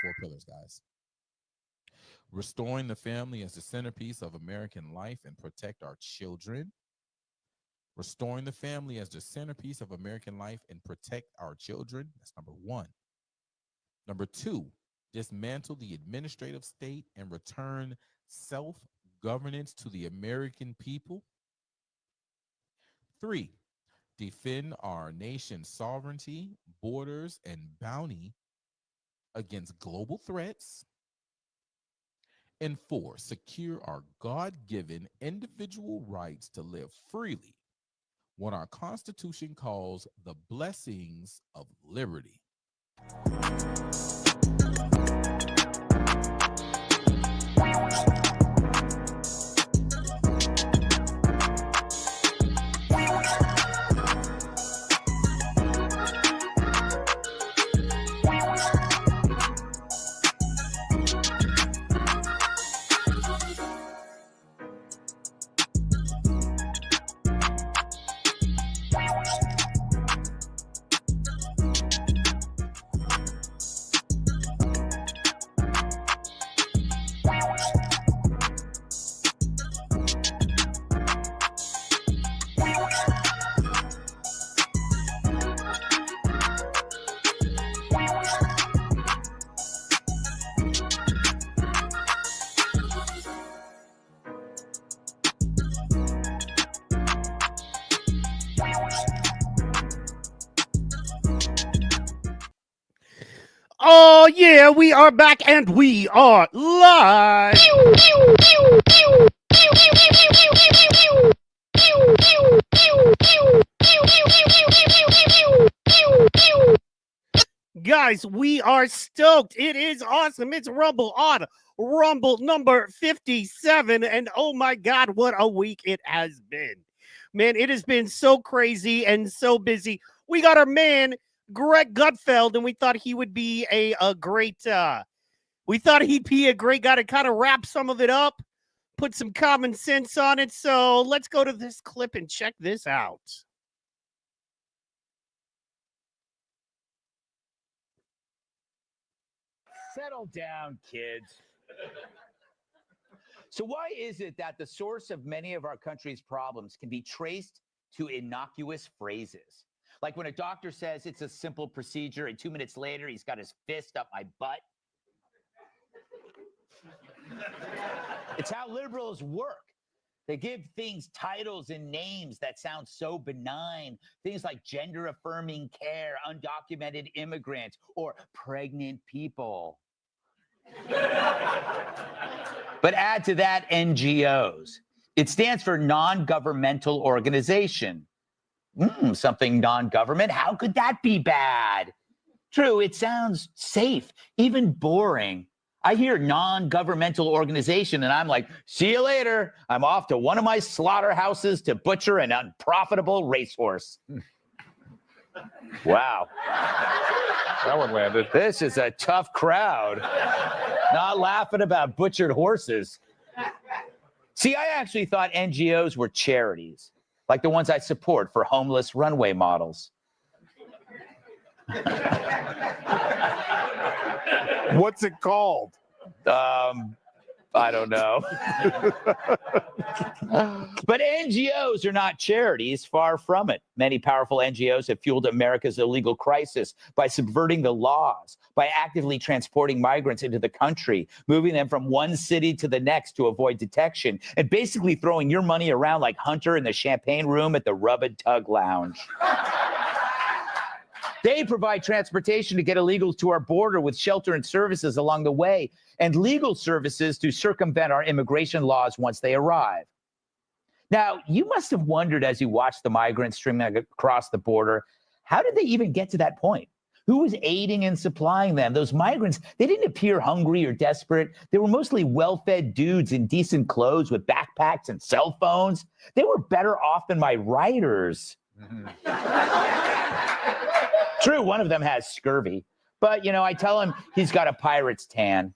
4 pillars, guys. Restoring the family as the centerpiece of American life and protect our children. Restoring the family as the centerpiece of American life and protect our children. That's number 1. Number 2, dismantle the administrative state and return self-governance to the American people. 3, defend our nation's sovereignty, borders, and bounty against global threats. And 4, secure our God-given individual rights to live freely, what our Constitution calls the blessings of liberty. Oh, yeah, we are back and we are live. Guys, we are stoked. It is awesome. It's Rumble on Rumble number 57. And oh my God, what a week it has been. Man, it has been so crazy and so busy. We got our man, Greg Gutfeld, and we thought he would be a great guy to kind of wrap some of it up, put some common sense on it. So let's go to this clip and check this out. Settle down, kids. So why is it that the source of many of our country's problems can be traced to innocuous phrases? Like when a doctor says it's a simple procedure and 2 minutes later he's got his fist up my butt. It's how liberals work. They give things titles and names that sound so benign. Things like gender-affirming care, undocumented immigrants, or pregnant people. But add to that NGOs. It stands for non-governmental organization. Something non-government? How could that be bad? True, it sounds safe, even boring. I hear non-governmental organization and I'm like, see you later. I'm off to one of my slaughterhouses to butcher an unprofitable racehorse. Wow. That one landed. This is a tough crowd. Not laughing about butchered horses. See, I actually thought NGOs were charities, like the ones I support for homeless runway models. What's it called? I don't know. But NGOs are not charities, far from it. Many powerful NGOs have fueled America's illegal crisis by subverting the laws, by actively transporting migrants into the country, moving them from one city to the next to avoid detection, and basically throwing your money around like Hunter in the champagne room at the Rub and Tug Lounge. They provide transportation to get illegals to our border with shelter and services along the way, and legal services to circumvent our immigration laws once they arrive. Now, you must have wondered as you watched the migrants streaming across the border, how did they even get to that point? Who was aiding and supplying them? Those migrants, they didn't appear hungry or desperate. They were mostly well-fed dudes in decent clothes with backpacks and cell phones. They were better off than my writers. True, one of them has scurvy, but, I tell him he's got a pirate's tan.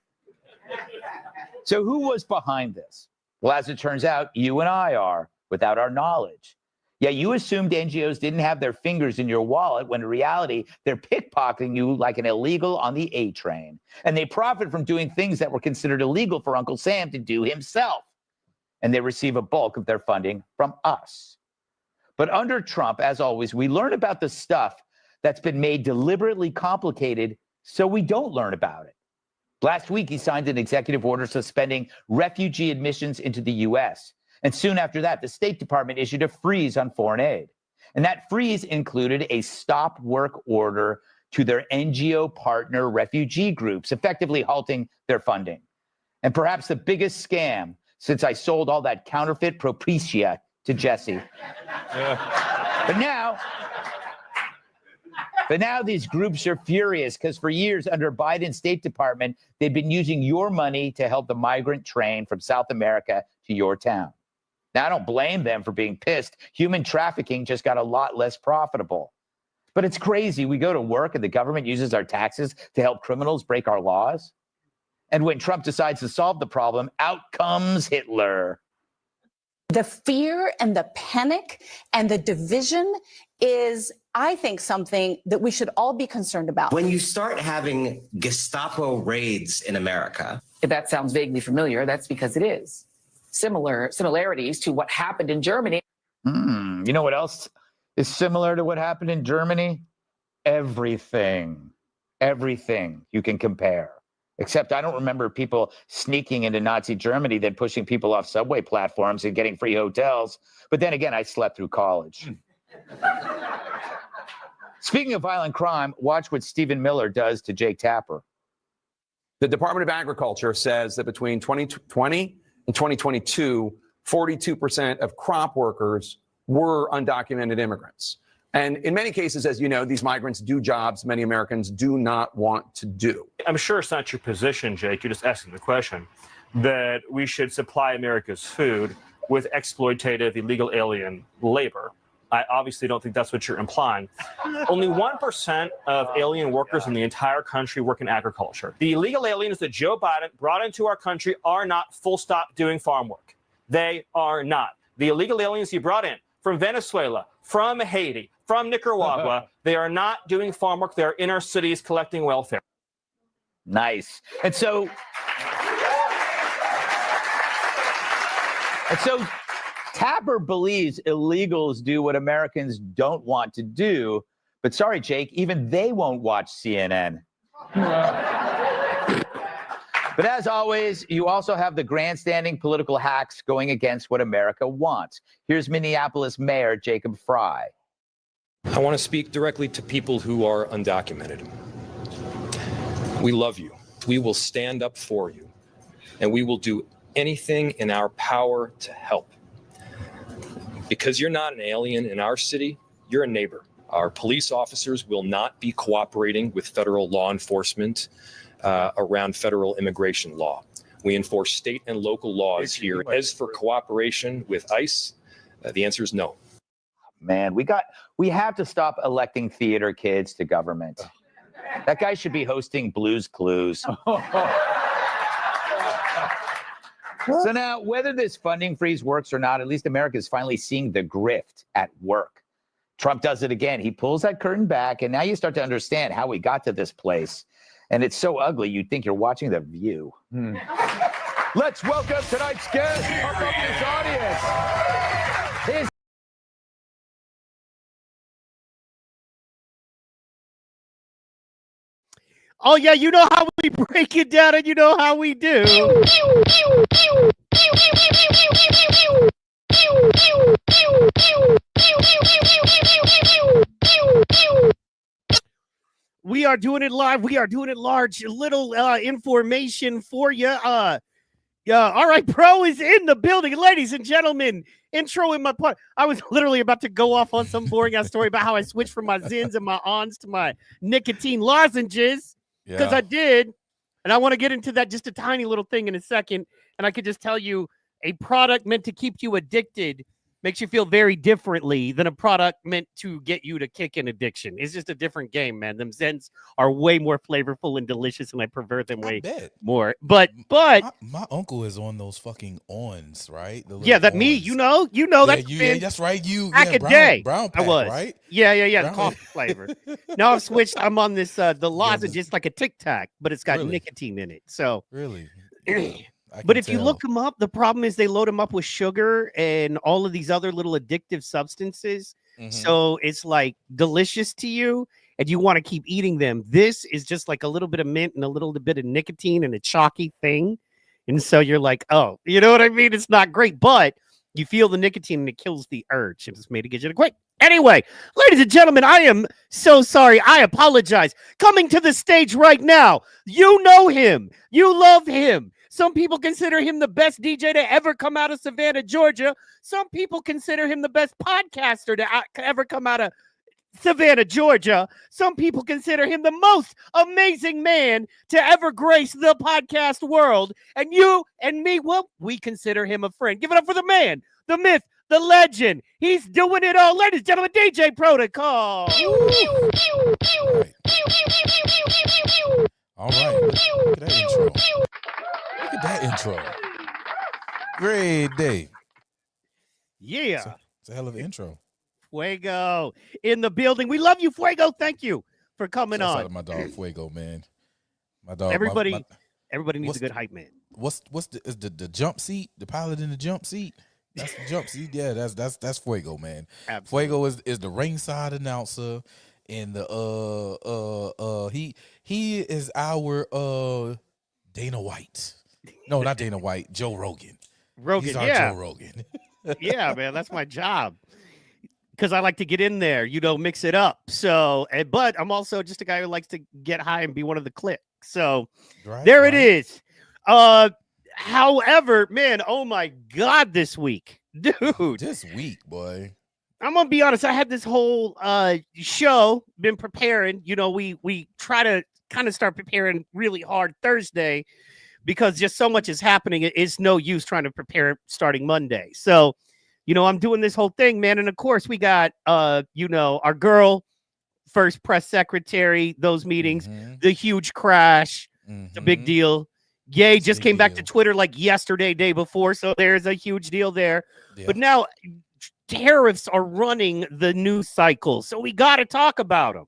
So who was behind this? Well, as it turns out, you and I are, without our knowledge. Yeah, you assumed NGOs didn't have their fingers in your wallet when in reality, they're pickpocketing you like an illegal on the A train. And they profit from doing things that were considered illegal for Uncle Sam to do himself. And they receive a bulk of their funding from us. But under Trump, as always, we learn about the stuff that's been made deliberately complicated so we don't learn about it. Last week, he signed an executive order suspending refugee admissions into the U.S. And soon after that, the State Department issued a freeze on foreign aid. And that freeze included a stop work order to their NGO partner refugee groups, effectively halting their funding. And perhaps the biggest scam since I sold all that counterfeit Propecia to Jesse. But now these groups are furious because for years under Biden's State Department, they've been using your money to help the migrant train from South America to your town. Now, I don't blame them for being pissed. Human trafficking just got a lot less profitable. But it's crazy. We go to work and the government uses our taxes to help criminals break our laws. And when Trump decides to solve the problem, out comes Hitler. The fear and the panic and the division is, I think, something that we should all be concerned about. When you start having Gestapo raids in America. If that sounds vaguely familiar, that's because it is. Similarities to what happened in Germany. You know what else is similar to what happened in Germany? Everything. Everything you can compare. Except I don't remember people sneaking into Nazi Germany, then pushing people off subway platforms and getting free hotels. But then again, I slept through college. Speaking of violent crime, watch what Stephen Miller does to Jake Tapper. The Department of Agriculture says that between 2020 and 2022, 42% of crop workers were undocumented immigrants. And in many cases, as you know, these migrants do jobs many Americans do not want to do. I'm sure it's not your position, Jake, you're just asking the question, that we should supply America's food with exploitative illegal alien labor. I obviously don't think that's what you're implying. Only 1% of alien workers in the entire country work in agriculture. The illegal aliens that Joe Biden brought into our country are not full stop doing farm work. They are not. The illegal aliens he brought in from Venezuela, from Haiti, from Nicaragua, they are not doing farm work. They're in our cities collecting welfare. Nice. And so Tapper believes illegals do what Americans don't want to do. But sorry, Jake, even they won't watch CNN. But as always, you also have the grandstanding political hacks going against what America wants. Here's Minneapolis Mayor Jacob Fry. I want to speak directly to people who are undocumented. We love you. We will stand up for you, and we will do anything in our power to help. Because you're not an alien in our city, you're a neighbor. Our police officers will not be cooperating with federal law enforcement around federal immigration law. We enforce state and local laws here. As for cooperation with ICE, the answer is no. Man, we have to stop electing theater kids to government. That guy should be hosting Blue's Clues. So now, whether this funding freeze works or not, at least America is finally seeing the grift at work. Trump does it again. He pulls that curtain back, and now you start to understand how we got to this place. And it's so ugly, you'd think you're watching The View. Let's welcome tonight's guest from this audience. Oh, yeah, you know how we break it down and you know how we do. We are doing it live. We are doing it large. Little information for you. All right, Pro is in the building. Ladies and gentlemen, intro in my part. I was literally about to go off on some boring ass story about how I switched from my Zins and my Ons to my nicotine lozenges. Because I did, and I want to get into that just a tiny little thing in a second, and I could just tell you a product meant to keep you addicted makes you feel very differently than a product meant to get you to kick in addiction. It's just a different game, man. Them Zens are way more flavorful and delicious, and I prefer them way more. But my uncle is on those fucking ons, right? Yeah, that me, you know that's that's right. You back a day. Brown pack, I was right? Yeah, the Brown- coffee flavor. Now I've switched. I'm on this the lozenge, just like a Tic Tac, but it's got Really? nicotine in it. So Really. but if you look them up, the problem is they load them up with sugar and all of these other little addictive substances. So it's like delicious to you and you want to keep eating them. This is just like a little bit of mint and a little bit of nicotine and a chalky thing. And so you're like, oh, you know what I mean? It's not great, but you feel the nicotine and it kills the urge. And it's made to get you to quit. Anyway, ladies and gentlemen, I am so sorry. I apologize. Coming to the stage right now, you know him. You love him. Some people consider him the best DJ to ever come out of Savannah, Georgia. Some people consider him the best podcaster to ever come out of Savannah, Georgia. Some people consider him the most amazing man to ever grace the podcast world. And you and me, well, we consider him a friend. Give it up for the man, the myth, the legend. He's doing it all. Ladies and gentlemen, DJ Protocol. All right. Look at that intro. Look at that intro. Great day. Yeah. It's a hell of an intro. Fuego in the building. We love you, Fuego. Thank you for coming Shouts on. out to my dog Fuego, man. My dog. Everybody needs a good hype man. What's the jump seat? The pilot in the jump seat? That's the jump seat. Yeah, that's Fuego, man. Absolutely. Fuego is the ringside announcer, and the he is our Dana White. No, not Dana White. Joe Rogan. He's our Joe Rogan. Yeah, man, that's my job. Because I like to get in there, mix it up. So, but I'm also just a guy who likes to get high and be one of the clique. So it is. However, man, oh my God, this week, dude. This week, boy. I'm gonna be honest. I had this whole show been preparing. We try to kind of start preparing really hard Thursday because just so much is happening. It's no use trying to prepare starting Monday. So, I'm doing this whole thing, man. And of course, we got our girl, first press secretary, those meetings, the huge crash, the big deal. Ye just came back to Twitter like yesterday, day before. So there's a huge deal there. Yeah. But now tariffs are running the news cycle. So we got to talk about them.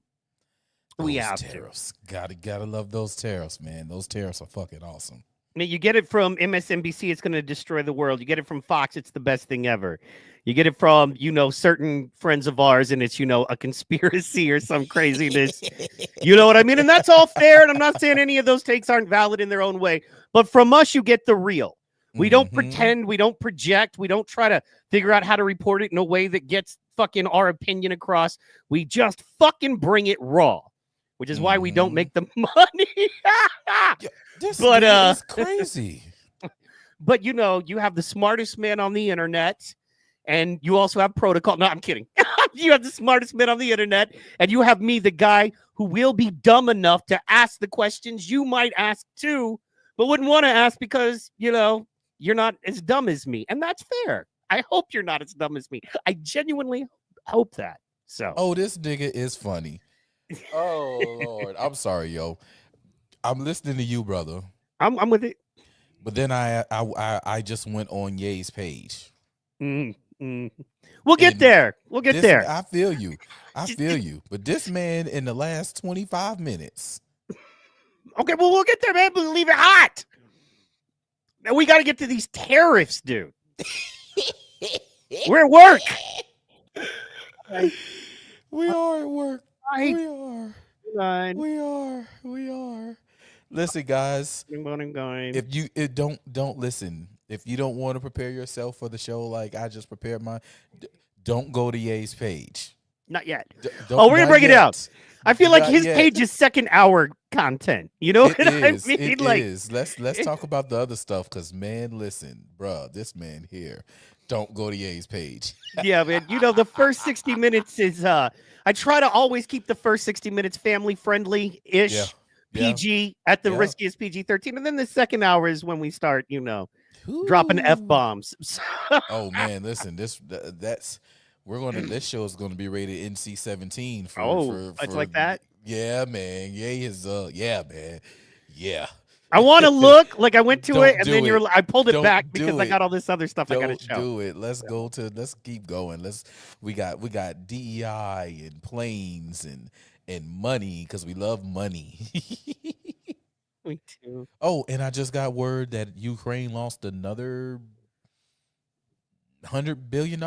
We have tariffs. Gotta love those tariffs, man. Those tariffs are fucking awesome. I mean, you get it from MSNBC, it's going to destroy the world. You get it from Fox, it's the best thing ever. You get it from, certain friends of ours, and it's, a conspiracy or some craziness. You know what I mean? And that's all fair, and I'm not saying any of those takes aren't valid in their own way. But from us, you get the real. We don't pretend, we don't project, we don't try to figure out how to report it in a way that gets fucking our opinion across. We just fucking bring it raw, which is why we don't make the money. This is crazy. But you have the smartest man on the internet, and you also have protocol. No, I'm kidding. You have the smartest man on the internet, and you have me, the guy who will be dumb enough to ask the questions you might ask too, but wouldn't want to ask because you're not as dumb as me, and that's fair. I hope you're not as dumb as me. I genuinely hope that. So, this nigga is funny. Oh Lord, I'm sorry, yo. I'm listening to you, brother. I'm with it. But then I just went on Ye's page. We'll get there. We'll get there. I feel you. But this man in the last 25 minutes. Okay, well, we'll get there, man. But leave it hot. Now we got to get to these tariffs, dude. We're at work. We are at work. We are. Listen, guys. If you don't listen. If you don't want to prepare yourself for the show like I just prepared mine, don't go to Ye's page. Not yet. We're gonna break it out. I feel like his page is second hour content. You know what I mean? It is. Let's talk about the other stuff because man, listen, bro, this man here. Don't go to Ye's page. Yeah, man. The first 60 minutes is I try to always keep the first 60 minutes family friendly-ish. PG at the riskiest PG-13. And then the second hour is when we start, dropping Ooh. F-bombs. Oh man, listen, this show is gonna be rated NC-17 for it's like that. Yeah, man. Yeah, man. Yeah. I want to look like I went to Don't it, and do then it. I pulled it Don't back do because I it. got all this other stuff I got to Don't show. do it. Let's keep going. We got DEI and planes and money because we love money. Me too. Oh, and I just got word that Ukraine lost another $100 billion.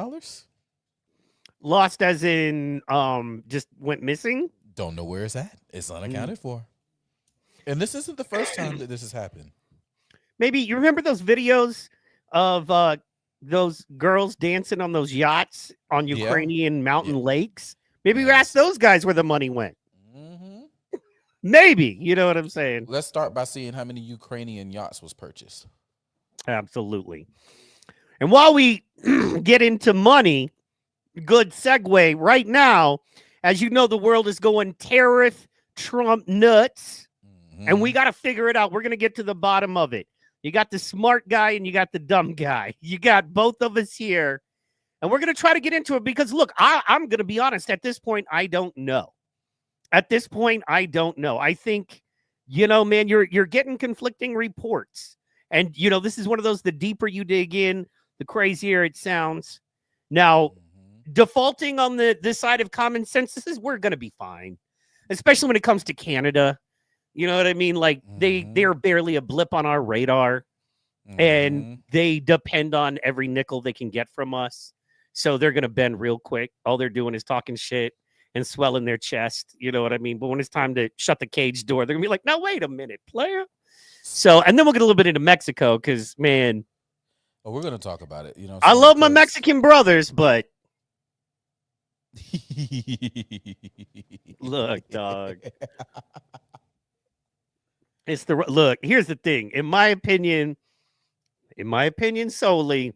Lost as in just went missing. Don't know where it's at. It's unaccounted for. And this isn't the first time that this has happened. Maybe you remember those videos of those girls dancing on those yachts on Ukrainian mountain lakes? Maybe we ask those guys where the money went. Maybe, you know what I'm saying? Let's start by seeing how many Ukrainian yachts was purchased. Absolutely. And while we get into money, good segue right now, as you know, the world is going tariff Trump nuts. And we got to figure it out. We're going to get to the bottom of it. You got the smart guy and you got the dumb guy. You got both of us here. And we're going to try to get into it because, look, I'm going to be honest. At this point, I don't know. At this point, I don't know. I think, you know, man, you're getting conflicting reports. And, you know, this is one of those, the deeper you dig in, the crazier it sounds. Now, defaulting on this side of common sense, we're going to be fine, especially when it comes to Canada. You know what I mean? Like they're barely a blip on our radar, and they depend on every nickel they can get from us. So they're going to bend real quick. All they're doing is talking shit and swelling their chest. You know what I mean? But when it's time to shut the cage door, they're going to be like, "No, wait a minute, player." So, and then we'll get a little bit into Mexico because, man, we're going to talk about it. You know, I love my Mexican brothers, but look, dog. Here's the thing. In my opinion solely,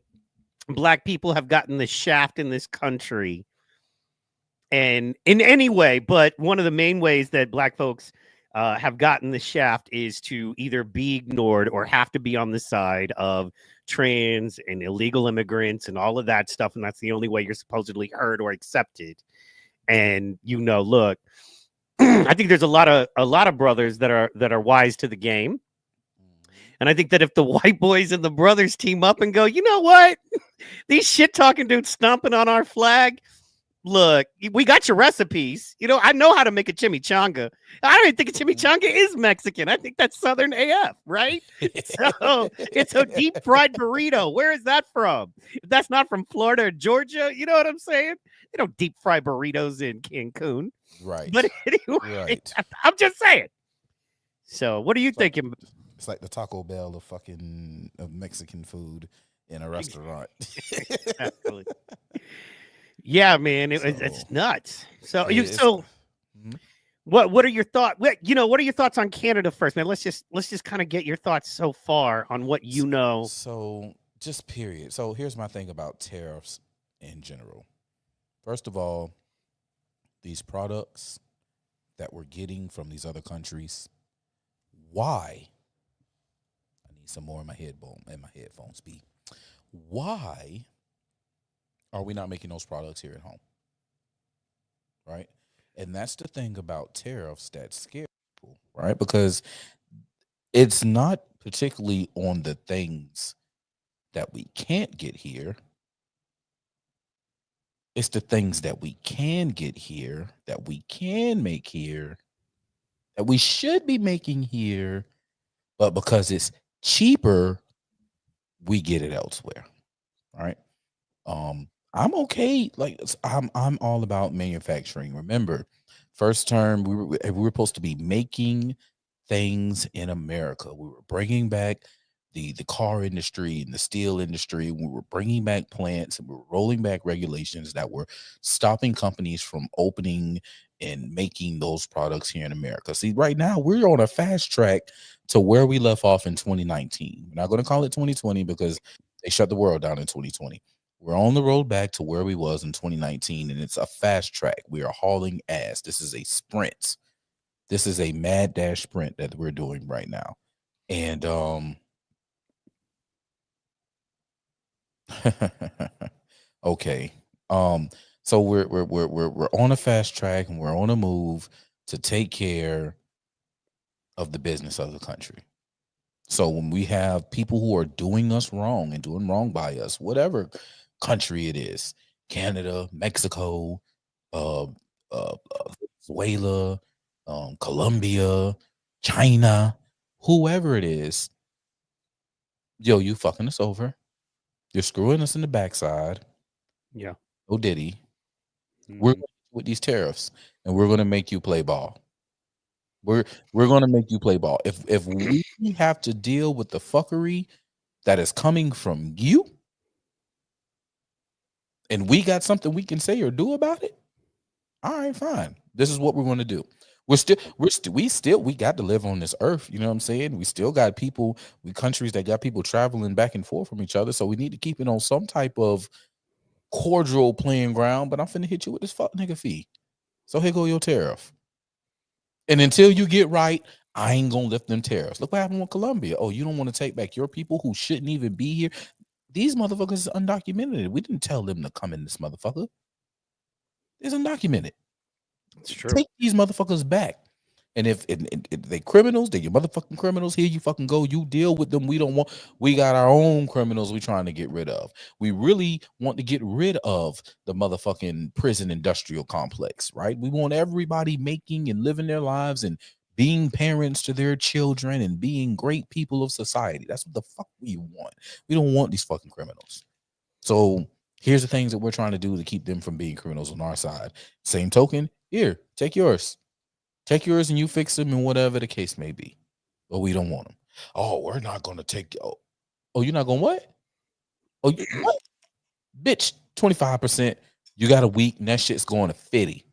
black people have gotten the shaft in this country. And in any way, but one of the main ways that black folks have gotten the shaft is to either be ignored or have to be on the side of trans and illegal immigrants and all of that stuff. And that's the only way you're supposedly heard or accepted. And, you know, look, I think there's a lot of brothers that are wise to the game. And I think that if the white boys and the brothers team up and go, you know what? These shit talking dudes stomping on our flag. Look, we got your recipes. You know, I know how to make a chimichanga. I don't even think a chimichanga is Mexican. I think that's Southern AF, right? So it's a deep fried burrito. Where is that from? If that's not from Florida or Georgia, you know what I'm saying? They don't deep fry burritos in Cancun. Right. But anyway, I'm just saying. So what are you thinking? It's like the Taco Bell of Mexican food in a restaurant. Exactly. Yeah, man, it's nuts. So what are your thoughts? You know, what are your thoughts on Canada first, man? Let's just kind of get your thoughts so far on what you know. So just period. So here's my thing about tariffs in general. First of all, these products that we're getting from these other countries, why? I need some more in my headphones. Why are we not making those products here at home? Right? And that's the thing about tariffs that scare people, right? Because it's not particularly on the things that we can't get here. It's the things that we can get here, that we can make here, that we should be making here, but because it's cheaper, we get it elsewhere. All right. I'm okay. Like I'm all about manufacturing. Remember, first term we were supposed to be making things in America. We were bringing back the car industry and the steel industry. We were bringing back plants and we were rolling back regulations that were stopping companies from opening and making those products here in America. See, right now we're on a fast track to where we left off in 2019. We're not going to call it 2020 because they shut the world down in 2020. We're on the road back to where we was in 2019, and it's a fast track. We are hauling ass. This is a sprint. This is a mad dash sprint that we're doing right now. And Okay. So we're on a fast track and we're on a move to take care of the business of the country. So when we have people who are doing us wrong and doing wrong by us, whatever country it is, Canada, Mexico, uh, Venezuela, Colombia, China, whoever it is, yo, you fucking us over. You're screwing us in the backside. Yeah. Oh, Diddy. We're with these tariffs, and we're going to make you play ball. We're going to make you play ball. If we have to deal with the fuckery that is coming from you, and we got something we can say or do about it, all right, fine. This is what we're going to do. We got to live on this earth. You know what I'm saying? We still got people, countries that got people traveling back and forth from each other. So we need to keep it on some type of cordial playing ground. But I'm finna hit you with this fuck nigga fee. So here go your tariff. And until you get right, I ain't gonna lift them tariffs. Look what happened with Colombia. Oh, you don't want to take back your people who shouldn't even be here. These motherfuckers are undocumented. We didn't tell them to come in this motherfucker. It's undocumented. It's true. Take these motherfuckers back. And if they criminals, they're your motherfucking criminals. Here you fucking go. You deal with them. We got our own criminals we trying to get rid of. We really want to get rid of the motherfucking prison industrial complex, right? We want everybody making and living their lives and being parents to their children and being great people of society. That's what the fuck we want. We don't want these fucking criminals. So here's the things that we're trying to do to keep them from being criminals on our side. Same token, here, take yours. Take yours and you fix them and whatever the case may be. But we don't want them. Oh, we're not going to take. Oh, you're not going to what? Oh, what? Bitch, 25%. You got a week and that shit's going to 50.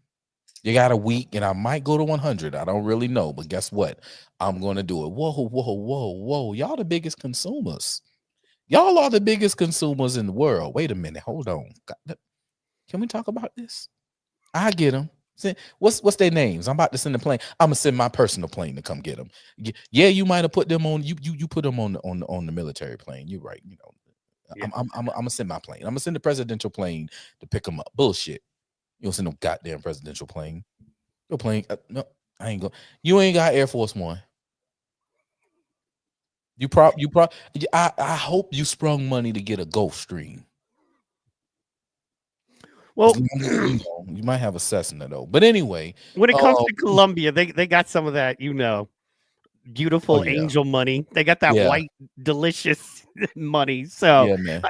You got a week and I might go to 100. I don't really know. But guess what? I'm going to do it. Whoa. Y'all the biggest consumers. Y'all are the biggest consumers in the world. Wait a minute. Hold on. Can we talk about this? I get them. What's their names? I'm about to send a plane. I'm gonna send my personal plane to come get them. Yeah, you might have put them on. You put them on the military plane. You're right. You know, yeah. I'm gonna send my plane. I'm gonna send the presidential plane to pick them up. Bullshit. You don't send no goddamn presidential plane. Your plane. No, I ain't going. You ain't got Air Force One. I hope you sprung money to get a Gulfstream. Well, you might have a Cessna though. But anyway, when it comes to Colombia, they got some of that, beautiful angel money. They got that white, delicious money. So yeah, man.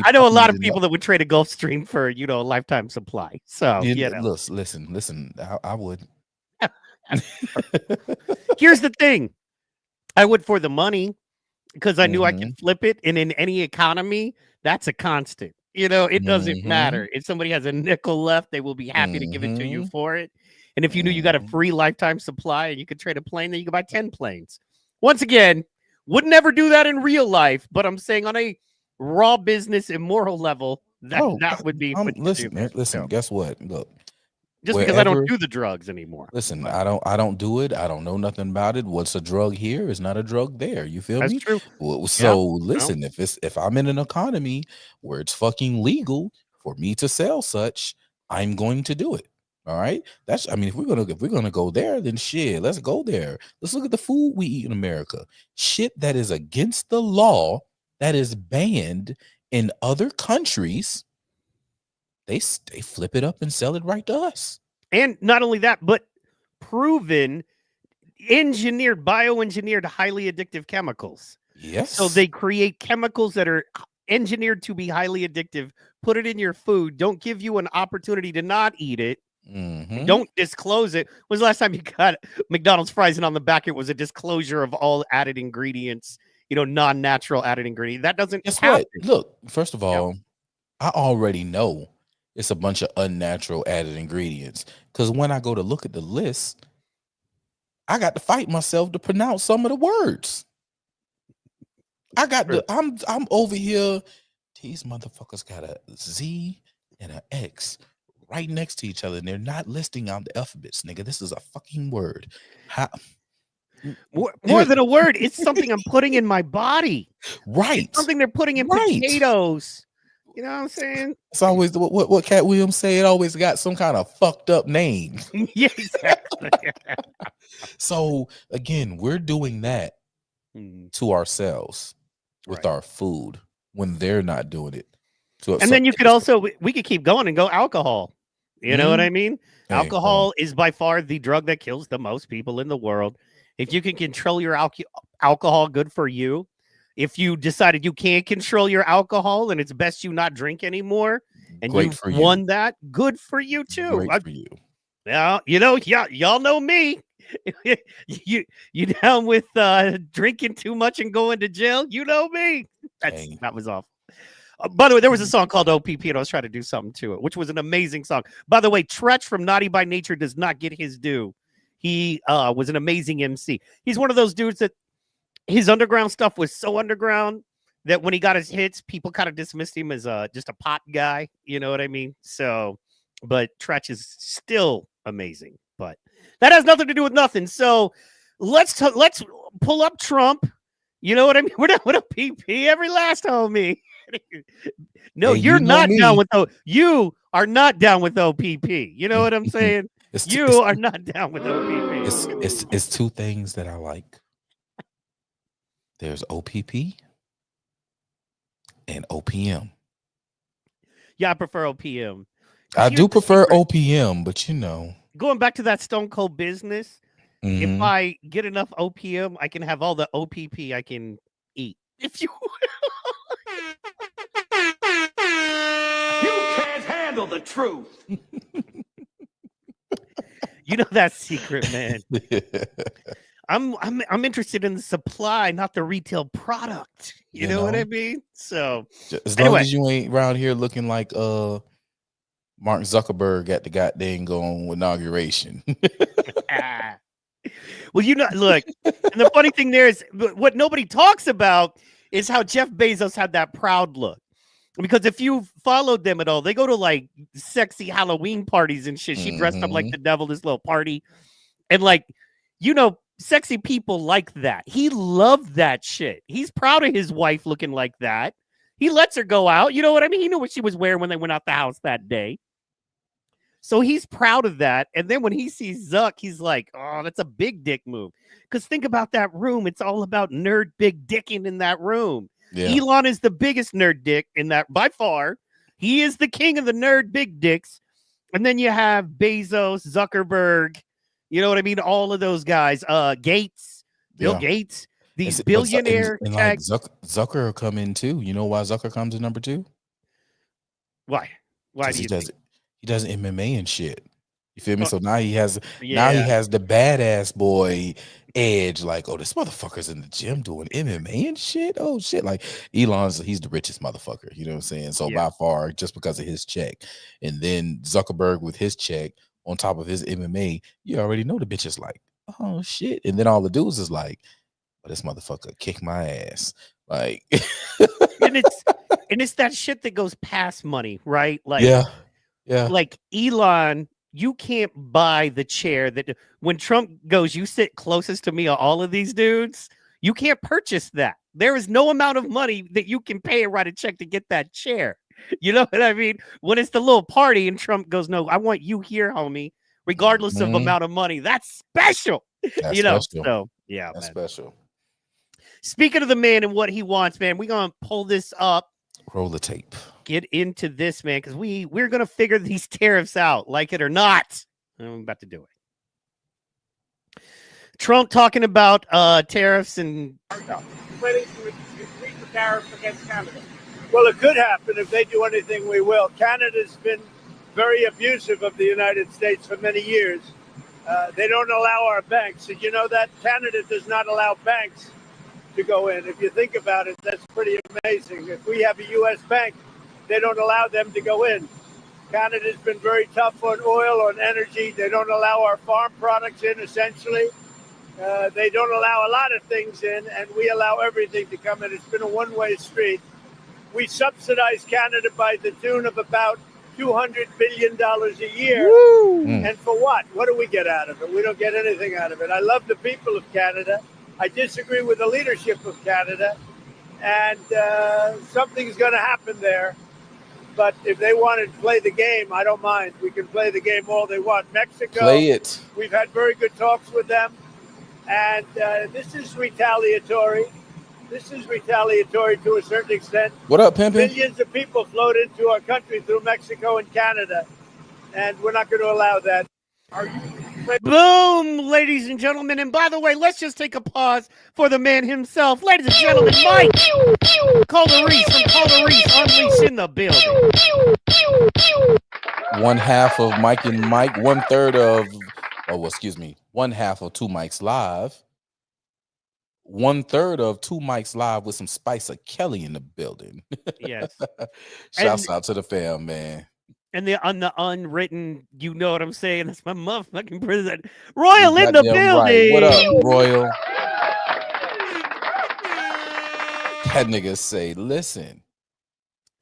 I know a lot of people that would trade a Gulfstream for, a lifetime supply. So listen, I would. Here's the thing. I would for the money because I knew I could flip it. And in any economy, that's a constant. It doesn't matter. If somebody has a nickel left, they will be happy to give it to you for it. And if you knew you got a free lifetime supply and you could trade a plane, then you could buy 10 planes. Once again, would never do that in real life, but I'm saying on a raw business and moral level, that would be. Listen, guess what? Look. Just because I don't do the drugs anymore. Listen, I don't do it. I don't know nothing about it. What's a drug here is not a drug there. You feel me? That's true. Well, so listen, if I'm in an economy where it's fucking legal for me to sell such, I'm going to do it. All right. If we're gonna go there, then shit, let's go there. Let's look at the food we eat in America. Shit that is against the law, that is banned in other countries. They flip it up and sell it right to us. And not only that, but proven, bioengineered, highly addictive chemicals. Yes. So they create chemicals that are engineered to be highly addictive, put it in your food, don't give you an opportunity to not eat it, don't disclose it. When was the last time you got McDonald's fries and on the back it was a disclosure of all added ingredients, non-natural added ingredient? That doesn't happen. Look, first of all, I already know it's a bunch of unnatural added ingredients. Because when I go to look at the list, I got to fight myself to pronounce some of the words. I'm over here. These motherfuckers got a Z and an X right next to each other, and they're not listing out the alphabets, nigga. This is a fucking word. More than a word, it's something I'm putting in my body. Right. It's something they're putting in potatoes. You know what I'm saying? It's always what Cat Williams say. It always got some kind of fucked up name. Yeah, exactly. So again, we're doing that to ourselves with Right. our food when they're not doing it. So, And then you could also, we could keep going and go alcohol. You know what I mean? Hey, Alcohol is by far the drug that kills the most people in the world. If you can control your alcohol, good for you. If you decided you can't control your alcohol and it's best you not drink anymore, and Great you won that, good for you too. Great for you. Yeah, you know, y'all know me. you down with drinking too much and going to jail? You know me. That was awful. By the way, there was a song called OPP, and I was trying to do something to it, which was an amazing song. By the way, Tretch from Naughty by Nature does not get his due. He was an amazing MC. He's one of those dudes that his underground stuff was so underground that when he got his hits, people kind of dismissed him as just a pot guy. You know what I mean? So, but Tretch is still amazing. But that has nothing to do with nothing. So let's pull up Trump. You know what I mean? We're not with a PP every last homie. No, hey, you're not me. down with you are not down with OPP. You know what I'm saying? You are not down with OPP. It's two things that I like. There's OPP and OPM. Yeah, I prefer OPM. I do prefer OPM, but you know. Going back to that Stone Cold business, if I get enough OPM, I can have all the OPP I can eat. If you can't handle the truth. You know that secret, man. I'm interested in the supply, not the retail product. You know what I mean? So as long as you ain't around here looking like Mark Zuckerberg at the goddamn inauguration. Well, you know, look, and the funny thing there is what nobody talks about is how Jeff Bezos had that proud look. Because if you followed them at all, they go to like sexy Halloween parties and shit. She dressed up like the devil, this little party. And like, you know, sexy people like that. He loved that shit. He's proud of his wife looking like that. He lets her go out. You know what I mean? He knew what she was wearing when they went out the house that day. So he's proud of that. And then when he sees Zuck, he's like, oh, that's a big dick move. Because think about that room. It's all about nerd big dicking in that room. Yeah. Elon is the biggest nerd dick in that by far. He is the king of the nerd big dicks. And then you have Bezos, Zuckerberg, you know what I mean? All of those guys, Gates, Bill Gates, these billionaire. And like Zucker will come in too. You know why Zucker comes in number 2? Why? Why do you think? He does MMA and shit. You feel me? So now he has the badass boy edge. Like, oh, this motherfucker's in the gym doing MMA and shit. Oh shit! Like he's the richest motherfucker. You know what I'm saying? So by far, just because of his check, and then Zuckerberg with his check on top of his MMA, you already know the bitch is like, oh shit. And then all the dudes is like, oh, this motherfucker kick my ass. Like, and it's that shit that goes past money, right? Like, yeah. Like Elon. You can't buy the chair that when Trump goes, you sit closest to me of all of these dudes. You can't purchase that. There is no amount of money that you can pay and write a check to get that chair. You know what I mean? When it's the little party and Trump goes, no, I want you here, homie, regardless of amount of money. That's special. That's you know, special. So yeah, that's man. special. Speaking of the man and what he wants, man, we're gonna pull this up. Roll the tape. Get into this, man, because we're gonna figure these tariffs out, like it or not. I'm about to do it. Trump talking about tariffs and planning to increase the tariffs against Canada. Well, it could happen if they do anything. We will. Canada's been very abusive of the United States for many years. They don't allow our banks. Did you know that Canada does not allow banks to go in? If you think about it, that's pretty amazing. If we have a U.S. bank, they don't allow them to go in. Canada's been very tough on oil, on energy. They don't allow our farm products in, essentially. They don't allow a lot of things in, and we allow everything to come in. It's been a one-way street. We subsidize Canada by the tune of about $200 billion a year. And for what? What do we get out of it? We don't get anything out of it. I love the people of Canada. I disagree with the leadership of Canada. And something's going to happen there. But if they want to play the game, I don't mind. We can play the game all they want. Mexico, Play it. we've had very good talks with them. And this is retaliatory. This is retaliatory to a certain extent. What up, Pimpin'? Millions of people flowed into our country through Mexico and Canada, and we're not going to allow that. Are you? Boom, ladies and gentlemen. And by the way, let's just take a pause for the man himself. Ladies and gentlemen, Mike Calderese from Calderese Unleashed in the building. One half of Mike and Mike, 1/3 of, one half of Two Mics Live. 1/3 of Two Mics Live with some Spicer Kelly in the building. Yes. Shouts out to the fam, man. And on the unwritten, you know what I'm saying? That's my motherfucking president. Royal in the building. Right. What up, Royal? That nigga say, listen,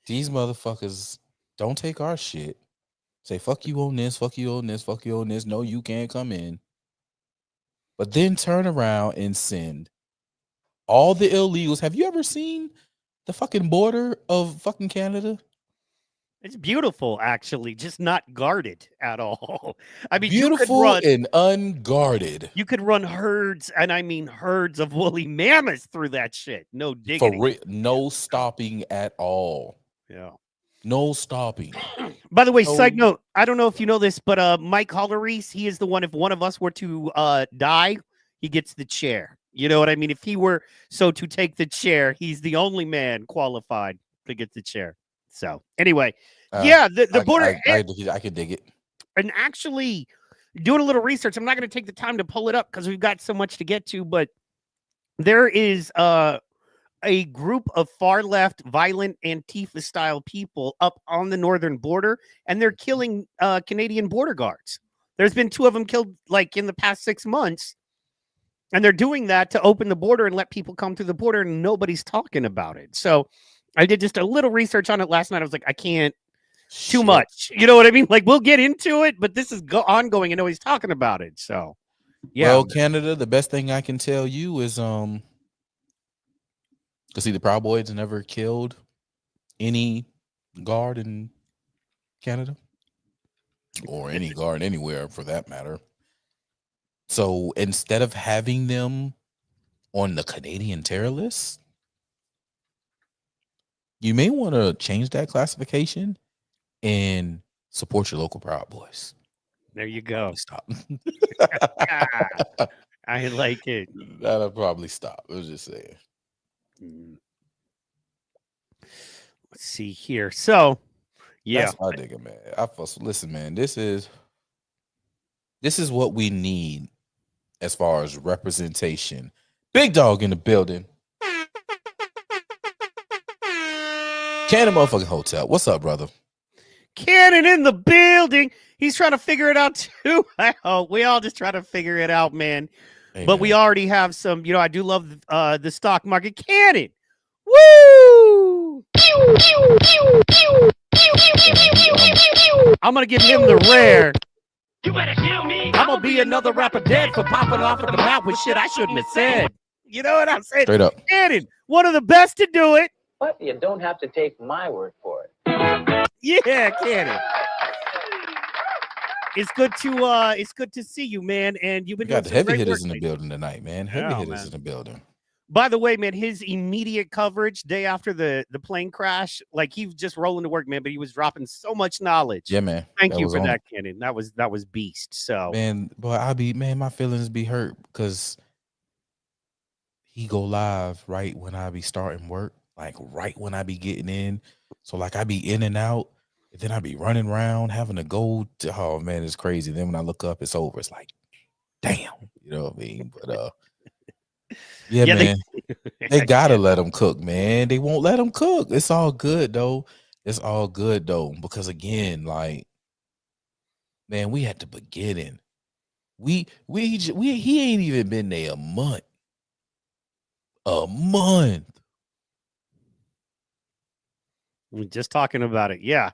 these motherfuckers don't take our shit. Say, fuck you on this, fuck you on this, fuck you on this. No, you can't come in. But then turn around and send all the illegals. Have you ever seen the fucking border of fucking Canada? It's beautiful, actually, just not guarded at all. I mean, beautiful and unguarded. You could run herds, and I mean herds of woolly mammoths through that shit. No diggity. No stopping at all. Yeah. No stopping. By the way, side note, I don't know if you know this, but Mike Calderese, he is the one, if one of us were to die, he gets the chair. You know what I mean? If he were to take the chair, he's the only man qualified to get the chair. So anyway, the border. I can dig it. And actually, doing a little research, I'm not going to take the time to pull it up because we've got so much to get to. But there is a group of far left, violent Antifa style people up on the northern border, and they're killing Canadian border guards. There's been 2 of them killed like in the past 6 months. And they're doing that to open the border and let people come through the border, and nobody's talking about it. So I did just a little research on it last night. I was like, I can't too much. You know what I mean? Like, we'll get into it, but this is ongoing, and nobody's talking about it. So, yeah. Well, Canada, the best thing I can tell you is, because see, the Proud Boys never killed any guard in Canada or any guard anywhere for that matter. So instead of having them on the Canadian terror list, you may want to change that classification and support your local Proud Boys. There you go. Stop. I like it. That'll probably stop. I was just saying. Let's see here. So, yeah. That's my nigga, man. Listen, man, this is what we need as far as representation. Big dog in the building. Cannon motherfucking Hotel. What's up, brother? Cannon in the building. He's trying to figure it out too. We all just try to figure it out, man. Hey, but man. we already have some, I do love the stock market. Cannon. Woo! I'm going to give him the rare. You better kill me. I'm going to be another rapper dead for popping off at the mouth with shit I shouldn't have said. You know what I'm saying? Straight up. Cannon, one of the best to do it. But you don't have to take my word for it. Yeah, Cannon. It's good to see you, man. And you've been We got doing the some heavy great hitters work in the lately. building tonight, man. Heavy hitters in the building. By the way, man, his immediate coverage day after the plane crash, like he was just rolling to work, man, but he was dropping so much knowledge. Yeah, man. Thank That you was for on that, it. Cannon. That was beast. So Man, boy, my feelings be hurt because he go live right when I be starting work, like right when I be getting in. So like I be in and out, and then I be running around having to go to, oh man, it's crazy. Then when I look up, it's over. It's like, damn, you know what I mean? But yeah, man, they gotta let them cook, man. They won't let them cook. It's all good though. It's all good though, because again, like, man, we at the beginning. He ain't even been there a month. A month. we're just talking about it. Yeah.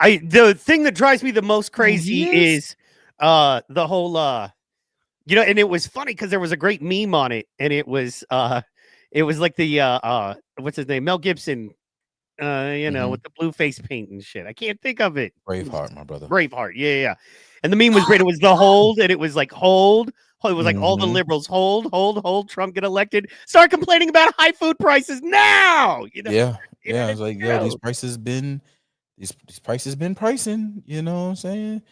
The thing that drives me the most crazy is the whole and it was funny because there was a great meme on it, and it was like the what's his name? Mel Gibson You know, with the blue face paint and shit. I can't think of it. Braveheart, my brother. Braveheart. Yeah. And the meme was great. It was the hold, and it was like hold. It was like all the liberals hold. Trump get elected. Start complaining about high food prices now. You know. Yeah. It's like, yo, these prices been pricing. You know what I'm saying?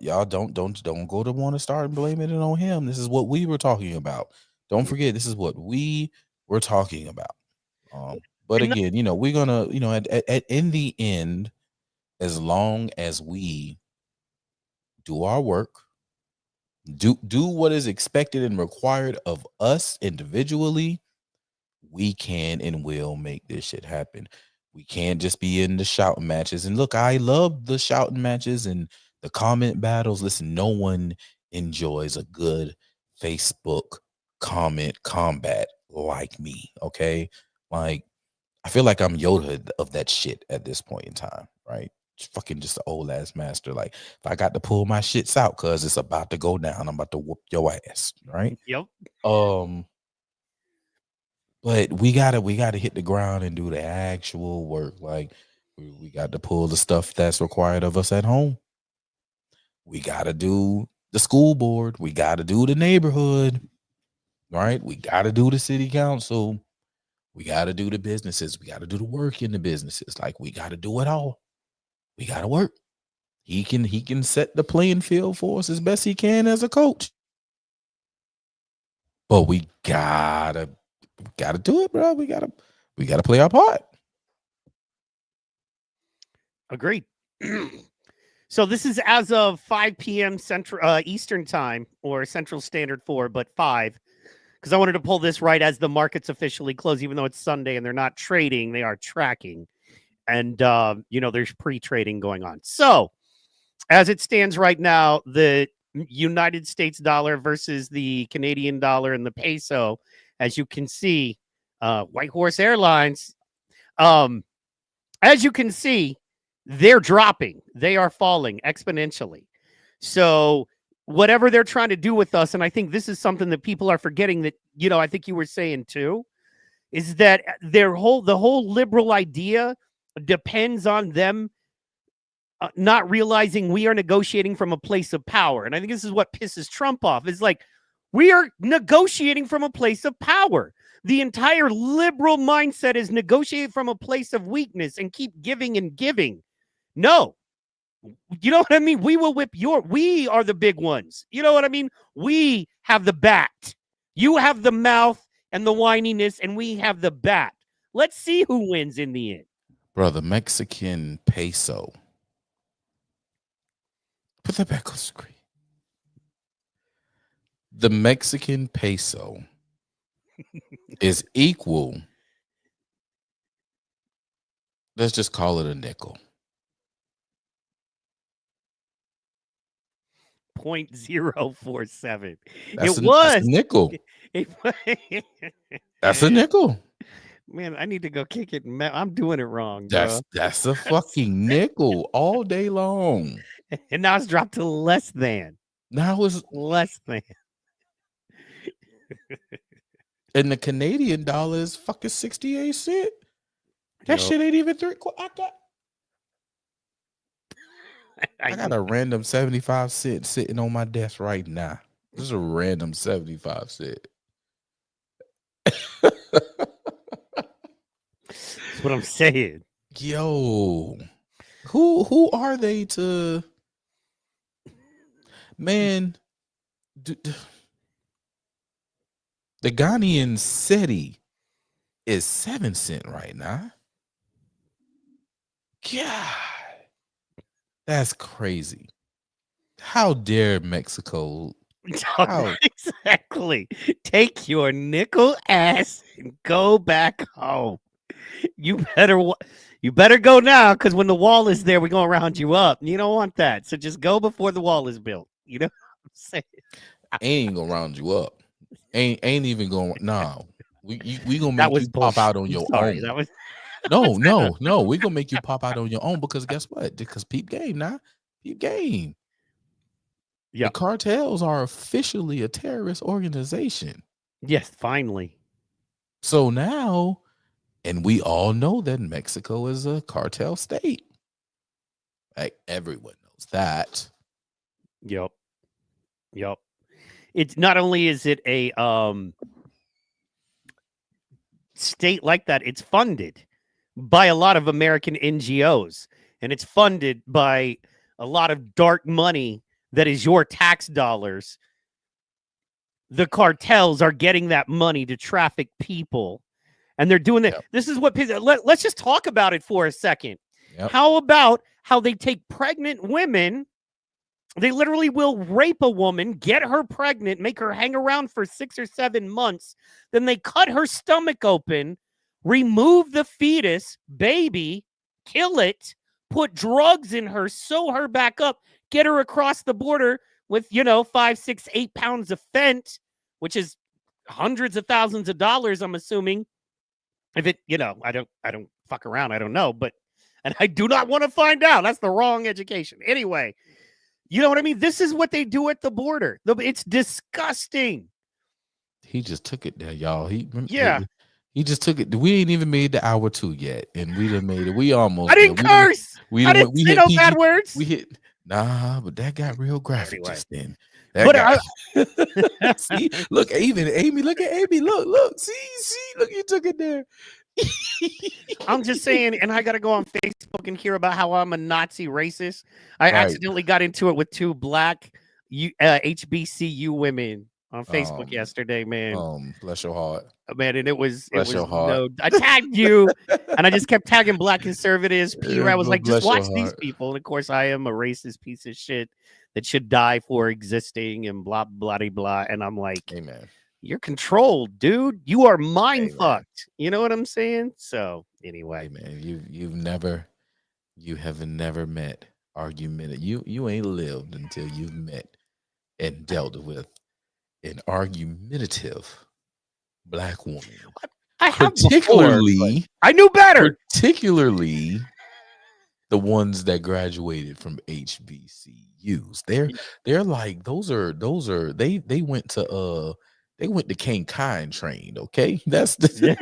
Y'all don't go to want to start blaming it on him. This is what we were talking about. Don't forget, this is what we were talking about. But again, you know, we're gonna, you know, at in the end, as long as we do our work, do what is expected and required of us individually, we can and will make this shit happen. We can't just be in the shouting matches. And look, I love the shouting matches and the comment battles. Listen, no one enjoys a good Facebook comment combat like me. Okay. Like, I feel like I'm Yoda of that shit at this point in time, right? Just an old ass master. Like, if I got to pull my shits out because it's about to go down, I'm about to whoop your ass, right? Yep. But we gotta hit the ground and do the actual work. Like, we got to pull the stuff that's required of us at home. We gotta do the school board. We gotta do the neighborhood, right? We gotta do the city council. We got to do the businesses. We got to do the work in the businesses. Like, we got to do it all. We got to work. He can set the playing field for us as best he can as a coach. But we gotta do it, bro. We gotta play our part. Agreed. So this is as of 5 p.m. Central Eastern time, or Central Standard 4, but 5. Because I wanted to pull this right as the markets officially close, even though it's Sunday and they're not trading, they are tracking. And, you know, there's pre-trading going on. So, as it stands right now, the United States dollar versus the Canadian dollar and the peso, as you can see, White Horse Airlines, as you can see, they're dropping. They are falling exponentially. So, whatever they're trying to do with us, and I think this is something that people are forgetting that, you know, I think you were saying too, is that the whole liberal idea depends on them not realizing we are negotiating from a place of power. And I think this is what pisses Trump off. Is like, we are negotiating from a place of power. The entire liberal mindset is negotiate from a place of weakness and keep giving and giving. No. You know what I mean? We will we are the big ones. You know what I mean? We have the bat. You have the mouth and the whininess, and we have the bat. Let's see who wins in the end. Brother, Mexican peso. Put that back on the screen. The Mexican peso is equal. Let's just call it a nickel. 0.047. That's It was a nickel. That's a nickel. Man, I need to go kick it. I'm doing it wrong. Bro. That's a fucking nickel all day long. And now it's dropped to less than. Now it's less than. And the Canadian dollar is fucking 68 cents. That shit ain't even I got a random 75 cent sitting on my desk right now. This is a random 75 cent. That's what I'm saying. Yo, who are they to, man? The Ghanaian cedi is 7 cents right now. God, that's crazy. How dare Mexico? Exactly. Take your nickel ass and go back home. You better go now, because when the wall is there, we're gonna round you up. You don't want that. So just go before the wall is built. You know what I'm saying? Ain't gonna round you up. Ain't even going. No, we gonna make you pop out on your own. That was no. We gonna make you pop out on your own, because guess what? Because peep game now. Peep game. Yeah. The cartels are officially a terrorist organization. Yes, finally. So now And we all know that Mexico is a cartel state. Like everyone knows that. Yep. It's not only is it a state like that, it's funded by a lot of American NGOs, and it's funded by a lot of dark money that is your tax dollars. The cartels are getting that money to traffic people, and they're doing that. Yep. This is what let's just talk about it for a second. Yep. How about how they take pregnant women? They literally will rape a woman, get her pregnant, make her hang around for 6 or 7 months. Then they cut her stomach open, remove the fetus, baby, kill it, put drugs in her, sew her back up, get her across the border with, 5, 6, 8 pounds of fent, which is hundreds of thousands of dollars, I'm assuming. If it, I don't fuck around. I don't know, and I do not want to find out. That's the wrong education. Anyway. You know what I mean? This is what they do at the border. It's disgusting. He just took it there, y'all. He just took it. We ain't even made the hour 2 yet, and we done made it. We almost. I didn't curse. I didn't say no bad words. We hit. Nah, but that got real graphic just then. See, look, even Amy. Look at Amy. Look. See. Look, you took it there. I'm just saying, and I got to go on Facebook and hear about how I'm a Nazi racist. I accidentally got into it with 2 black HBCU women on Facebook yesterday, man. Bless your heart, man. And it was I tagged you, and I just kept tagging black conservatives. Peter, I was like, just watch these people. And of course, I am a racist piece of shit that should die for existing, and blah blah blah blah. And I'm like, amen. You're controlled, dude. You are mind fucked. You know what I'm saying? So anyway, man, you have never met argumentative. You ain't lived until you've met and dealt with an argumentative black woman. I have particularly before, I knew better. Particularly the ones that graduated from HBCUs. They're like those are they went to King Kine trained, okay? That's the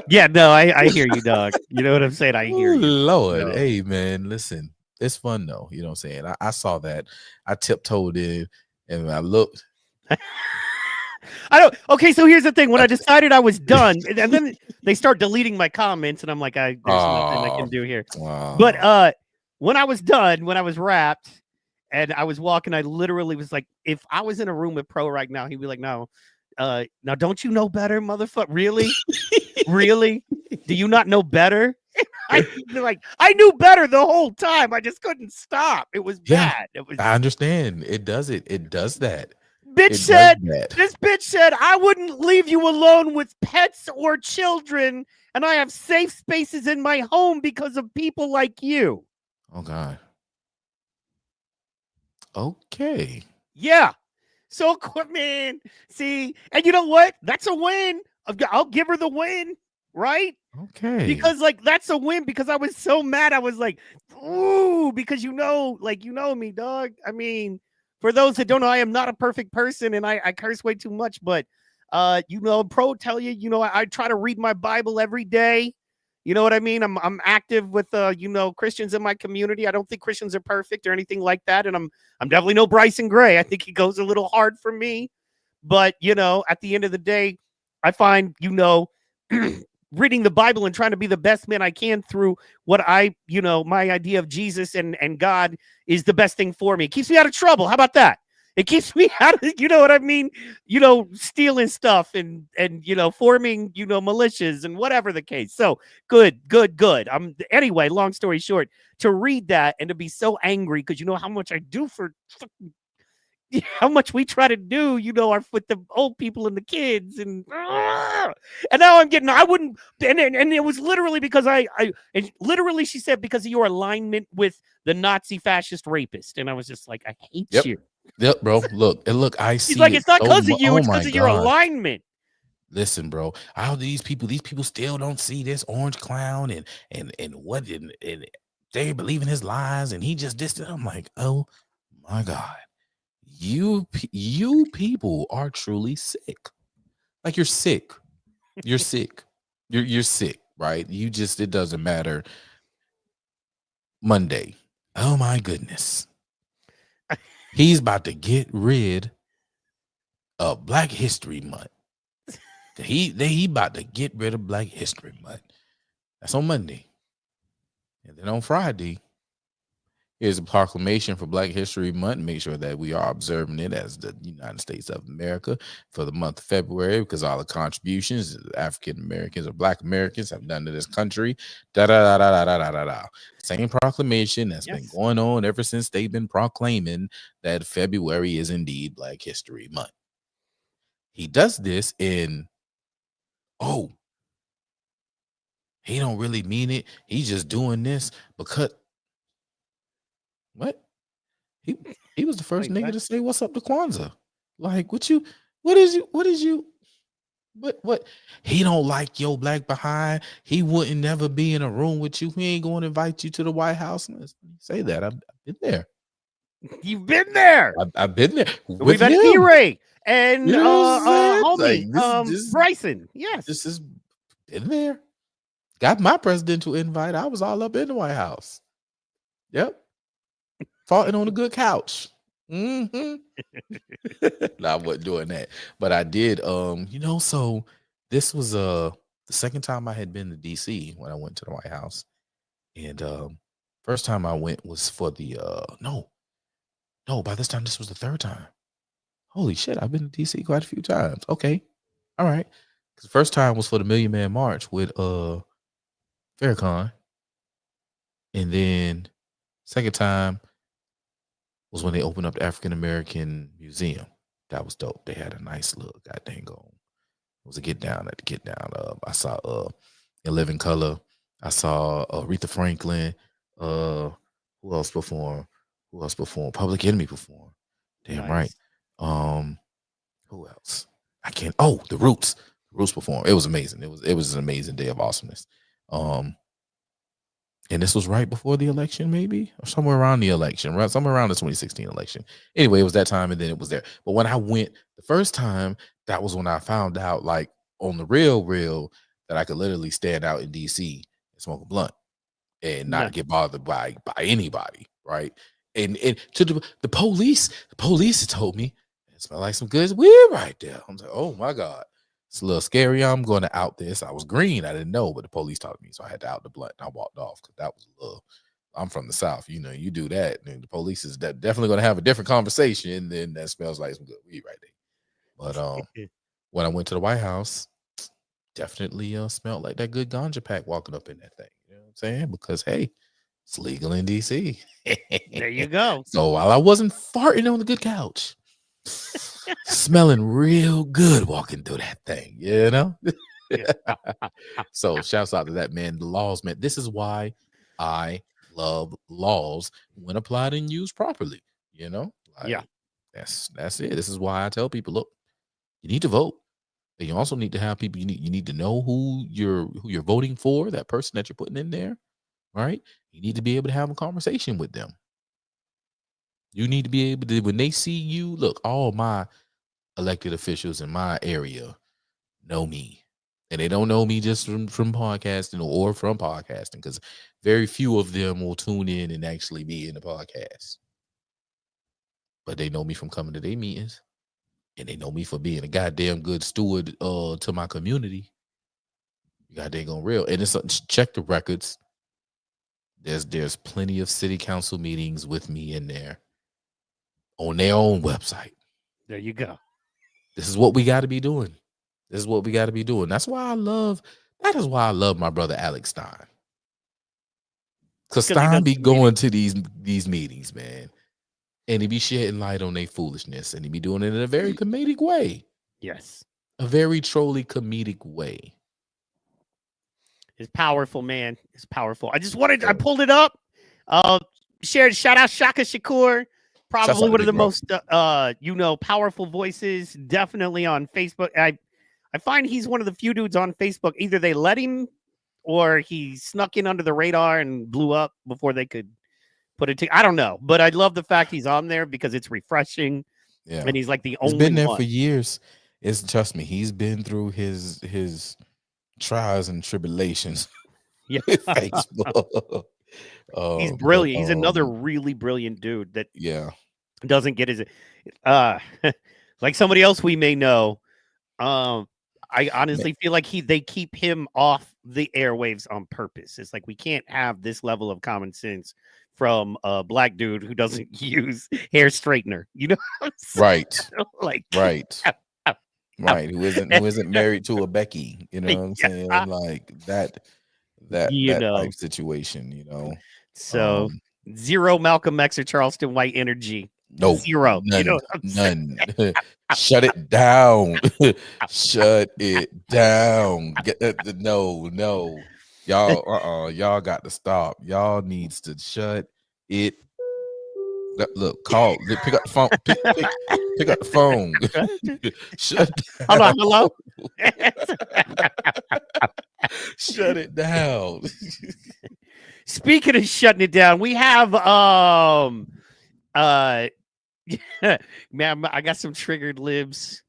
yeah, no, I hear you, dog. You know what I'm saying? I hear you. Lord, hey man, listen, it's fun though. You know what I'm saying? I saw that. I tiptoed in and I looked. I don't. Okay, so here's the thing. When I decided I was done, and then they start deleting my comments, and I'm like, there's nothing I can do here. Wow. But when I was done, when I was wrapped, and I was walking, I literally was like, if I was in a room with Pro right now, he'd be like, no, now don't you know better, motherfucker? Really? Really? Do you not know better? I knew better the whole time. I just couldn't stop. It was bad. It was. I understand. It does it. It does that. This bitch said, I wouldn't leave you alone with pets or children, and I have safe spaces in my home because of people like you. Oh, God. Okay. Yeah. So, man, see, and you know what? That's a win. I'll give her the win, right? Okay. Because, that's a win because I was so mad. I was like, ooh, because you know me, dog. I mean, for those that don't know, I am not a perfect person, and I curse way too much, but, Pro tell you, I try to read my Bible every day. You know what I mean? I'm active with Christians in my community. I don't think Christians are perfect or anything like that, and I'm definitely no Bryson Gray. I think he goes a little hard for me, but at the end of the day, I find reading the Bible and trying to be the best man I can through what my idea of Jesus and God is the best thing for me. It keeps me out of trouble. How about that? It keeps me out of, you know what I mean? Stealing stuff and forming, militias and whatever the case. So good. Anyway, long story short, to read that and to be so angry because you know how much I do for how much we try to do, with the old people and the kids and now I wouldn't, and it was literally because and she said because of your alignment with the Nazi fascist rapist, and I was just like, I hate you. Yep, bro. Look, I see. He's like, it's not because of you, it's because of your alignment. Listen, bro. All these people still don't see this orange clown and what and they believe in his lies and he just dissed it. I'm like, oh my God. You people are truly sick. Like you're sick. You're sick. You're sick, right? It doesn't matter. Monday. Oh my goodness. He's about to get rid of Black History Month. He about to get rid of Black History Month. That's on Monday. And then on Friday, here's a proclamation for Black History Month. Make sure that we are observing it as the United States of America for the month of February, because all the contributions African Americans or Black Americans have done to this country. Same proclamation that's been going on ever since they've been proclaiming that February is indeed Black History Month. He does this in, he don't really mean it. He's just doing this because what? He was the first nigga to say what's up to Kwanzaa. Like, what he don't like your black behind. He wouldn't never be in a room with you. He ain't going to invite you to the White House. Let's say that. I've been there. You've been there. I've been there. We've had T-Ray and homie, like, Bryson. Yes. This is been there. Got my presidential invite. I was all up in the White House. Yep. Farting on a good couch. No, I wasn't doing that. But I did, so this was the second time I had been to DC when I went to the White House. And first time I went was for the by this time this was the third time. Holy shit, I've been to DC quite a few times. Okay. All right. Because the first time was for the Million Man March with Farrakhan. And then second time was when they opened up the African American Museum. That was dope. They had a nice little goddamn go. It was a get down. I saw In Living Color. I saw Aretha Franklin. Who else performed? Public Enemy performed. Damn nice. Right. Who else? The Roots. The Roots performed. It was amazing. It was an amazing day of awesomeness. And this was right before the election, maybe, or somewhere around the election, right? Somewhere around the 2016 election. Anyway, it was that time, and then it was there. But when I went the first time, that was when I found out, like, on the real, that I could literally stand out in DC and smoke a blunt and not get bothered by anybody, right? And to the police had told me it smelled like some good weed right there. I'm like, oh my God. It's a little scary. I'm going to out this. I was green. I didn't know, but the police taught me. So I had to out the blunt. And I walked off because that was a little, I'm from the South. You know, you do that, and the police is definitely going to have a different conversation. Then that smells like some good weed right there. But when I went to the White House, definitely smelled like that good ganja pack walking up in that thing. You know what I'm saying? Because, hey, it's legal in DC. There you go. So while I wasn't farting on the good couch, smelling real good walking through that thing, you know? So shouts out to that, man. The laws, man. This is why I love laws when applied and used properly, you know? Like, that's it. This is why I tell people, look, you need to vote. And you also need to have people, you need to know who you're voting for, that person that you're putting in there, right? You need to be able to have a conversation with them. You need to be able to, when they see you, look, all my elected officials in my area know me. And they don't know me just from podcasting or from podcasting, because very few of them will tune in and actually be in the podcast. But they know me from coming to their meetings. And they know me for being a goddamn good steward to my community. Goddamn real. And it's check the records. There's plenty of city council meetings with me in there on their own website. There you go. This is what we got to be doing. This is what we got to be doing. That is why I love my brother Alex Stein. Because Stein be going to these meetings, man. And he be shedding light on their foolishness. And he be doing it in a very comedic way. Yes. A very trolly comedic way. It's powerful, man. It's powerful. I pulled it up. Shout out Shaka Shakur. Probably one of the most powerful voices. Definitely on Facebook. I find he's one of the few dudes on Facebook. Either they let him or he snuck in under the radar and blew up before they could put it I don't know. But I love the fact he's on there because it's refreshing. Yeah. And he's like the only one. He's been there for years. Trust me, he's been through his trials and tribulations Yeah. with Facebook. He's But, brilliant. He's another really brilliant dude that yeah. doesn't get his like somebody else we may know. I honestly feel like they keep him off the airwaves on purpose. It's like we can't have this level of common sense from a black dude who doesn't use hair straightener. You know what I'm saying? Right. Like Right. Right. Who isn't married to a Becky, you know what I'm saying? Like that type situation, you know. So zero Malcolm X or Charleston White energy. No, zero. None. You know what I'm None. Shut it down. Shut it down. No. Y'all got to stop. Y'all needs to shut it. Look, pick up the phone. Pick up the phone. Shut down. Hello. Shut it down. Speaking of shutting it down, we have man, I got some triggered libs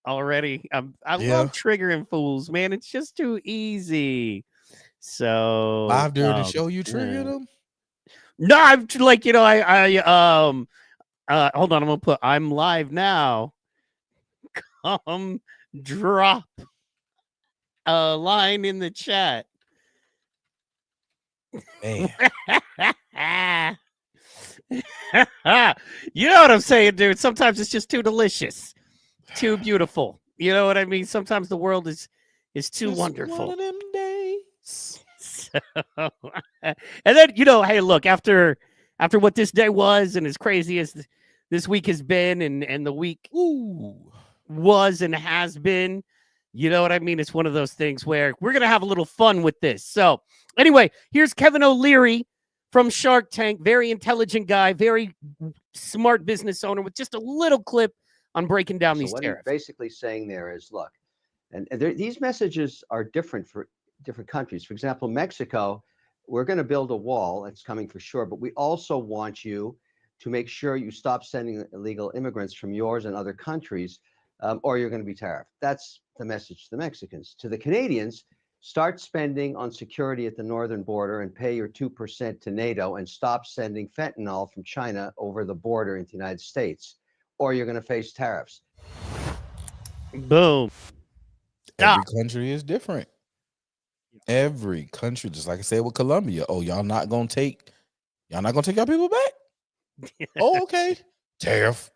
already. I love triggering fools, man. It's just too easy. So live during the show, you triggered them? No, I'm like, you know, I hold on, I'm live now. Come drop a line in the chat. Man. You know what I'm saying, dude? Sometimes it's just too delicious, too beautiful. You know what I mean? Sometimes the world is too wonderful. One of them days. So, and then, you know, hey, look, after what this day was, and as crazy as this week has been, and the week was and has been, you know what I mean? It's one of those things where we're gonna have a little fun with this. So anyway, here's Kevin O'Leary from Shark Tank, very intelligent guy, very smart business owner, with just a little clip on breaking down these what tariffs. He's basically saying there is, look, and these messages are different for different countries. For example, Mexico, we're going to build a wall. It's coming for sure, but we also want you to make sure you stop sending illegal immigrants from yours and other countries, or you're going to be tariffed. That's the message to the Mexicans. To the Canadians, start spending on security at the northern border and pay your 2% to NATO and stop sending fentanyl from China over the border into the United States, or you're going to face tariffs. Boom. Every country is different. Every country, just like I said with Colombia. Oh, y'all not gonna take y'all people back? Oh, okay. Tariff.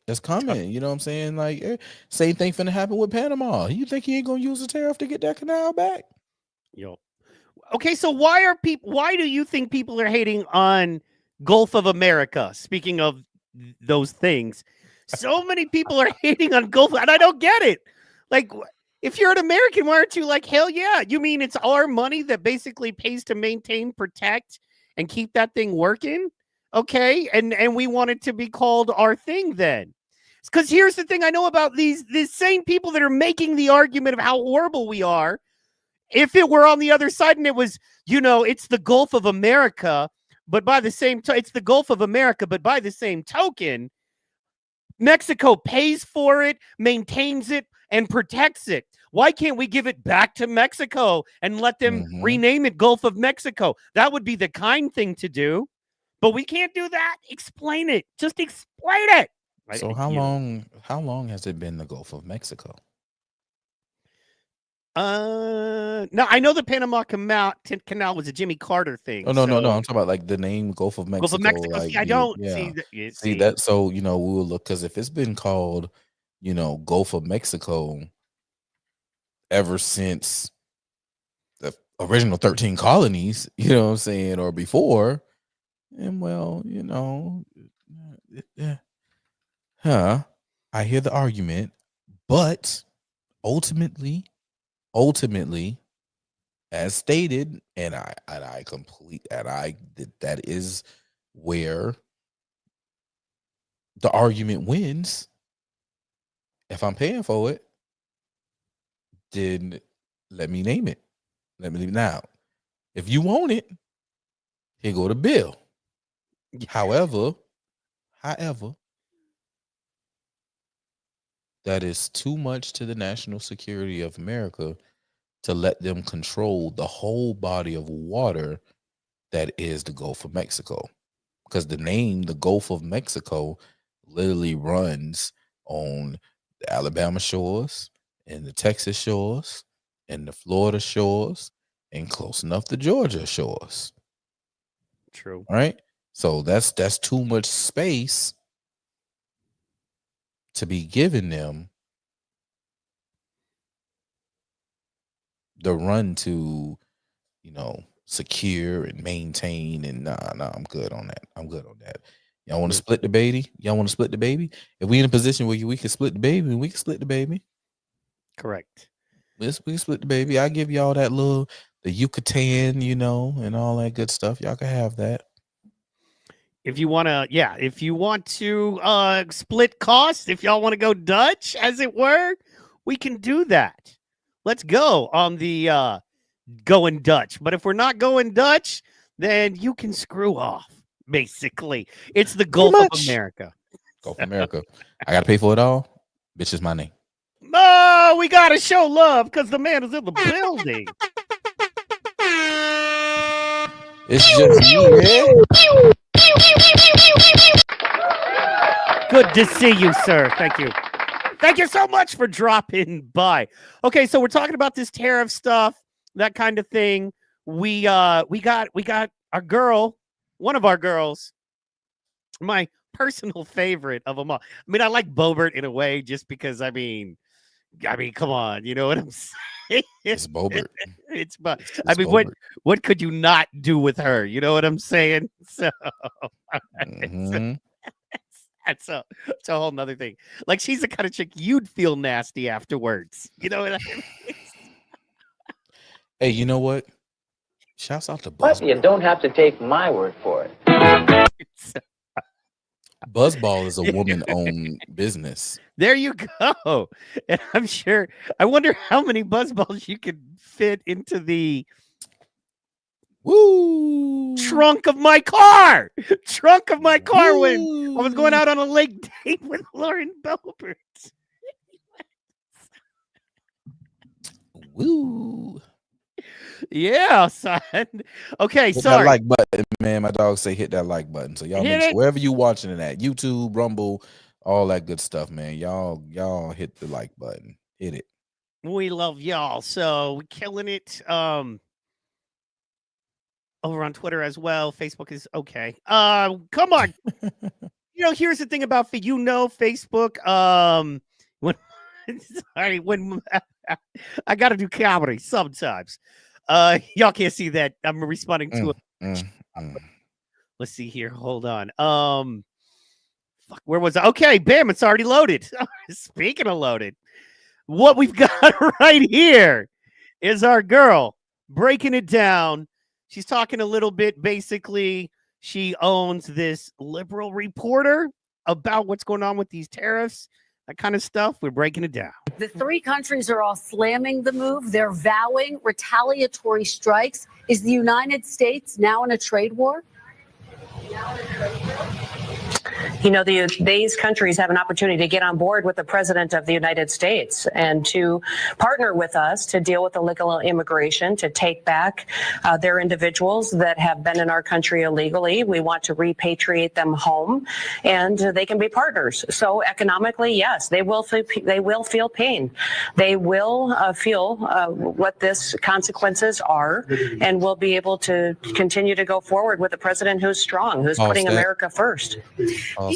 It's coming. You know what I'm saying? Like, same thing finna happen with Panama. You think he ain't gonna use the tariff to get that canal back? Yo. Okay, so why do you think people are hating on Gulf of America? Speaking of those things, so many people are hating on Gulf, and I don't get it. Like, if you're an American, why aren't you like, hell yeah? You mean it's our money that basically pays to maintain, protect, and keep that thing working? Okay, and we want it to be called our thing then. Because here's the thing I know about these same people that are making the argument of how horrible we are. If it were on the other side and it was, you know, it's the Gulf of America, but by the same it's the Gulf of America, but by the same token, Mexico pays for it, maintains it, and protects it. Why can't we give it back to Mexico and let them rename it Gulf of Mexico? That would be the kind thing to do, but we can't do that. Explain it. Just explain it. So how long has it been the Gulf of Mexico? No, I know the Panama Canal was a Jimmy Carter thing. Oh no. I'm talking about like the name Gulf of Mexico. Gulf of Mexico. Like, see, I don't see that. So you know, we will look, because if it's been called, you know, Gulf of Mexico ever since the original 13 colonies, you know what I'm saying, or before, and well, you know, I hear the argument, but ultimately, as stated, that is where the argument wins. If I'm paying for it, then let me name it. Let me leave now. If you want it, here go the bill. However, that is too much to the national security of America to let them control the whole body of water that is the Gulf of Mexico. Because the name, the Gulf of Mexico, literally runs on the Alabama shores and the Texas shores and the Florida shores and close enough to Georgia shores. True. Right? So that's too much space to be giving them the run to, secure and maintain. And nah, I'm good on that. Y'all want to split the baby? Y'all want to split the baby? If we in a position where we can split the baby, we can split the baby. Correct. We can split the baby. I give y'all that the Yucatan, and all that good stuff. Y'all can have that. If you want to split costs, if y'all want to go Dutch, as it were, we can do that. Let's go on the going Dutch. But if we're not going Dutch, then you can screw off. Basically, it's the Gulf of America. Gulf of America. I gotta pay for it all. Bitch is my name. Oh, we gotta show love because the man is in the building. It's just me, man. Good to see you, sir. Thank you. Thank you so much for dropping by. Okay, so we're talking about this tariff stuff, that kind of thing. We got our girl, one of our girls, my personal favorite of them all. I mean, I like Boebert in a way, just because I mean, come on, you know what I'm saying? It's Boebert. It's Boebert. What could you not do with her? You know what I'm saying? So that's a whole nother thing. Like, she's the kind of chick you'd feel nasty afterwards. You know what I mean? Hey, you know what? Shouts out to Buzzball. But you don't have to take my word for it. Buzzball is a woman-owned business. There you go. And I wonder how many Buzzballs you could fit into the trunk of my car. When I was going out on a lake date with Lauren Boebert. Woo. Yeah, son. Okay, hit sorry. That like button, man. My dog say hit that like button. So y'all make sure wherever you watching it at, YouTube, Rumble, all that good stuff, man. Y'all hit the like button. Hit it. We love y'all. So we're killing it. Over on Twitter as well. Facebook is okay. Come on. Here's the thing about Facebook. When I gotta do comedy sometimes. Y'all can't see that. I'm responding to it. Let's see here. Hold on. Where was I? Okay, bam, it's already loaded. Speaking of loaded, what we've got right here is our girl breaking it down. She's talking a little bit. Basically, she owns this liberal reporter about what's going on with these tariffs, that kind of stuff. We're breaking it down. The three countries are all slamming the move. They're vowing retaliatory strikes. Is the United States now in a trade war? These countries have an opportunity to get on board with the president of the United States and to partner with us to deal with illegal immigration, to take back their individuals that have been in our country illegally. We want to repatriate them home, and they can be partners. So economically, yes, they will feel pain. They will feel what this consequences are, and will be able to continue to go forward with a president who's strong, who's putting America first.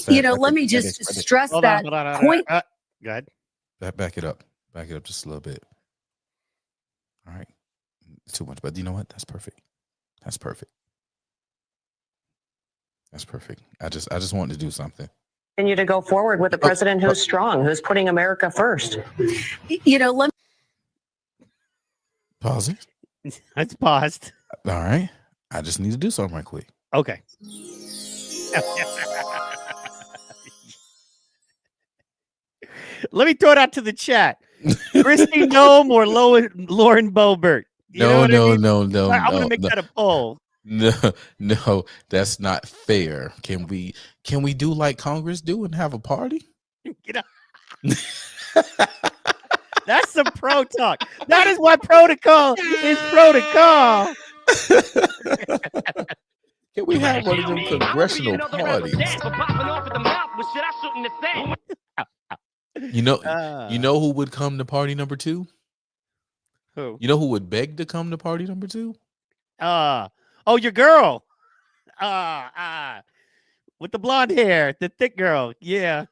Let me just stress that point. Go ahead. Back it up. Back it up just a little bit. All right. Too much, but you know what? That's perfect. That's perfect. I just wanted to do something. Continue to go forward with a president who's strong, who's putting America first. Let me pause it. It's paused. All right. I just need to do something right quick. Okay. Let me throw it out to the chat. Christy Nome or Lauren Boebert? No. I'm gonna make that a poll. No, that's not fair. Can we do like Congress do and have a party? That's some pro talk. That is why protocol is protocol. Can we have one of them congressional parties? You know who would come to party number 2? Who? You know who would beg to come to party number 2? Oh, your girl. With the blonde hair, the thick girl. Yeah.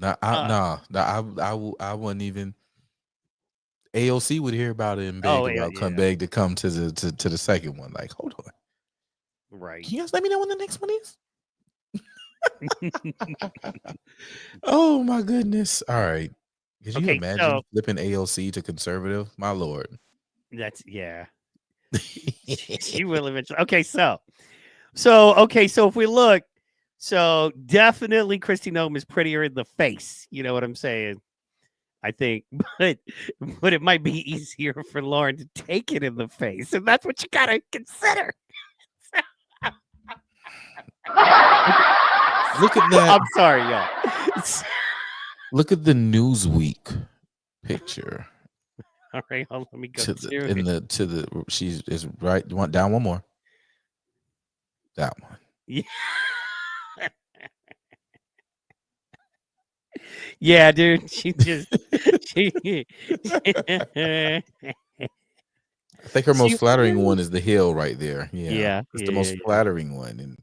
I wouldn't even. AOC would hear about it and beg to come to the second one. Like, hold on. Right. Can you guys let me know when the next one is? Oh my goodness. All right. Could you imagine flipping AOC to conservative? My Lord. That's she will eventually. Okay, so if we look, so definitely Kristi Noem is prettier in the face. You know what I'm saying? I think, but it might be easier for Lauren to take it in the face, and that's what you gotta consider. Look at that. I'm sorry, y'all. Look at the Newsweek picture. All right, let me go She's is right. You want down one more? That one. Yeah. Yeah, dude. She just I think her most flattering one is the hill right there. Yeah. It's the most flattering one. And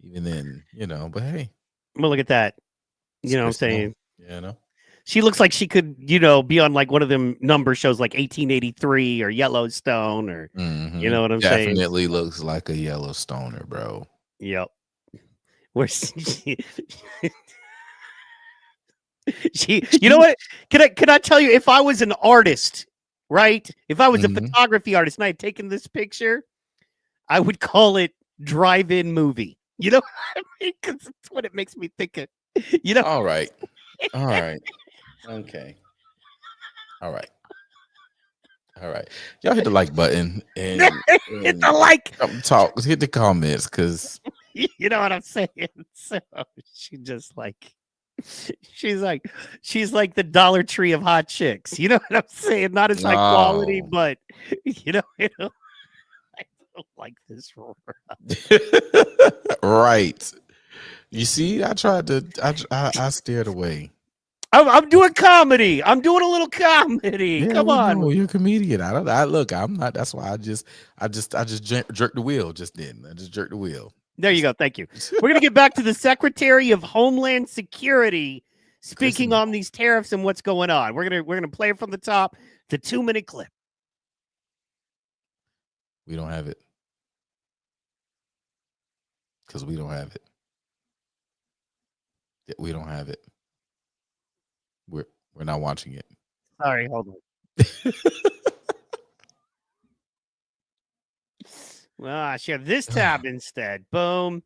even then, but hey. Well, look at that. You know what I'm saying? Yeah, She looks like she could, be on like one of them number shows like 1883 or Yellowstone or you know what I'm saying? Definitely looks like a Yellowstoner, bro. Yep. Where you know what? Can I tell you, if I was an artist, right? If I was a photography artist and I had taken this picture, I would call it drive-in movie. You know what I mean? Because that's what it makes me think of. All right. Okay. All right. Y'all hit the like button and hit the like. Hit the comments because you know what I'm saying. So she's like the Dollar Tree of hot chicks. You know what I'm saying? Not as high quality, but I don't like this. Right. You see, I steered away. I'm doing comedy. I'm doing a little comedy. Yeah, Come on. you're a comedian. I'm not. That's why I just jerked the wheel just then. I just jerked the wheel. There you go. Thank you. We're going to get back to the Secretary of Homeland Security speaking on these tariffs and what's going on. We're going to play it from the top, the 2-minute clip. We don't have it. Because we don't have it. We don't have it. We're not watching it. Sorry, hold on. Well, I share this tab instead. Boom.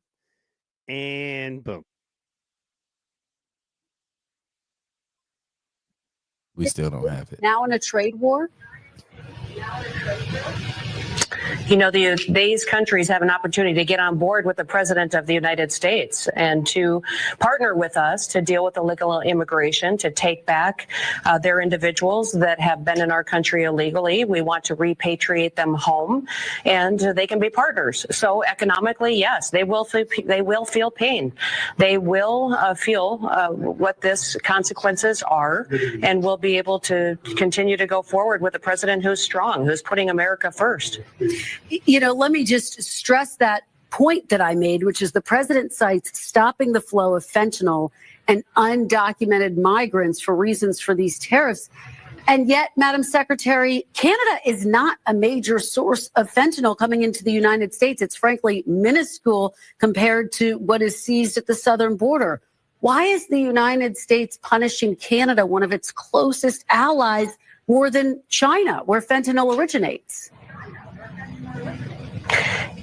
And boom. We still don't have it. Now in a trade war? These countries have an opportunity to get on board with the president of the United States and to partner with us to deal with illegal immigration, to take back their individuals that have been in our country illegally. We want to repatriate them home, and they can be partners. So economically, yes, they will feel pain. They will feel what this consequences are, and will be able to continue to go forward with a president who's strong, who's putting America first. Let me just stress that point that I made, which is the president cites stopping the flow of fentanyl and undocumented migrants for reasons for these tariffs. And yet, Madam Secretary, Canada is not a major source of fentanyl coming into the United States. It's frankly minuscule compared to what is seized at the southern border. Why is the United States punishing Canada, one of its closest allies, more than China, where fentanyl originates?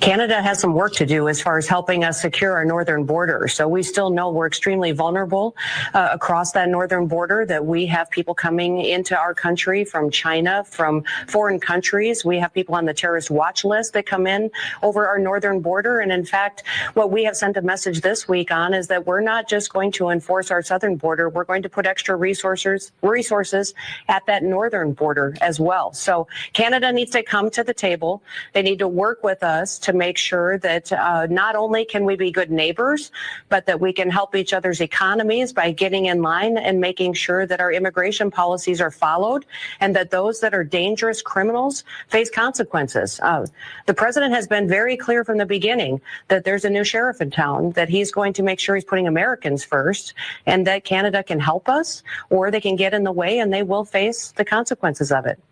Canada has some work to do as far as helping us secure our northern border. So we still know we're extremely vulnerable across that northern border, that we have people coming into our country from China, from foreign countries. We have people on the terrorist watch list that come in over our northern border. And in fact, what we have sent a message this week on is that we're not just going to enforce our southern border. We're going to put extra resources at that northern border as well. So Canada needs to come to the table. They need to work with us to make sure that not only can we be good neighbors, but that we can help each other's economies by getting in line and making sure that our immigration policies are followed and that those that are dangerous criminals face consequences. The president has been very clear from the beginning that there's a new sheriff in town, that he's going to make sure he's putting Americans first, and that Canada can help us or they can get in the way and they will face the consequences of it.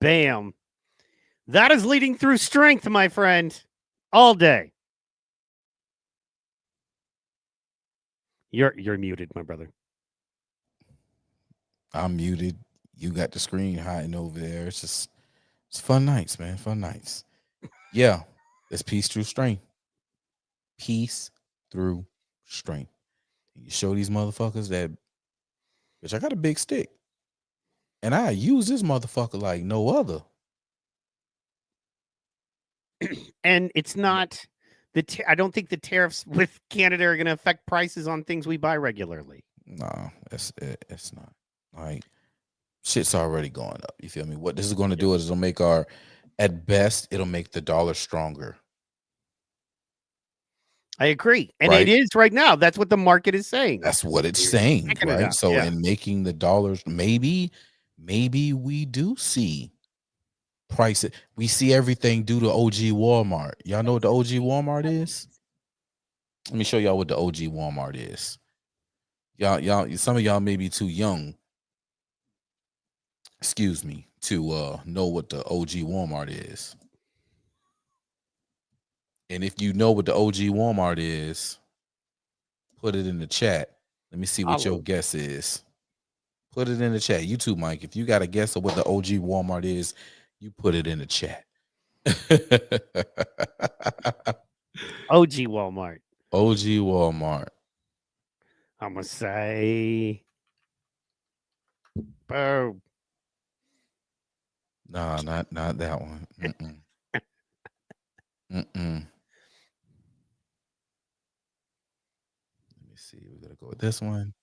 Bam. That is leading through strength, my friend, all day. You're muted, my brother. I'm muted. You got the screen hiding over there. It's fun nights, man. Fun nights. Yeah, it's peace through strength. Peace through strength. You show these motherfuckers that, bitch, I got a big stick, and I use this motherfucker like no other. And it's not I don't think the tariffs with Canada are going to affect prices on things we buy regularly. No, it's not. Like, shit's already going up. You feel me? What this is going to do is it'll make at best, it'll make the dollar stronger. I agree. And right? It is right now. That's what the market is saying. That's what it's saying, right? So in making the dollars, maybe we do see prices. We see everything due to OG Walmart. Y'all know what the OG Walmart is? Let me show y'all what the OG Walmart is. Y'all, some of y'all may be too young, excuse me, to know what the OG Walmart is. And if you know what the OG Walmart is, put it in the chat. Let me see what your guess is. Put it in the chat. You too, Mike. If you got a guess of what the OG Walmart is, you put it in the chat. OG Walmart. OG Walmart. I'm going to say, boom. No, not that one. Mm-mm. Mm-mm. Let me see. We're going to go with this one.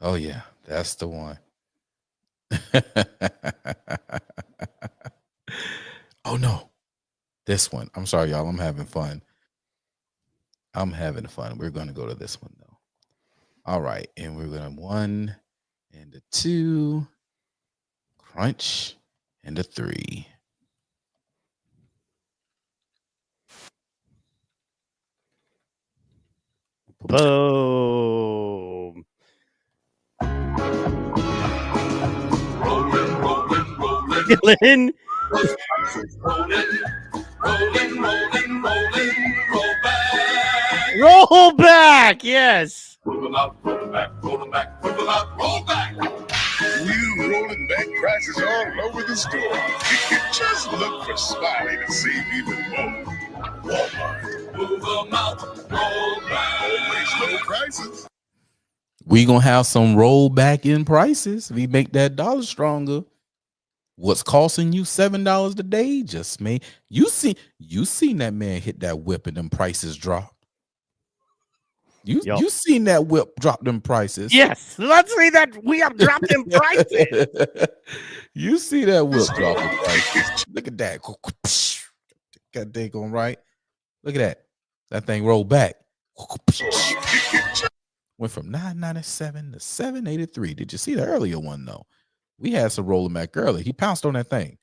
Oh, yeah. That's the one. Oh, no. This one. I'm sorry, y'all. I'm having fun. We're going to go to this one, though. All right. And we're going to 1 and a 2. Crunch and a 3. Boom. Dylan. Roll back. Yes. Roll them out, roll them back, roll them back, roll them out, roll back. New rolling back prices all over the store. Just look for Smiley to save even more. Walmart, move them out, roll back. Always low prices. We gonna have some rollback in prices. We make that dollar stronger. What's costing you $7 a day? Just may you seen that man hit that whip and them prices drop. You seen that whip drop them prices? Yes, let's see that we have dropped them prices. You see that whip drop them prices? Look at that. Got that going right. Look at that. That thing rolled back. Went from $9.97 to $7.83. Did you see the earlier one though? We had some rolling back early. He pounced on that thing.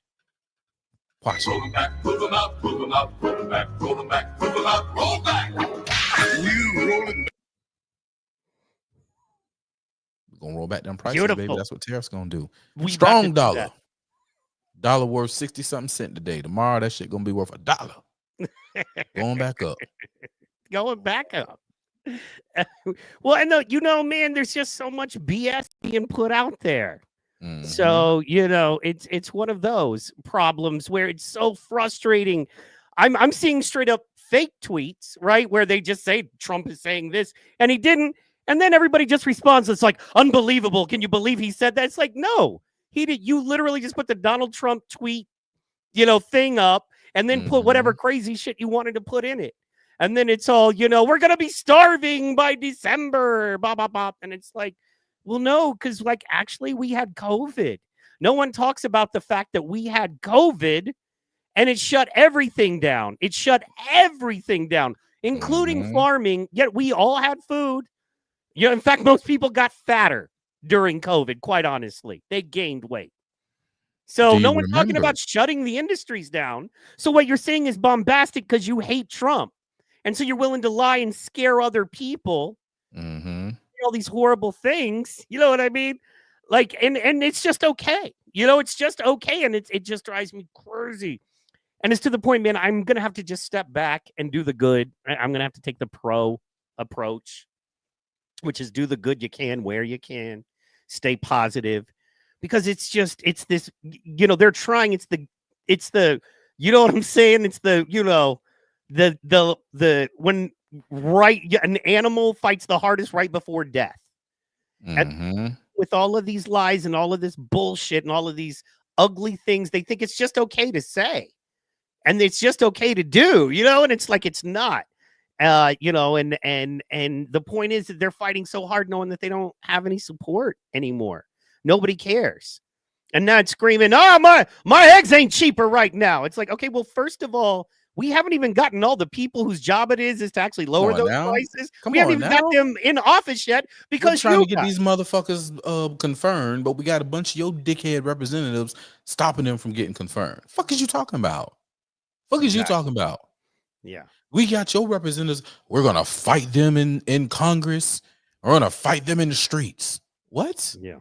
Watch it. Roll them back, pull them out, pull them out, roll them back, roll them back, pull them out, roll back. New rolling back. We're gonna roll back them prices, Beautiful. baby. That's what tariffs gonna do. We Strong dollar. Dollar worth 60-something cents today. Tomorrow that shit gonna be worth $1. Going back up. Going back up. Well, and man, there's just so much BS being put out there. Mhm. So, it's one of those problems where it's so frustrating. I'm seeing straight up fake tweets, right? Where they just say Trump is saying this and he didn't. And then everybody just responds. It's like, unbelievable. Can you believe he said that? It's like, no, he did. You literally just put the Donald Trump tweet, thing up and then put whatever crazy shit you wanted to put in it. And then it's all, we're going to be starving by December, blah, blah, blah. And it's like, well, no, because actually we had COVID. No one talks about the fact that we had COVID and it shut everything down. It shut everything down, including farming, yet we all had food. In fact, most people got fatter during COVID, quite honestly. They gained weight. So no one's talking about shutting the industries down. So what you're saying is bombastic because you hate Trump. And so you're willing to lie and scare other people. All these horrible things. You know what I mean? And it's just okay. It's just okay. And it just drives me crazy. And it's to the point, man, I'm going to have to just step back and do the good. I'm going to have to take the pro approach, which is do the good you can, where you can, stay positive. Because it's this, they're trying, it's the, you know what I'm saying? It's the, when an animal fights the hardest right before death. And with all of these lies and all of this bullshit and all of these ugly things, they think it's just okay to say. And it's just okay to do, and it's like, it's not, and the point is that they're fighting so hard knowing that they don't have any support anymore. Nobody cares. And now it's screaming, my eggs ain't cheaper right now. It's like, okay, well, first of all, we haven't even gotten all the people whose job it is to actually lower those prices. We haven't even got them in office yet because we're trying to get these motherfuckers confirmed, but we got a bunch of your dickhead representatives stopping them from getting confirmed. Fuck is you talking about? Fuck is you talking about? Yeah. We got your representatives. We're going to fight them in Congress. We're going to fight them in the streets. What? Yeah.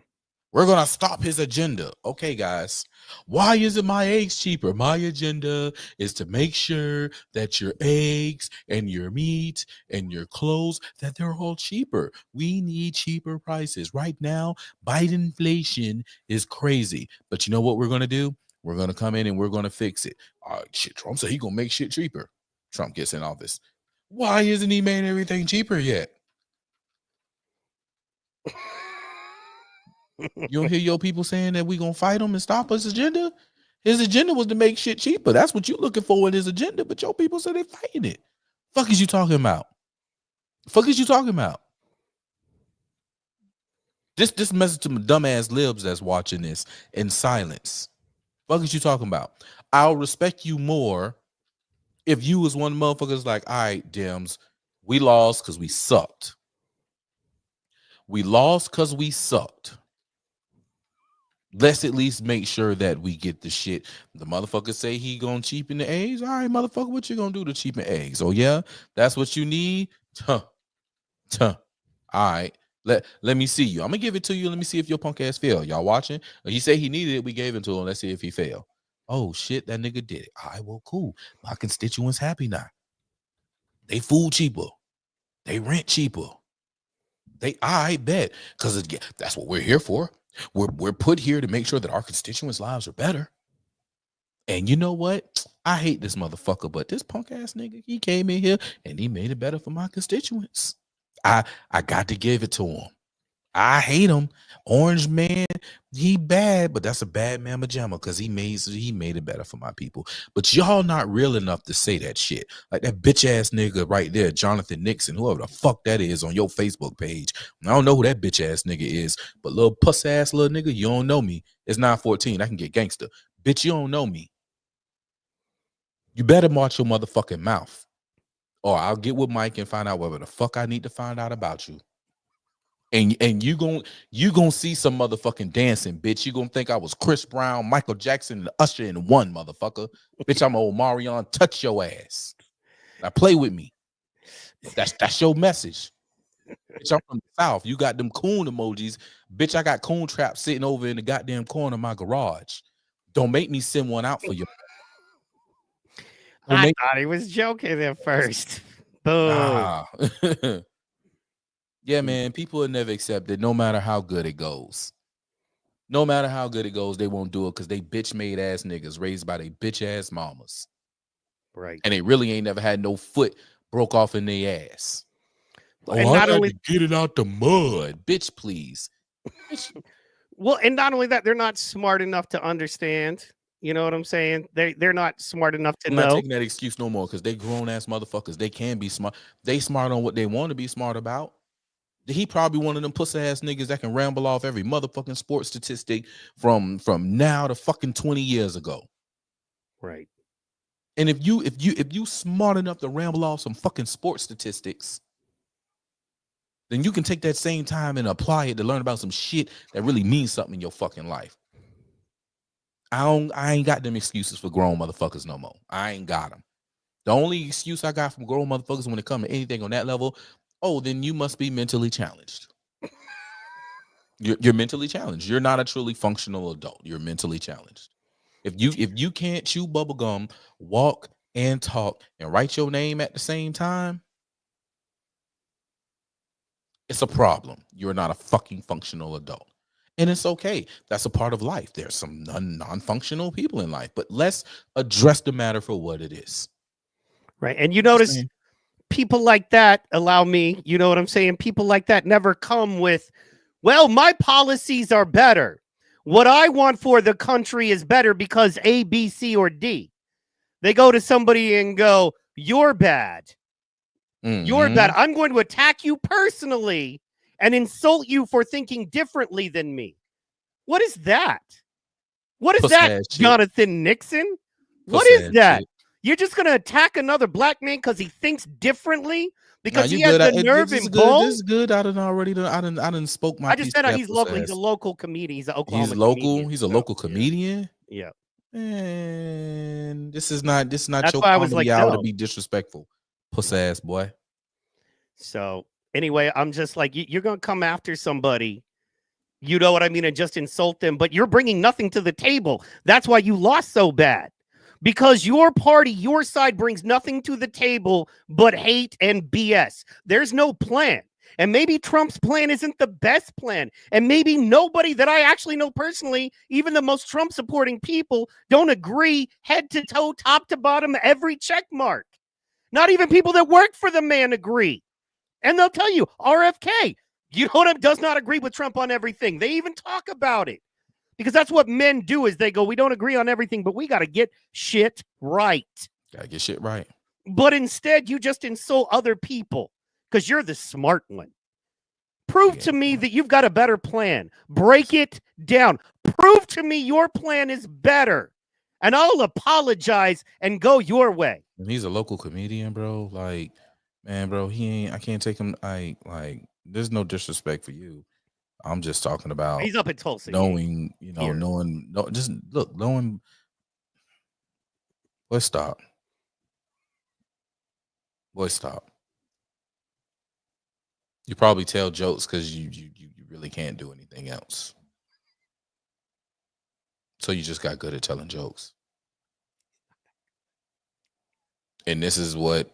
We're going to stop his agenda. Okay, guys. Why isn't my eggs cheaper? My agenda is to make sure that your eggs and your meat and your clothes, that they're all cheaper. We need cheaper prices. Right now, Biden inflation is crazy. But you know what we're going to do? We're going to come in and we're going to fix it. Shit, Trump said he's going to make shit cheaper. Trump gets in office. Why isn't he made everything cheaper yet? You don't hear your people saying that we're going to fight him and stop his agenda? His agenda was to make shit cheaper. That's what you're looking for in his agenda, but your people say they fighting it. Fuck is you talking about? Fuck is you talking about? This message to my dumbass libs that's watching this in silence. Fuck is you talking about? I'll respect you more if you was one motherfuckers like, all right, Dems, we lost because we sucked. We lost because we sucked. Let's at least make sure that we get the shit. The motherfucker say he gonna cheapen the eggs. All right, motherfucker, what you gonna do to cheapen eggs? Oh yeah, that's what you need. All right, let me see you. I'm gonna give it to you. Let me see if your punk ass fail. Y'all watching? He said he needed it. We gave it to him. Let's see if he failed. Oh shit, that nigga did it. All right, well, cool. My constituents happy now. They food cheaper. They rent cheaper. I bet, because that's what we're here for. We're put here to make sure that our constituents' lives are better. And you know what? I hate this motherfucker, but this punk ass nigga, he came in here and he made it better for my constituents. I got to give it to him. I hate him. Orange man, he bad, but that's a bad mamma jamma because he made it better for my people. But y'all not real enough to say that shit. Like that bitch ass nigga right there, Jonathan Nixon, whoever the fuck that is on your Facebook page. I don't know who that bitch ass nigga is, but little puss ass little nigga, you don't know me. It's 9:14. I can get gangster. Bitch, you don't know me. You better watch your motherfucking mouth, or I'll get with Mike and find out whatever the fuck I need to find out about you. And you gonna see some motherfucking dancing, bitch. You gonna think I was Chris Brown, Michael Jackson, and Usher in one, motherfucker. Bitch, I'm old Marion. Touch your ass. Now play with me. That's your message. Bitch, I'm from the South. You got them coon emojis. Bitch, I got coon traps sitting over in the goddamn corner of my garage. Don't make me send one out for you. I thought he was joking at first. Boom. Nah. Yeah, man, people will never accept it, no matter how good it goes. No matter how good it goes, they won't do it because they bitch-made ass niggas raised by they bitch-ass mamas. Right. And they really ain't never had no foot broke off in their ass. And I not had only to get it out the mud. Bitch, please. Well, and not only that, they're not smart enough to understand. You know what I'm saying? They're not smart enough to I'm know. not taking that excuse no more because they grown-ass motherfuckers. They can be smart. They smart on what they want to be smart about. He probably one of them pussy-ass niggas that can ramble off every motherfucking sports statistic from now to fucking 20 years ago. Right. And if you smart enough to ramble off some fucking sports statistics, then you can take that same time and apply it to learn about some shit that really means something in your fucking life. I ain't got them excuses for grown motherfuckers no more. I ain't got them. The only excuse I got from grown motherfuckers when it comes to anything on that level, oh, then you must be mentally challenged. You're mentally challenged. You're not a truly functional adult. You're mentally challenged. If you can't chew bubblegum, walk and talk and write your name at the same time, it's a problem. You're not a fucking functional adult. And it's okay. That's a part of life. There's some non-functional people in life, but let's address the matter for what it is. Right. And you notice people like that allow me, you know what I'm saying? People like that never come with, well, my policies are better. What I want for the country is better because A, B, C, or D. They go to somebody and go, you're bad. You're bad. I'm going to attack you personally and insult you for thinking differently than me. What is that? What is that, Jonathan Nixon? What is that? You're just going to attack another black man because he thinks differently? Because he has the nerve and bone? This is good. I done spoke my I just piece. said he's local. He's a local comedian. He's an Oklahoma He's local. comedian. He's a local comedian. Yeah. And this is not That's your why I was comedy like, hour no. to be disrespectful. Pussy ass boy. So anyway, I'm just like, you're going to come after somebody, you know what I mean, and just insult them, but you're bringing nothing to the table. That's why you lost so bad. Because your party, your side brings nothing to the table but hate and BS. There's no plan. And maybe Trump's plan isn't the best plan. And maybe nobody that I actually know personally, even the most Trump supporting people, don't agree head to toe, top to bottom, every check mark. Not even people that work for the man agree. And they'll tell you, RFK, you know what, does not agree with Trump on everything. They even talk about it. Because that's what men do is they go, we don't agree on everything, but we got to get shit right. Got to get shit right. But instead, you just insult other people because you're the smart one. Prove to me that you've got a better plan. Break it down. Prove to me your plan is better. And I'll apologize and go your way. And he's a local comedian, bro. Like, man, bro, I can't take him. Like, there's no disrespect for you. I'm just talking about he's up in Tulsa. Knowing. Boy, stop. Boy, stop. You probably tell jokes because you really can't do anything else. So you just got good at telling jokes. And this is what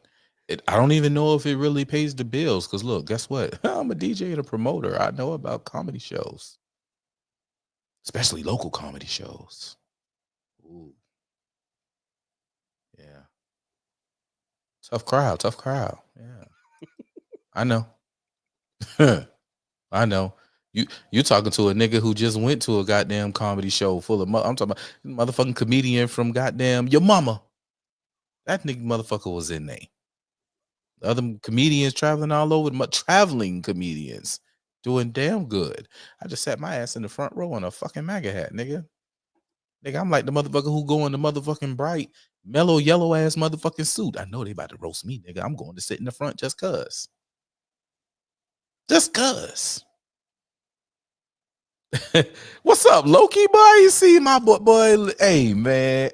I don't even know if it really pays the bills. Because look, guess what? I'm a DJ and a promoter. I know about comedy shows, especially local comedy shows. Ooh. Yeah. Tough crowd. Yeah. I know. I know. You talking to a nigga who just went to a goddamn comedy show full of I'm talking about motherfucking comedian from goddamn your mama. That nigga motherfucker was in there. The other comedians traveling all over, traveling comedians doing damn good. I just sat my ass in the front row on a fucking MAGA hat, nigga. Nigga, I'm like the motherfucker who go in the motherfucking bright, mellow, yellow ass motherfucking suit. I know they about to roast me, nigga. I'm going to sit in the front just cuz. Just cuz. What's up, Loki boy? You see my boy? Hey man.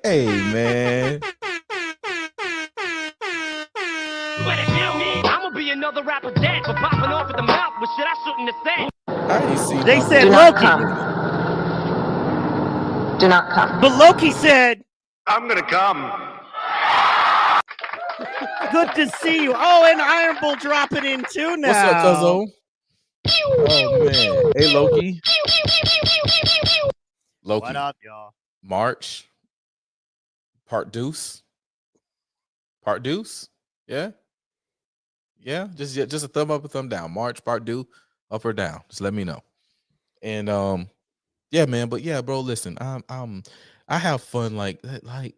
I'm gonna be another rapper dead for popping off at the mouth with shit I shouldn't have said. They said Loki. Do not come. But Loki said, I'm gonna come. good to see you. Oh, and Iron Bull dropping in too now. What's up, Cuzzo? Oh man. Hey Loki. Loki. What up, y'all? March. Part deuce. Part deuce. Yeah. Yeah. Just a thumb up, a thumb down. March, part due, up or down. Just let me know. And yeah, man. But yeah, bro, listen, I have fun. Like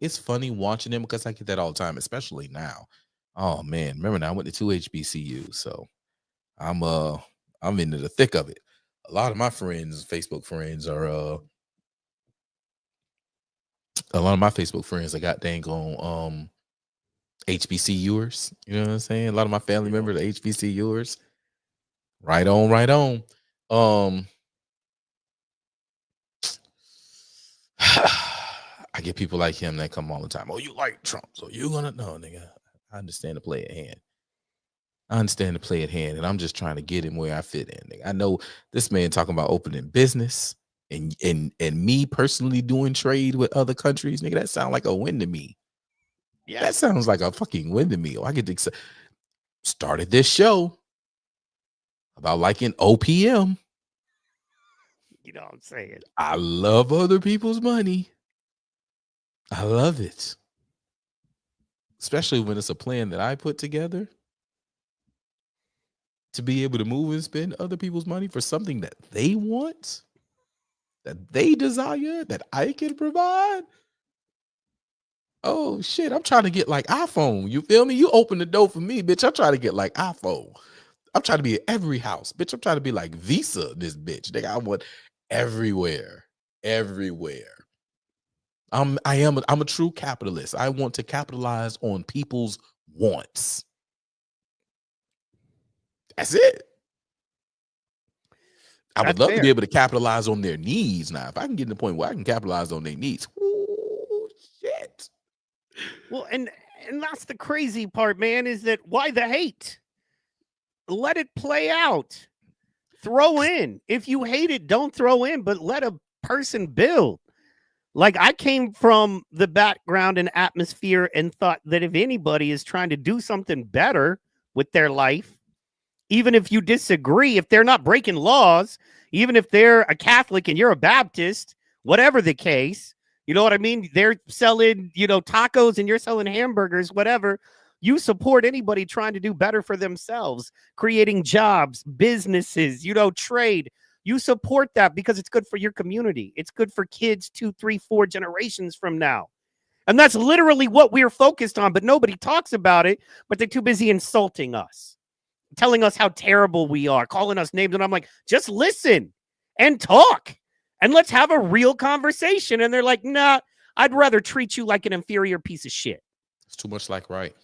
it's funny watching them because I get that all the time, especially now. Oh man, remember now I went to 2 HBCUs, so I'm into the thick of it. A lot of my friends, Facebook friends, are a lot of my Facebook friends I got dang on HBCUers. You know what I'm saying? A lot of my family members are HBCUers. Right on, right on. I get people like him that come all the time. Oh, you like Trump, so you gonna know, nigga. I understand the play at hand. I understand the play at hand, and I'm just trying to get him where I fit in. Nigga. I know this man talking about opening business and me personally doing trade with other countries, nigga. That sounds like a win to me. Yeah, that sounds like a fucking win to me. I get to started this show about liking OPM. You know what I'm saying? I love other people's money. I love it. Especially when it's a plan that I put together to be able to move and spend other people's money for something that they want, that they desire, that I can provide. Oh shit, I'm trying to get like iPhone. You feel me? You open the door for me, bitch. I'm trying to get like iPhone. I'm trying to be at every house, bitch. I'm trying to be like Visa, this bitch. Nigga, I want everywhere. Everywhere. I'm a true capitalist. I want to capitalize on people's wants. That's it. I would love to be able to capitalize on their needs now. If I can get to the point where I can capitalize on their needs. Ooh, shit. Well, and that's the crazy part, man, is that why the hate? Let it play out. Throw in. If you hate it, don't throw in, but let a person build. Like I came from the background and atmosphere and thought that if anybody is trying to do something better with their life, even if you disagree, if they're not breaking laws, even if they're a Catholic and you're a Baptist, whatever the case, you know what I mean? They're selling, tacos and you're selling hamburgers, whatever. You support anybody trying to do better for themselves, creating jobs, businesses, trade. You support that because it's good for your community. It's good for kids 2, 3, 4 generations from now. And that's literally what we're focused on, but nobody talks about it, but they're too busy insulting us, telling us how terrible we are, calling us names. And I'm like, just listen and talk and let's have a real conversation. And they're like, nah, I'd rather treat you like an inferior piece of shit. It's too much like right.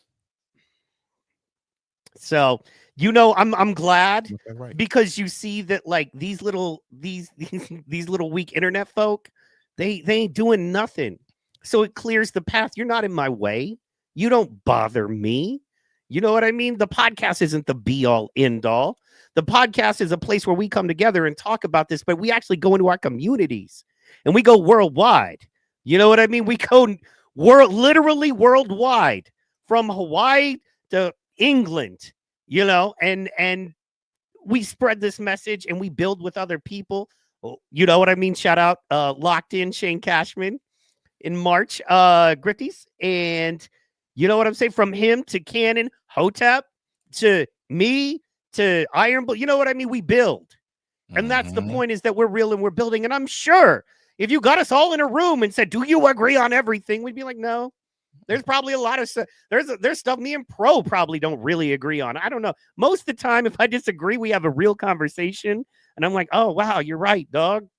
So, I'm glad because you see that like these little weak internet folk, they ain't doing nothing. So it clears the path. You're not in my way. You don't bother me. You know what I mean? The podcast isn't the be all end all. The podcast is a place where we come together and talk about this, but we actually go into our communities and we go worldwide. You know what I mean? We go literally worldwide, from Hawaii to England, and we spread this message and we build with other people. You know what I mean? Shout out Locked In Shane Cashman in March, Gritties. And you know what I'm saying? From him to Cannon, Hotep, to me, to Iron Bull. You know what I mean? We build. And that's the point, is that we're real and we're building. And I'm sure if you got us all in a room and said, do you agree on everything? We'd be like, no. There's probably a lot of stuff. There's stuff me and Pro probably don't really agree on. I don't know. Most of the time, if I disagree, we have a real conversation. And I'm like, oh, wow, you're right, dog.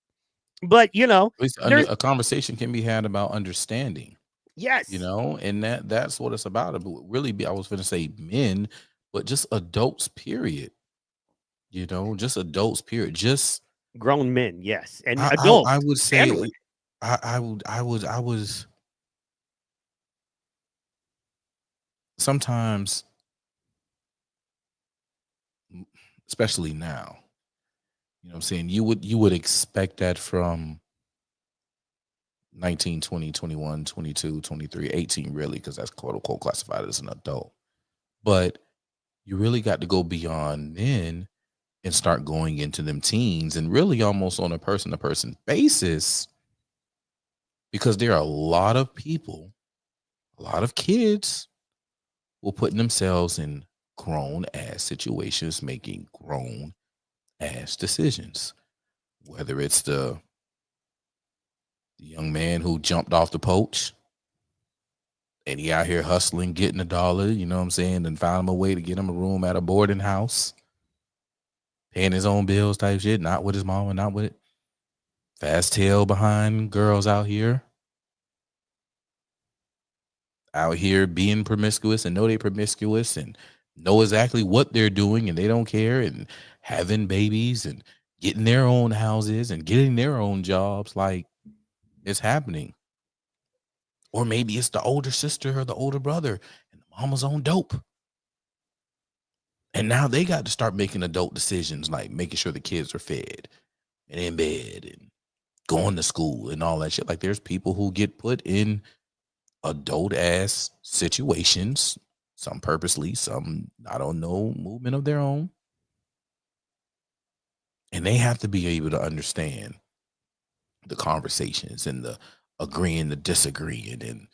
But, at least a conversation can be had about understanding. Yes. And that's what it's about. Really, I was going to say men, but just adults, period. Just adults, period. Just grown men, yes. And adults. I would say I was sometimes, especially now, what I'm saying, you would expect that from 19, 20, 21, 22, 23, 18, really, because that's quote unquote classified as an adult. But you really got to go beyond then and start going into them teens and really almost on a person-to-person basis, because there are a lot of people, a lot of kids who are putting themselves in grown-ass situations, making grown-ass decisions. Whether it's the young man who jumped off the porch and he out here hustling, getting $1, you know what I'm saying, and found him a way to get him a room at a boarding house, paying his own bills type shit, not with his mama, not with it. Fast tail behind girls out here being promiscuous and know they promiscuous and know exactly what they're doing and they don't care, and having babies and getting their own houses and getting their own jobs. Like, it's happening. Or maybe it's the older sister or the older brother and the mama's on dope. And now they got to start making adult decisions, like making sure the kids are fed and in bed and going to school and all that shit. Like, there's people who get put in adult ass situations, some purposely, some, I don't know, movement of their own. And they have to be able to understand the conversations and the agreeing to disagreeing and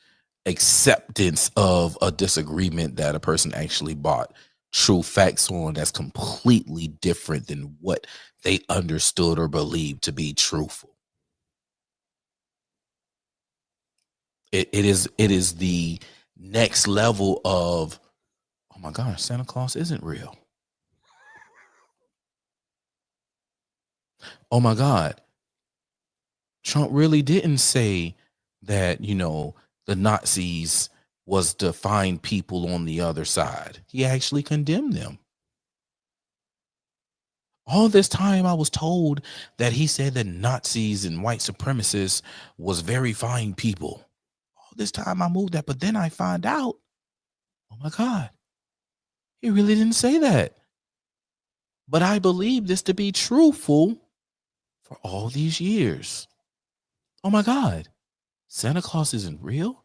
acceptance of a disagreement that a person actually bought true facts on that's completely different than what they understood or believed to be truthful. It is the next level of, oh my gosh, Santa Claus isn't real. Oh my God, Trump really didn't say that, the Nazis was to find people on the other side. He actually condemned them. All this time I was told that he said that Nazis and white supremacists was very fine people. All this time I moved that, but then I find out, oh my God, he really didn't say that. But I believe this to be truthful for all these years. Oh my God, Santa Claus isn't real.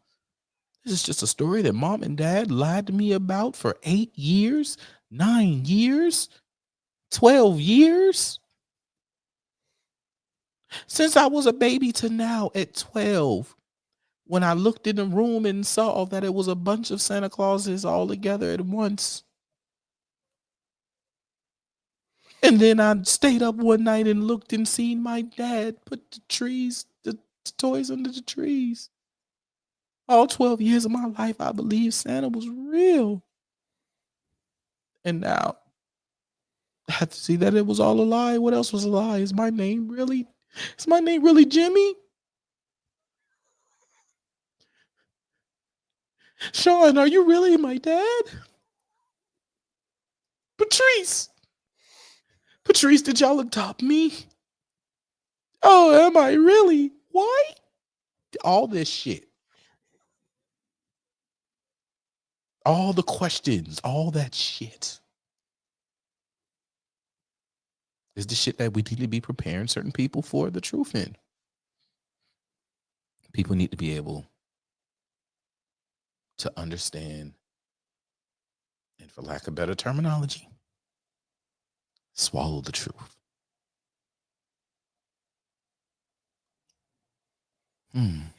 This is just a story that mom and dad lied to me about for 8 years, 9 years, 12 years. Since I was a baby to now at 12, when I looked in the room and saw that it was a bunch of Santa Clauses all together at once. And then I stayed up one night and looked and seen my dad put the toys under the trees. All 12 years of my life, I believed Santa was real. And now I had to see that it was all a lie. What else was a lie? Is my name really Jimmy? Sean, are you really my dad? Patrice, did y'all adopt me? Oh, am I really? Why? All this shit. All the questions, all that shit is the shit that we need to be preparing certain people for the truth in. People need to be able to understand, and for lack of better terminology, swallow the truth. And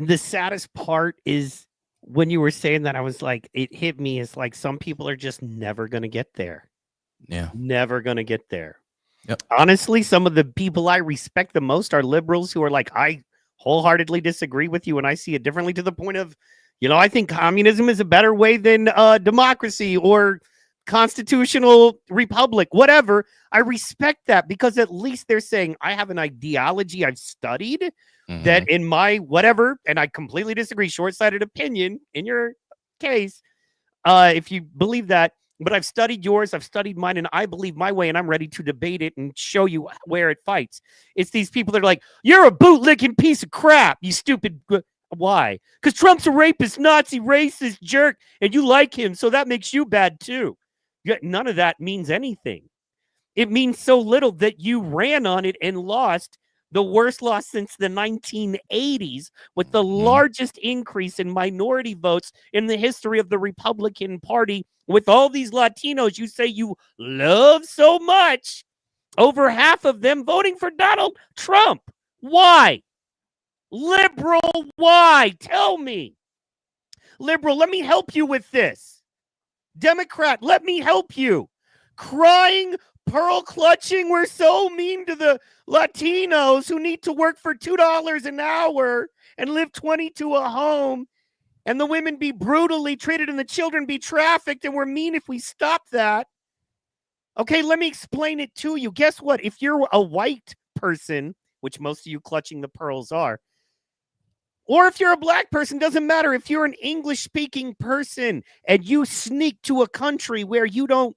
the saddest part is when you were saying that, I was like, it hit me as like some people are just never going to get there. Yeah. Never going to get there. Yep. Honestly, some of the people I respect the most are liberals who are like, I wholeheartedly disagree with you and I see it differently, to the point of, I think communism is a better way than democracy or constitutional republic, whatever. I respect that, because at least they're saying, I have an ideology I've studied that in my whatever, and I completely disagree, short-sighted opinion in your case, if you believe that, but I've studied yours, I've studied mine, and I believe my way, and I'm ready to debate it and show you where it fights. It's these people that are like, you're a bootlicking piece of crap, you stupid. Why? Because Trump's a rapist, Nazi, racist, jerk, and you like him, so that makes you bad too. Yet none of that means anything. It means so little that you ran on it and lost The worst loss since the 1980s, with the largest increase in minority votes in the history of the Republican Party, with all these Latinos you say you love so much, over half of them voting for Donald Trump. Why? Liberal, why? Tell me. Liberal, let me help you with this. Democrat, let me help you. Crying, pearl clutching, we're so mean to the Latinos who need to work for $2 an hour and live 20 to a home, and the women be brutally treated and the children be trafficked, and we're mean if we stop that. Okay, let me explain it to you. Guess what? If you're a white person, which most of you clutching the pearls are, or if you're a black person, doesn't matter. If you're an English-speaking person and you sneak to a country where you don't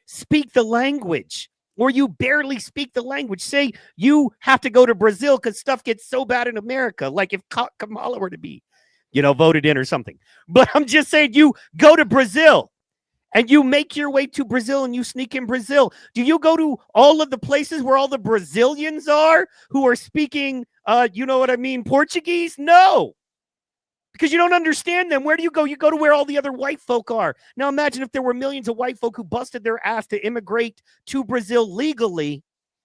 speak the language, or you barely speak the language, say you have to go to Brazil because stuff gets so bad in America, like if Kamala were to be, voted in or something. But I'm just saying, you go to Brazil and you make your way to Brazil and you sneak in Brazil. Do you go to all of the places where all the Brazilians are who are speaking, Portuguese? No, because you don't understand them. Where do you go? You go to where all the other white folk are. Now imagine if there were millions of white folk who busted their ass to immigrate to Brazil legally,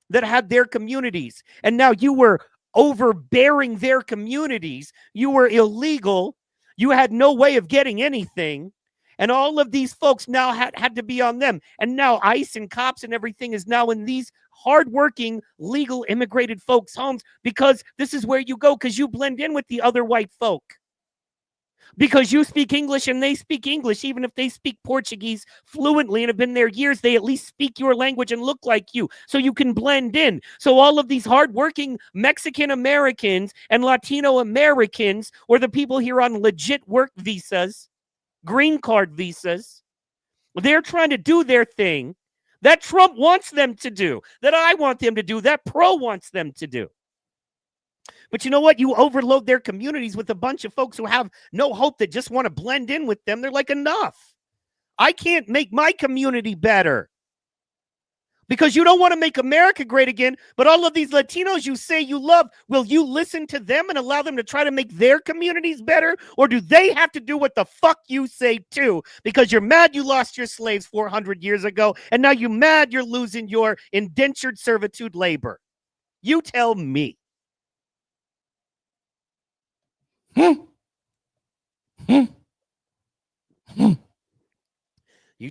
that had their communities, and now you were overbearing their communities. You were illegal. You had no way of getting anything. And all of these folks now had to be on them. And now ICE and cops and everything is now in these hardworking, legal immigrated folks' homes, because this is where you go, because you blend in with the other white folk. Because you speak English and they speak English, even if they speak Portuguese fluently and have been there years, they at least speak your language and look like you, so you can blend in. So all of these hardworking Mexican Americans and Latino Americans, or the people here on legit work visas, green card visas, they're trying to do their thing that Trump wants them to do, that I want them to do, that Pro wants them to do. But you know what? You overload their communities with a bunch of folks who have no hope, that just want to blend in with them. They're like, enough. I can't make my community better. Because you don't want to make America great again, but all of these Latinos you say you love, will you listen to them and allow them to try to make their communities better? Or do they have to do what the fuck you say too? Because you're mad you lost your slaves 400 years ago, and now you're mad you're losing your indentured servitude labor. You tell me. You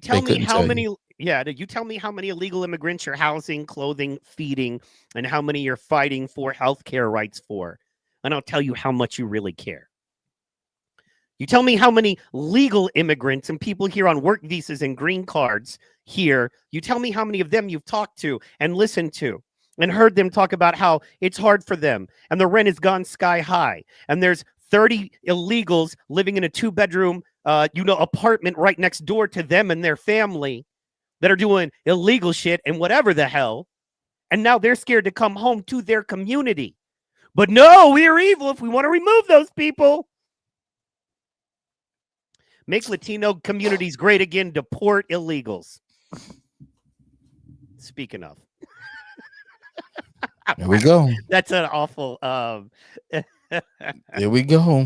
tell me how many... Yeah, you tell me how many illegal immigrants you're housing, clothing, feeding, and how many you're fighting for health care rights for. And I'll tell you how much you really care. You tell me how many legal immigrants and people here on work visas and green cards here, you tell me how many of them you've talked to and listened to and heard them talk about how it's hard for them and the rent has gone sky high. And there's 30 illegals living in a 2-bedroom, apartment right next door to them and their family, that are doing illegal shit and whatever the hell, and now they're scared to come home to their community. But no, we are evil if we want to remove those people. Make Latino communities great again, deport illegals. Speaking of. There we go. That's an awful... There we go.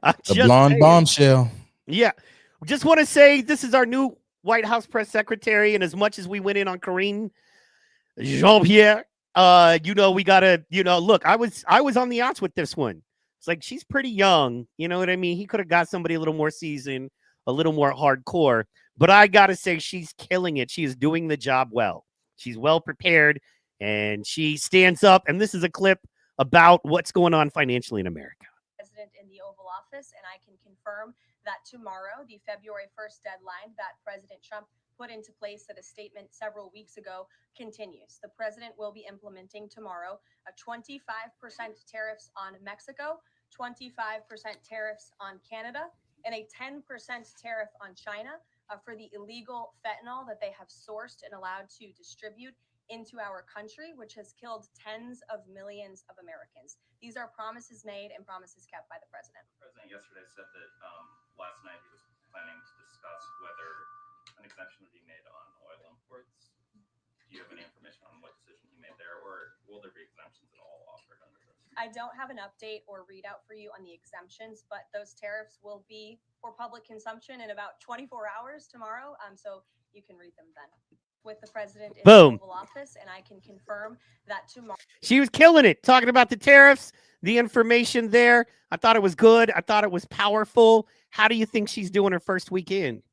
The blonde bombshell. Yeah. Just want to say this is our new White House press secretary, and as much as we went in on Karine Jean-Pierre, we gotta, look, I was on the outs with this one. It's like, she's pretty young, you know what I mean? He could have got somebody a little more seasoned, a little more hardcore, but I gotta say she's killing it. She is doing the job well. She's well prepared, and she stands up, and this is a clip about what's going on financially in America. President in the Oval Office, and I can confirm that tomorrow, the February 1st deadline that President Trump put into place at a statement several weeks ago continues. The president will be implementing tomorrow a 25% tariffs on Mexico, 25% tariffs on Canada, and a 10% tariff on China for the illegal fentanyl that they have sourced and allowed to distribute into our country, which has killed tens of millions of Americans. These are promises made and promises kept by the president. The president yesterday said that last night he was planning to discuss whether an exemption would be made on oil imports. do you have any information on what decision he made there, or will there be exemptions at all offered under this? I don't have an update or readout for you on the exemptions, but those tariffs will be for public consumption in about 24 hours tomorrow. So you can read them then. With the president in Boom. the Oval Office, and I can confirm that tomorrow. She was killing it, talking about the tariffs, the information there. I thought it was good. I thought it was powerful. How do you think she's doing her first weekend?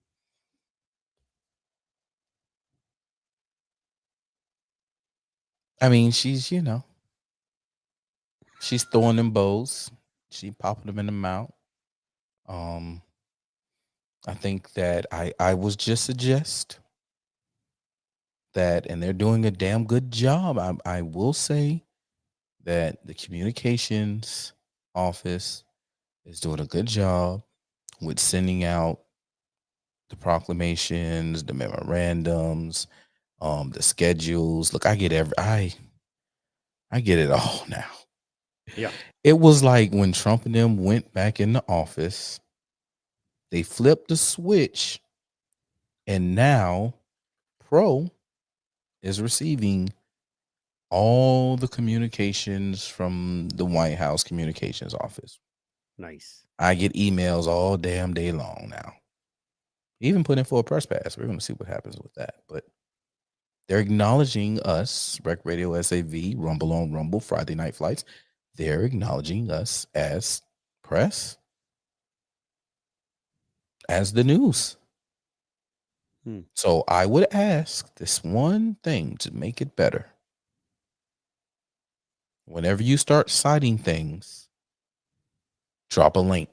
I mean, she's, she's throwing them bows. She popping them in the mouth. I think that I was just suggest that, and they're doing a damn good job. I will say that the communications office is doing a good job with sending out the proclamations, the memorandums, the schedules. Look, I get I get it all now. Yeah. It was like when Trump and them went back in the office, they flipped the switch, and now Pro is receiving all the communications from the White House communications office. Nice. I get emails all damn day long now. Even put in for a press pass. We're going to see what happens with that. But they're acknowledging us, Rec Radio SAV, Rumble on Rumble, Friday Night Flights. They're acknowledging us as press, as the news. So I would ask this one thing to make it better. Whenever you start citing things, drop a link.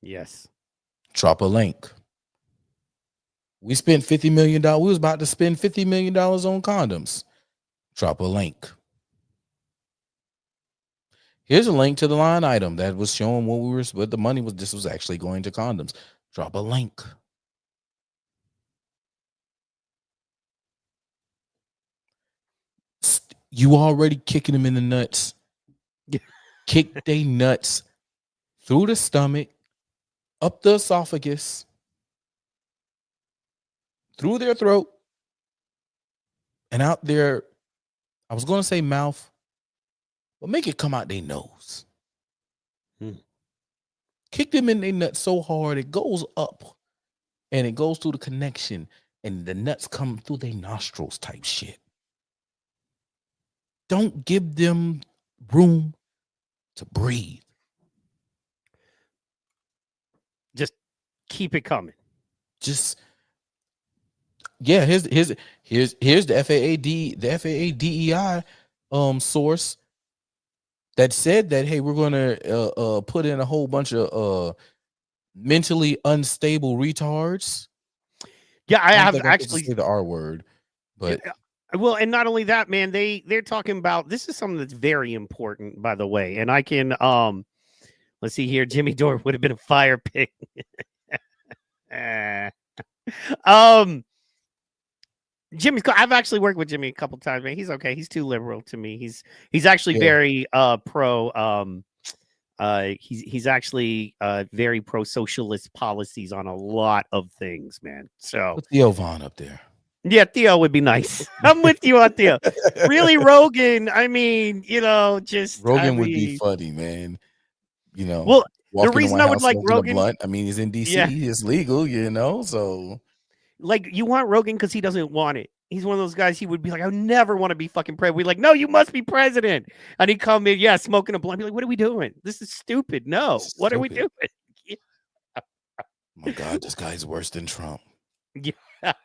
Yes. Drop a link. We spent $50 million. We was about to spend $50 million on condoms. Drop a link. Here's a link to the line item that was showing what the money was. This was actually going to condoms. Drop a link. You already kicking them in the nuts. Kick they nuts through the stomach, up the esophagus, through their throat, and out their, I was going to say mouth, but make it come out their nose. Kick them in their nuts so hard it goes up, and it goes through the connection, and the nuts come through their nostrils type shit. Don't give them room to breathe. Just keep it coming. Just here's the FAA DEI source that said that, hey, we're gonna put in a whole bunch of mentally unstable retards. Yeah, I have actually actually say the R word, but well, and not only that, man, they're talking about, this is something that's very important, by the way. And I can let's see here. Jimmy Dore would have been a fire pig. Jimmy's cool. I've actually worked with Jimmy a couple times, man. He's okay. He's too liberal to me. He's actually very pro he's actually very pro socialist policies on a lot of things, man. So put Theo Vaughn up there. Yeah, Theo would be nice. I'm with you on Theo. Really, Rogan, I mean, Rogan would be funny, man. Well, the reason I would like Rogan, blunt, I mean, he's in DC, it's legal, so like, you want Rogan because he doesn't want it. He's one of those guys, he would be like, I would never want to be fucking president. We're like, no, you must be president. And he'd come in, smoking a blunt. Be like, what are we doing? This is stupid. No, what are we doing? Oh my God, this guy's worse than Trump. Yeah,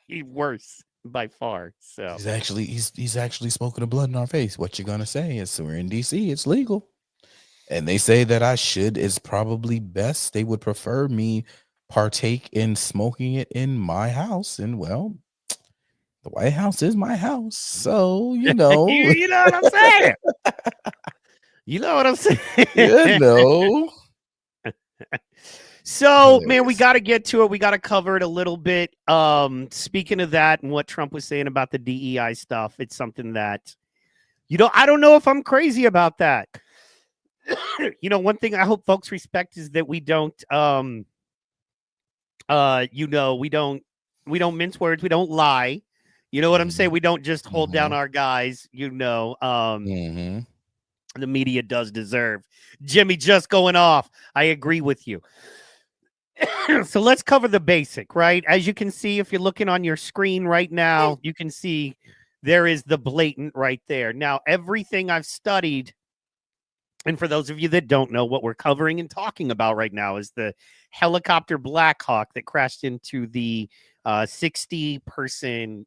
he's worse by far. So he's actually smoking a blunt in our face. What you gonna say? We're in DC, it's legal. And they say that it's probably best. They would prefer me partake in smoking it in my house. And well, the White House is my house. So, you know what I'm saying? You know what I'm saying? So, man, we got to get to it. We got to cover it a little bit. Speaking of that and what Trump was saying about the DEI stuff, it's something that, I don't know if I'm crazy about that. One thing I hope folks respect is that we don't, we don't mince words. We don't lie. You know what I'm saying? We don't just hold down Mhm. our guys, Mhm. the media does deserve. Jimmy just going off. I agree with you. So let's cover the basic, right? As you can see, if you're looking on your screen right now, you can see there is the blatant right there. Now, everything I've studied, and for those of you that don't know, what we're covering and talking about right now is the helicopter Black Hawk that crashed into the 60-person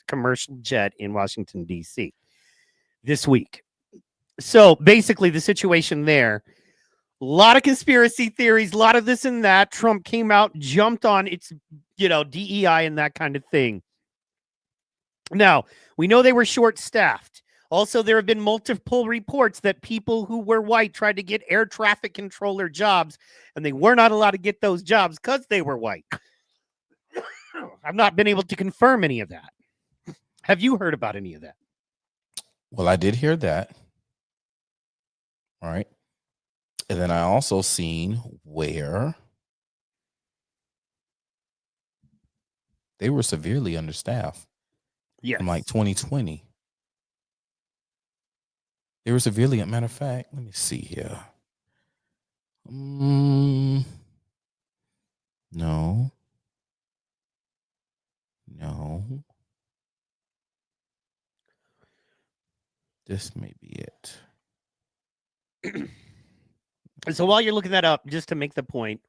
commercial jet in Washington, D.C. this week. So basically, the situation there, a lot of conspiracy theories, a lot of this and that. Trump came out, jumped on its, DEI and that kind of thing. Now, we know they were short-staffed. Also, there have been multiple reports that people who were white tried to get air traffic controller jobs, and they were not allowed to get those jobs because they were white. I've not been able to confirm any of that. Have you heard about any of that? Well, I did hear that. All right. And then I also seen where they were severely understaffed. Yes. From like 2020. They were severely, a matter of fact, let me see here. No. This may be it. So while you're looking that up, just to make the point,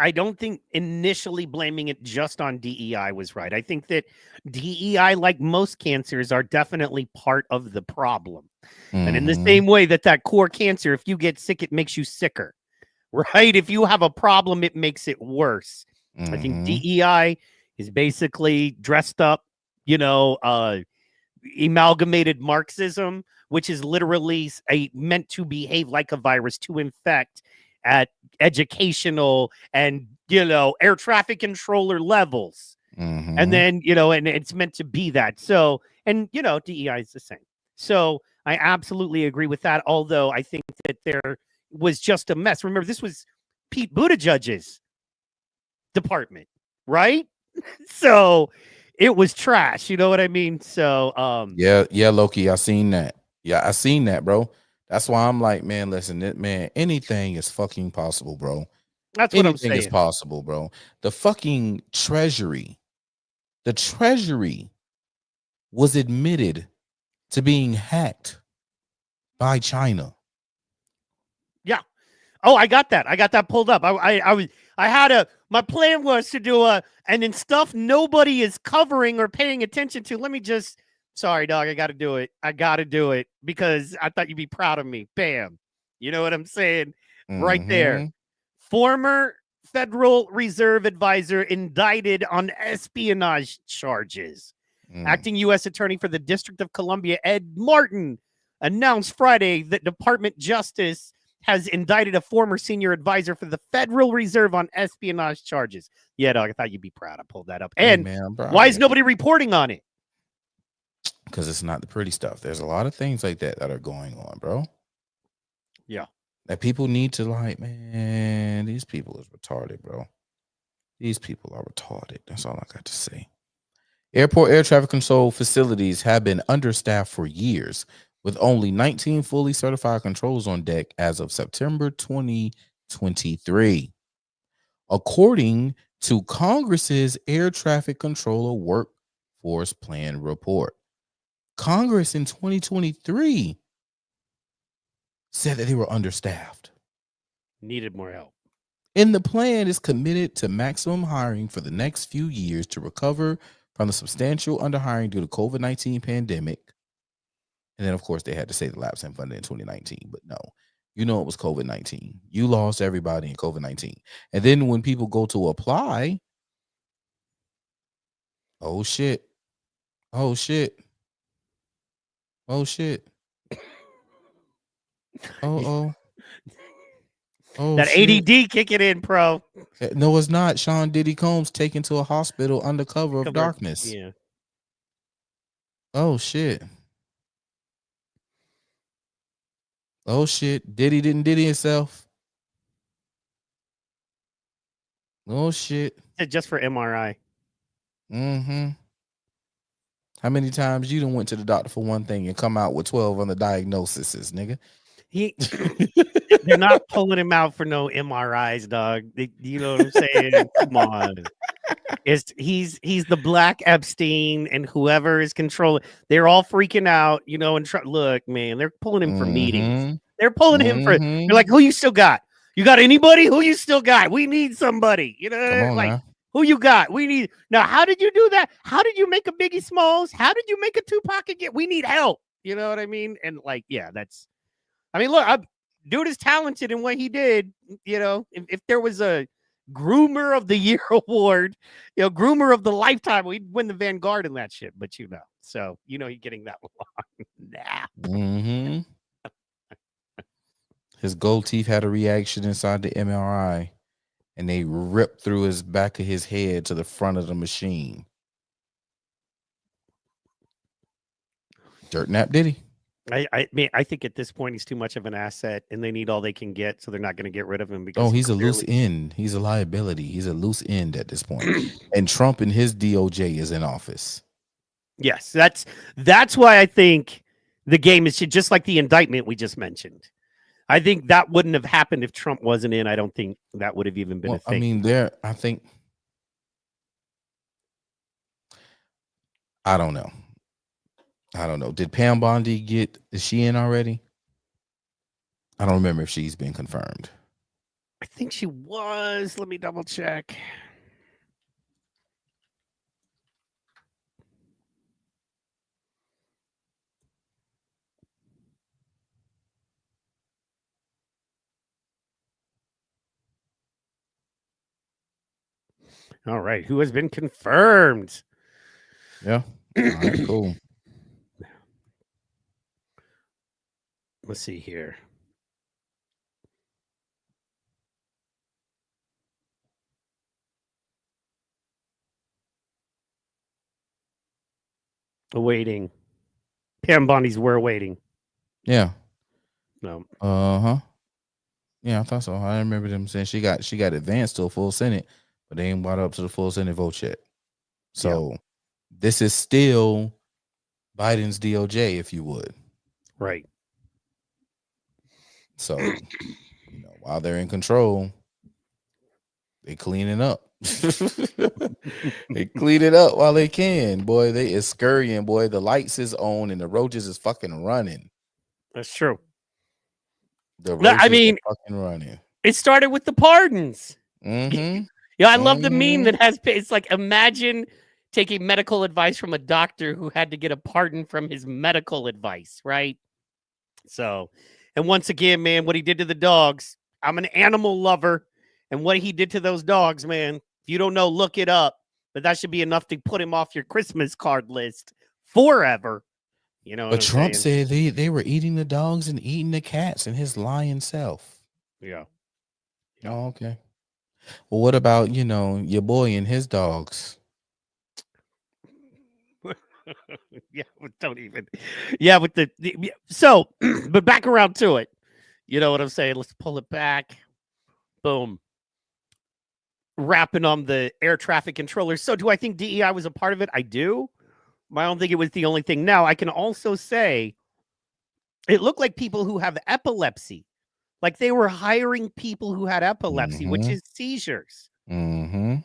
I don't think initially blaming it just on DEI was right. I think that DEI, like most cancers, are definitely part of the problem. And in the same way that core cancer, if you get sick, it makes you sicker, right? If you have a problem, it makes it worse. I think DEI is basically dressed up, amalgamated Marxism, which is literally meant to behave like a virus to infect at educational and, air traffic controller levels. And then, and it's meant to be that. So, and, DEI is the same. So I absolutely agree with that. Although I think that there was just a mess. Remember, this was Pete Buttigieg's department, right? So it was trash. You know what I mean? So, yeah, Loki, I seen that. Yeah, I seen that, bro. That's why I'm like, man, listen, man, anything is fucking possible, bro. That's what I'm Anything is saying. possible, bro. The fucking treasury was admitted to being hacked by China. Yeah. Oh, I got that. I got that pulled up. My plan was to do and then stuff nobody is covering or paying attention to. Sorry, dog. I got to do it. I got to do it because I thought you'd be proud of me. Bam. You know what I'm saying? Right there. Former Federal Reserve advisor indicted on espionage charges. Acting U.S. Attorney for the District of Columbia, Ed Martin, announced Friday that Department Justice has indicted a former senior advisor for the Federal Reserve on espionage charges. Yeah, dog, I thought you'd be proud. I pulled that up. And why is nobody reporting on it? Because it's not the pretty stuff. There's a lot of things like that are going on, bro. Yeah. That people need to man, these people is retarded, bro. These people are retarded. That's all I got to say. Airport air traffic control facilities have been understaffed for years, with only 19 fully certified controls on deck as of September 2023. According to Congress's Air Traffic Controller Workforce Plan report. Congress in 2023 said that they were understaffed. Needed more help. And the plan is committed to maximum hiring for the next few years to recover from the substantial underhiring due to COVID-19 pandemic. And then, of course, they had to say the lapse in funding in 2019. But no, it was COVID-19. You lost everybody in COVID-19. And then when people go to apply, oh, shit. Oh, shit. Oh, shit. Oh, that shit. ADD kicking in, pro. No, it's not. Sean Diddy Combs taken to a hospital under cover of darkness. Yeah. Oh, shit. Oh, shit. Diddy didn't Diddy himself. Oh, shit. Just for MRI. How many times you done went to the doctor for one thing and come out with 12 on the diagnoses, nigga? They're not pulling him out for no MRIs, dog. You know what I'm saying? Come on. He's the Black Epstein, and whoever is controlling, they're all freaking out, you know. And look, man, they're pulling him for meetings. They're pulling him for. They're like, who you still got? You got anybody? Who you still got? We need somebody. You know, Come on like now. who you got? We need now. How did you do that? How did you make a Biggie Smalls? How did you make a Tupac again? We need help. You know what I mean? And like, yeah, that's. I mean, look, dude is talented in what he did. You know, if there was a Groomer of the Year award, you know, Groomer of the Lifetime, we'd win the Vanguard in that shit. But you know, so you know, you're getting that one. His gold teeth had a reaction inside the MRI, and they ripped through his back of his head to the front of the machine. Dirt nap Diddy. I mean, I think at this point he's too much of an asset, and they need all they can get, so they're not going to get rid of him. Because He's a loose end. He's a liability. He's a loose end at this point. And Trump and his DOJ is in office. Yes, that's why I think the game is just like the indictment we just mentioned. I think that wouldn't have happened if Trump wasn't in. I don't think that would have even been a thing. I mean, I don't know. Did Pam Bondi is she in already? I don't remember if she's been confirmed. I think she was. Let me double check. All right. Who has been confirmed? Yeah. All right, cool. Let's see here. Awaiting. Pam Bondi's we're waiting. Yeah. No. Yeah, I thought so. I remember them saying she got advanced to a full Senate, but they ain't brought her up to the full Senate vote yet. So this is still Biden's DOJ, if you would. Right. So, while they're in control, they cleaning up. They clean it up while they can. Boy, they is scurrying. Boy, the lights is on and the roaches is fucking running. That's true. The roaches I mean, are fucking running. It started with the pardons. Mm-hmm. Yeah, I love the meme that it's like, imagine taking medical advice from a doctor who had to get a pardon from his medical advice, right? So, and once again, man, what he did to the dogs, I'm an animal lover, and what he did to those dogs, man, if you don't know, look it up, but that should be enough to put him off your Christmas card list forever. You know, but Trump said they were eating the dogs and eating the cats and his lion self. Yeah. Oh, okay. Well, what about, your boy and his dogs? Yeah, don't even. Yeah, with so, but back around to it. You know what I'm saying? Let's pull it back. Boom. Wrapping on the air traffic controllers. So, do I think DEI was a part of it? I do. I don't think it was the only thing. Now, I can also say it looked like people who have epilepsy. Like they were hiring people who had epilepsy, which is seizures. Mm-hmm.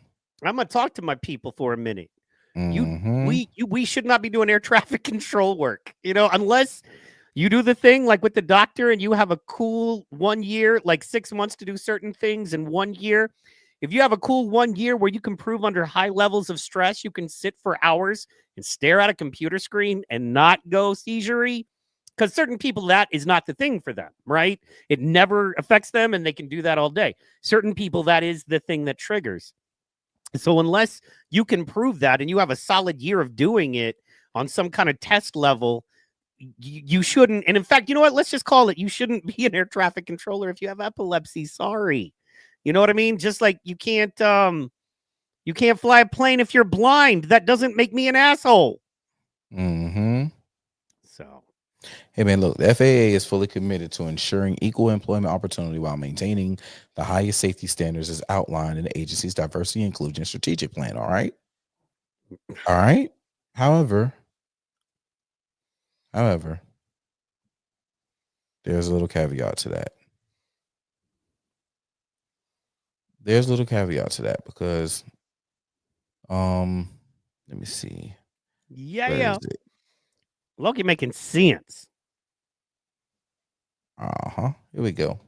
I'm gonna talk to my people for a minute. We should not be doing air traffic control work, unless you do the thing like with the doctor and you have a cool 1 year, like 6 months to do certain things in 1 year. If you have a cool 1 year where you can prove under high levels of stress, you can sit for hours and stare at a computer screen and not go seizure-y, because certain people, that is not the thing for them, right? It never affects them and they can do that all day. Certain people, that is the thing that triggers. So unless you can prove that and you have a solid year of doing it on some kind of test level, you shouldn't. And in fact, you know what? Let's just call it. You shouldn't be an air traffic controller if you have epilepsy. Sorry. You know what I mean? Just like you can't fly a plane if you're blind. That doesn't make me an asshole. Mm-hmm. So, hey man, look, the FAA is fully committed to ensuring equal employment opportunity while maintaining the highest safety standards as outlined in the agency's diversity inclusion strategic plan. All right. However, However, there's a little caveat to that. Because let me see. Yeah, Where yeah. is it? Loki making sense. Here we go.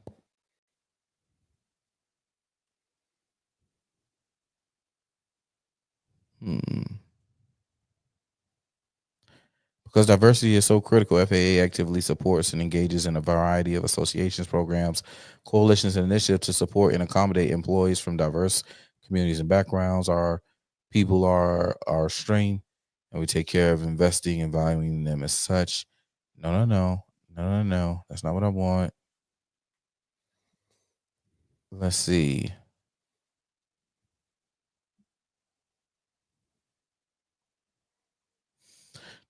Because diversity is so critical, FAA actively supports and engages in a variety of associations, programs, coalitions, and initiatives to support and accommodate employees from diverse communities and backgrounds. Our people are our strength, and we take care of investing and valuing them as such. No. That's not what I want. Let's see.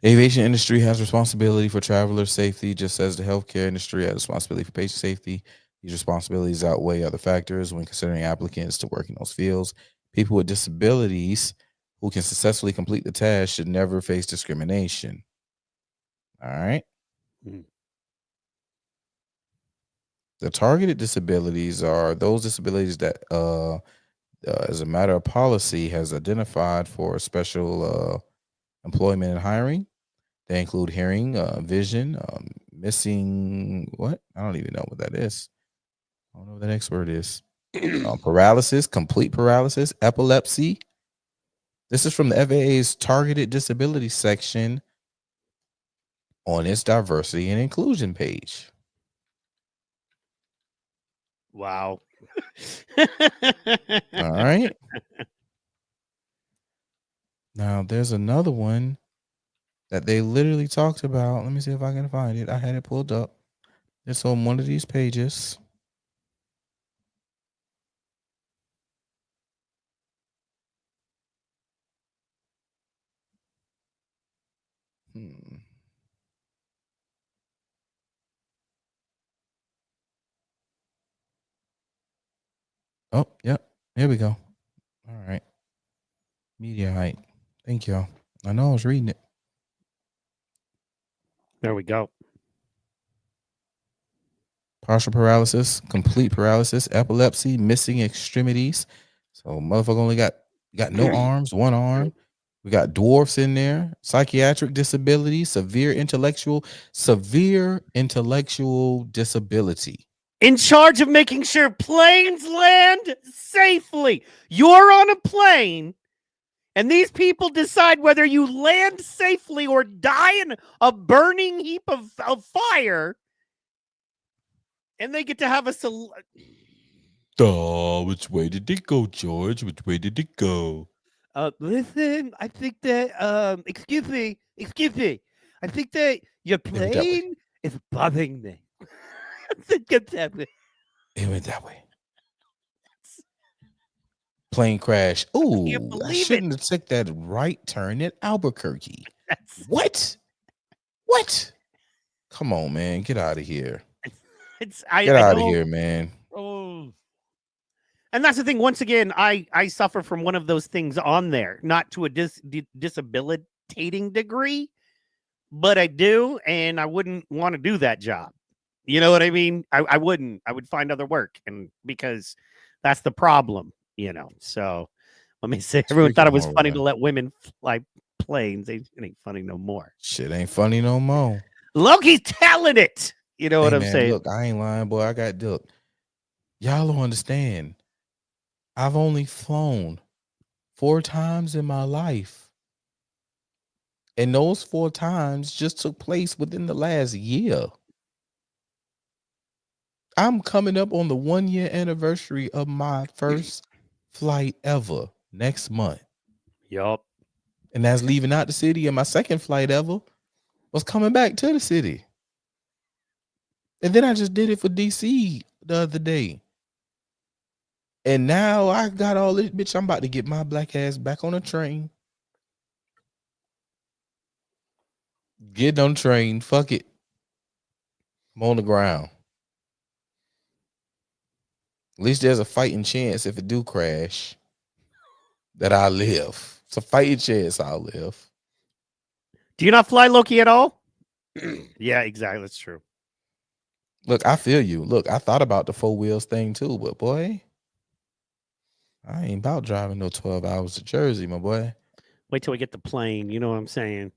The aviation industry has responsibility for traveler safety, just as the healthcare industry has responsibility for patient safety. These responsibilities outweigh other factors when considering applicants to work in those fields. People with disabilities who can successfully complete the task should never face discrimination. All right. The targeted disabilities are those disabilities that, as a matter of policy, has identified for special employment and hiring. They include hearing, vision, missing what? I don't even know what that is. I don't know what the next word is. Paralysis, complete paralysis, epilepsy. This is from the FAA's targeted disability section on its diversity and inclusion page. Wow. All right. Now there's another one that they literally talked about. Let me see if I can find it. I had it pulled up. It's on one of these pages. Oh, yep. Here we go. All right. Media height. Thank y'all. I know I was reading it. There we go. Partial paralysis, complete paralysis, epilepsy, missing extremities. So motherfucker only got no arms, one arm. We got dwarfs in there, psychiatric disability, severe intellectual disability. In charge of making sure planes land safely. You're on a plane, and these people decide whether you land safely or die in a burning heap of fire. And they get to have a Which way did it go, George? Which way did it go? Listen, I think that excuse me. I think that your plane is bothering me. It went that way. Plane crash. Ooh, I shouldn't have took that right turn at Albuquerque. What? Come on, man. Get out of here. Get out of here, man. Oh. And that's the thing. Once again, I suffer from one of those things on there, not to a disabilitating degree, but I do, and I wouldn't want to do that job. You know what I mean? I wouldn't. I would find other work, and because that's the problem, you know. So let me say, everyone thought it was funny to let women fly planes. It ain't funny no more. Shit ain't funny no more. Loki's telling it. You know what I'm saying? Look, I ain't lying, boy. I got look. Y'all don't understand. I've only flown 4 times in my life. And those 4 times just took place within the last year. I'm coming up on the 1-year anniversary of my first flight ever next month. Yup. And that's leaving out the city. And my second flight ever was coming back to the city. And then I just did it for DC the other day. And now I got all this, bitch. I'm about to get my black ass back on a train. Get on the train. Fuck it. I'm on the ground. At least there's a fighting chance if it do crash that I live. It's a fighting chance I'll live. Do you not fly Loki at all? Yeah, exactly. That's true. Look, I feel you. Look, I thought about the 4 wheels thing too, but boy, I ain't about driving no 12 hours to Jersey, my boy. Wait till we get the plane. You know what I'm saying?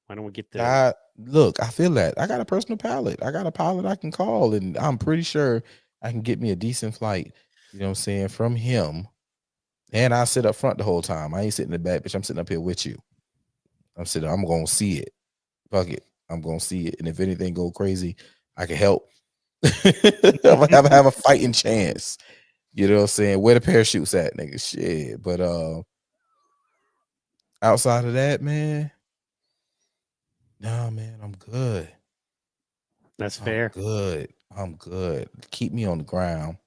Why don't we get the? Look, I feel that. I got a personal pilot. I got a pilot I can call, and I'm pretty sure I can get me a decent flight. You know what I'm saying, from him. And I sit up front the whole time. I ain't sitting in the back, bitch. I'm sitting up here with you. I'm gonna see it. Fuck it. I'm gonna see it. And if anything go crazy, I can help. I'm gonna have a fighting chance. You know what I'm saying? Where the parachutes at, nigga? Shit. But outside of that, man, nah, man, I'm good. That's fair. I'm good. Keep me on the ground.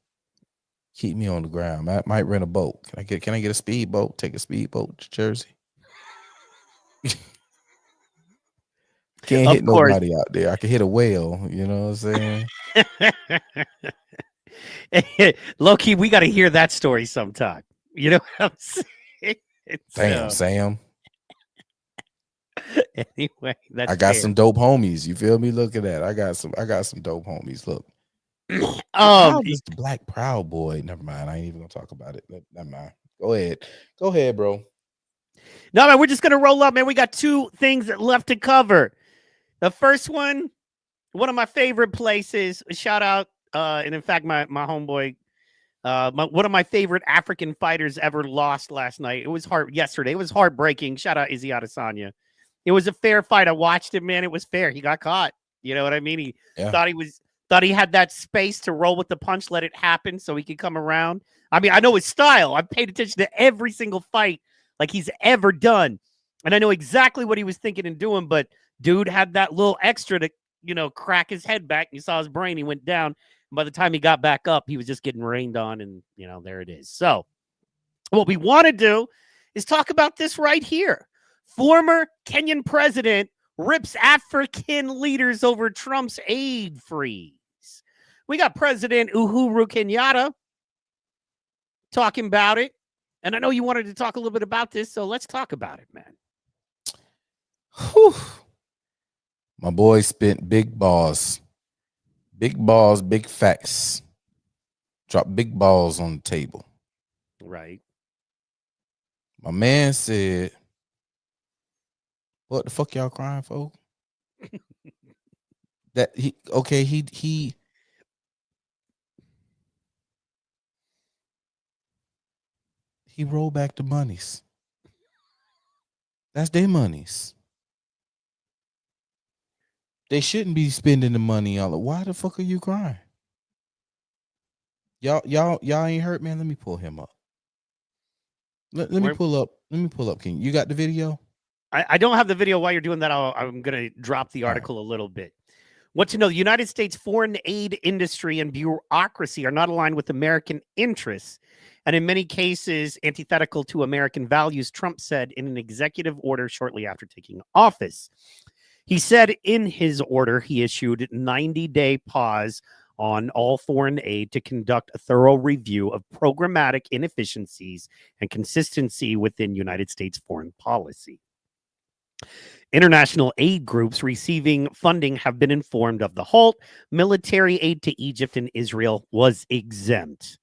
Keep me on the ground. I might rent a boat. Can I get a speedboat? Take a speedboat to Jersey. Can't hit nobody out there. I can hit a whale. You know what I'm saying? Low key, we got to hear that story sometime. You know what I'm saying? Damn, Sam. Anyway, that's I got fair. some dope homies. You feel me? Look at that. I got some dope homies. Look. Just the Black Proud Boy. Never mind. I ain't even gonna talk about it. Never mind. Go ahead, bro. No, man, we're just gonna roll up, man. We got 2 things left to cover. The first one of my favorite places. Shout out, and in fact, my homeboy, one of my favorite African fighters ever lost last night. It was yesterday. It was heartbreaking. Shout out Izzy Adesanya. It was a fair fight. I watched it, man. It was fair. He got caught. You know what I mean? He thought he had that space to roll with the punch, let it happen so he could come around. I mean, I know his style. I've paid attention to every single fight like he's ever done. And I know exactly what he was thinking and doing, but dude had that little extra to, crack his head back. You saw his brain. He went down. And by the time he got back up, he was just getting rained on. And, there it is. So what we want to do is talk about this right here. Former Kenyan president rips African leaders over Trump's aid freeze. We got President Uhuru Kenyatta talking about it. And I know you wanted to talk a little bit about this, so let's talk about it, man. Whew. My boy spent big balls, big facts. Drop big balls on the table. Right. My man said, what the fuck y'all crying for? That he rolled back the monies. That's their monies. They shouldn't be spending the money on it. Why the fuck are you crying? Y'all ain't hurt, man. Let me pull him up. Let me pull up. King, you got the video? I don't have the video. While you're doing that, I'm going to drop the article a little bit. What to know, the United States foreign aid industry and bureaucracy are not aligned with American interests, and in many cases, antithetical to American values, Trump said in an executive order shortly after taking office. He said in his order, he issued 90-day pause on all foreign aid to conduct a thorough review of programmatic inefficiencies and consistency within United States foreign policy. International aid groups receiving funding have been informed of the halt. Military aid to Egypt and Israel was exempt.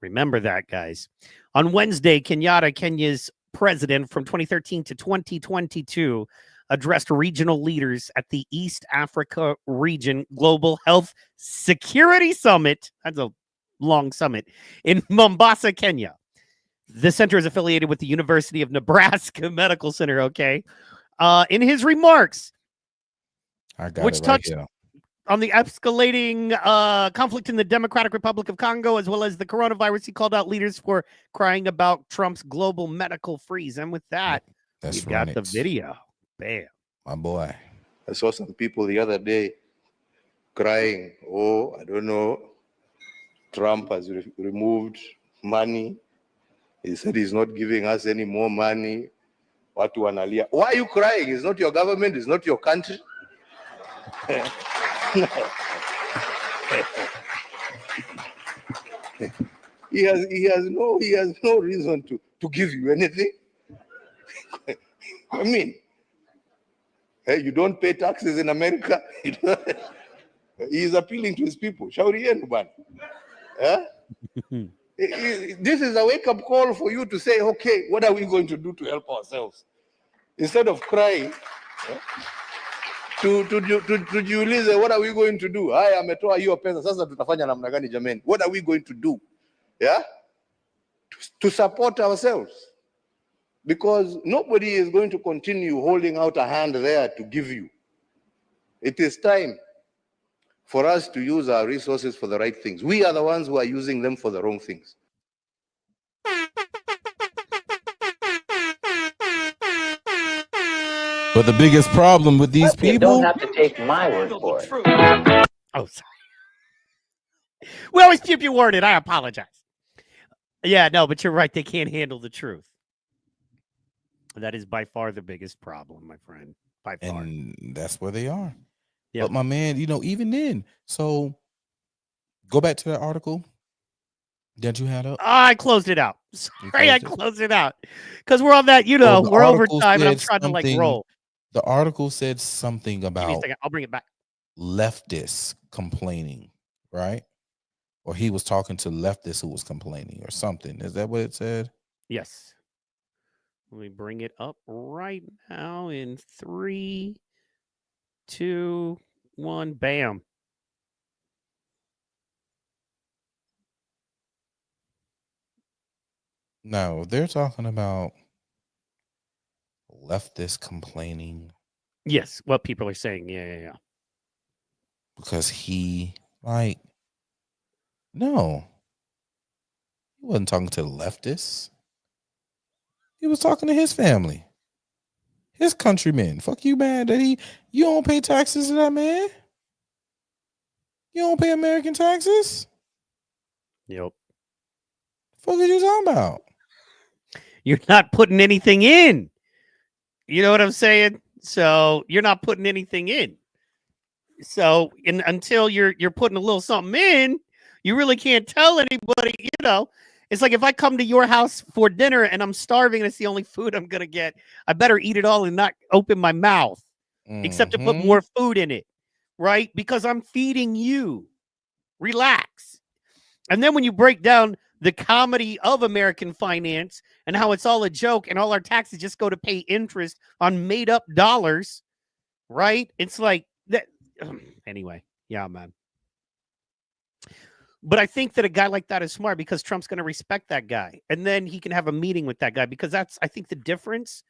Remember that, guys. On Wednesday, Kenyatta, Kenya's president from 2013 to 2022, addressed regional leaders at the East Africa Region Global Health Security Summit. That's a long summit in Mombasa, Kenya. The center is affiliated with the University of Nebraska Medical Center, okay? In his remarks, which touched on the escalating conflict in the Democratic Republic of Congo, as well as the coronavirus, he called out leaders for crying about Trump's global medical freeze. And with that, we've got the video. Bam. My boy. I saw some people the other day crying, oh, I don't know, Trump has removed money. He said he's not giving us any more money. Watu wanalia. Why are you crying? It's not your government. It's not your country. He has no reason to give you anything. I mean, Hey, you don't pay taxes in America. He is appealing to his people. Shauri yenu bwana. This is a wake-up call for you to say, okay, what are we going to do to help ourselves? Instead of crying, tujiulize, what are we going to do? Haya, ametoa hiyo pesa, sasa tutafanya namna gani jameni? What are we going to do? Yeah? To support ourselves. Because nobody is going to continue holding out a hand there to give you. It is time for us to use our resources for the right things. We are the ones who are using them for the wrong things. But the biggest problem with these You people, don't have to take my word for it. Oh, sorry. We always keep you worded. I apologize. Yeah, no, but you're right. They can't handle the truth. That is by far the biggest problem, my friend. By far. and that's where they are. Yep. But my man, even then, so go back to that article that you had up. I closed it out. Sorry, I closed it? closed it out. Because we're on that, Well, the we're article overtime and I'm said trying to like something- roll. The article said something Give me a about second. I'll bring it back. leftists complaining, right? Or he was talking to leftists who was complaining or something. Is that what it said? Yes. Let me bring it up right now in 3, 2, 1. Bam. No, they're talking about leftists complaining Yes, what people are saying. Yeah. because he no, he wasn't talking to the leftists. He was talking to his family, his countrymen. Fuck you, man. That you don't pay taxes to that man. You don't pay American taxes. Yep. Fuck are you talking about? You're not putting anything in. You know what I'm saying? So you're not putting anything in. So until you're putting a little something in, you really can't tell anybody, It's like if I come to your house for dinner and I'm starving and it's the only food I'm gonna get, I better eat it all and not open my mouth, except to put more food in it, right? Because I'm feeding you. Relax. And then when you break down the comedy of American finance and how it's all a joke and all our taxes just go to pay interest on made up dollars, right? It's like that. Anyway, yeah, man. But I think that a guy like that is smart because Trump's going to respect that guy. And then he can have a meeting with that guy because that's, I think, the difference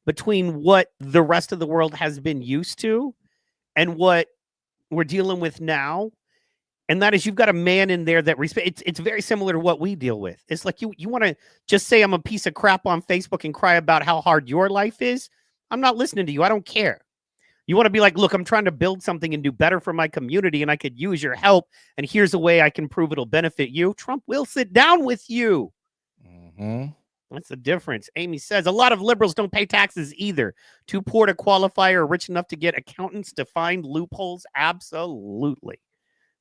between what the rest of the world has been used to and what we're dealing with now. And that is you've got a man in there that respect. It's very similar to what we deal with. It's like you want to just say I'm a piece of crap on Facebook and cry about how hard your life is. I'm not listening to you. I don't care. You want to be like, look, I'm trying to build something and do better for my community, and I could use your help. And here's a way I can prove it'll benefit you. Trump will sit down with you. That's the difference. Amy says a lot of liberals don't pay taxes either. Too poor to qualify or rich enough to get accountants to find loopholes. Absolutely.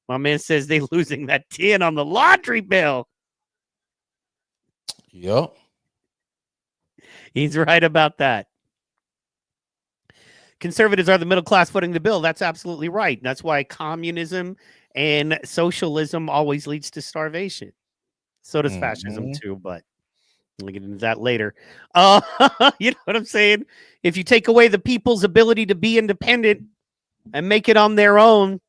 My man says they're losing that 10 on the laundry bill. Yep. He's right about that. Conservatives are the middle class footing the bill. That's absolutely right. That's why communism and socialism always leads to starvation. So does fascism too, but we'll get into that later. You know what I'm saying? If you take away the people's ability to be independent and make it on their own,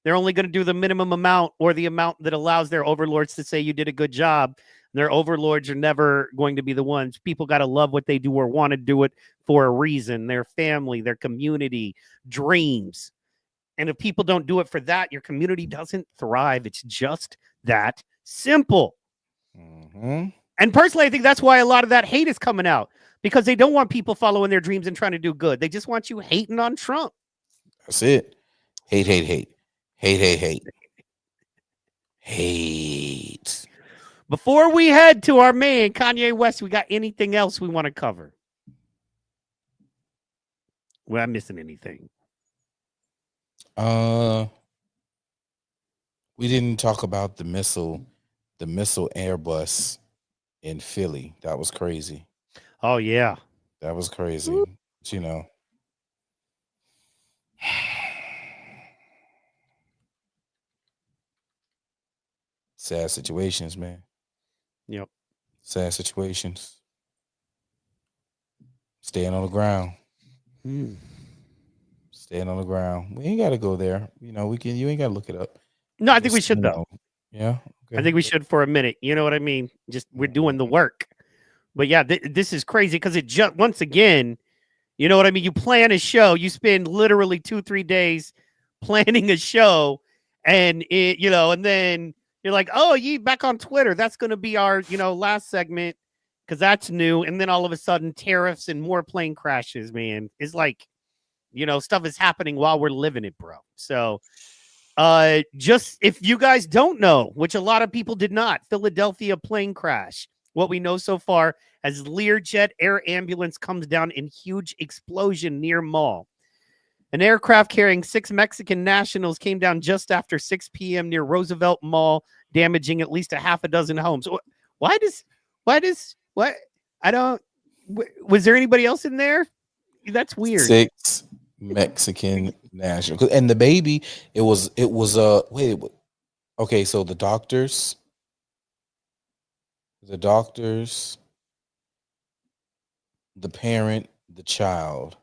they're only going to do the minimum amount or the amount that allows their overlords to say you did a good job. Their overlords are never going to be the ones. People got to love what they do or want to do it for a reason, their family, their community, dreams. And if people don't do it for that, your community doesn't thrive. It's just that simple. And personally, I think that's why a lot of that hate is coming out because they don't want people following their dreams and trying to do good. They just want you hating on Trump. That's it. Hate, hate, hate. Hate, hate, hate. Hate. Before we head to our man, Kanye West, we got anything else we want to cover? Well, I'm missing anything. We didn't talk about the missile Airbus in Philly. That was crazy. Oh, yeah. That was crazy. But, Sad situations, man. Yep. Sad situations. Staying on the ground. Staying on the ground. We ain't got to go there. You know, we can. You ain't got to look it up. No, I think we should, though. Yeah. I think we should for a minute. You know what I mean? Just we're doing the work. But yeah, this is crazy because it just once again, you know what I mean? You plan a show, you spend literally 2-3 days planning a show, and and then you're like, oh, you back on Twitter. That's gonna be our, last segment because that's new. And then all of a sudden, tariffs and more plane crashes, man. It's like, stuff is happening while we're living it, bro. So just if you guys don't know, which a lot of people did not, Philadelphia plane crash. What we know so far as Learjet air ambulance comes down in huge explosion near mall. An aircraft carrying 6 Mexican nationals came down just after 6 p.m. near Roosevelt Mall, damaging at least a half a dozen homes. Was there anybody else in there? That's weird. 6 Mexican national, and the baby, it was okay, so the doctors, the parent, the child.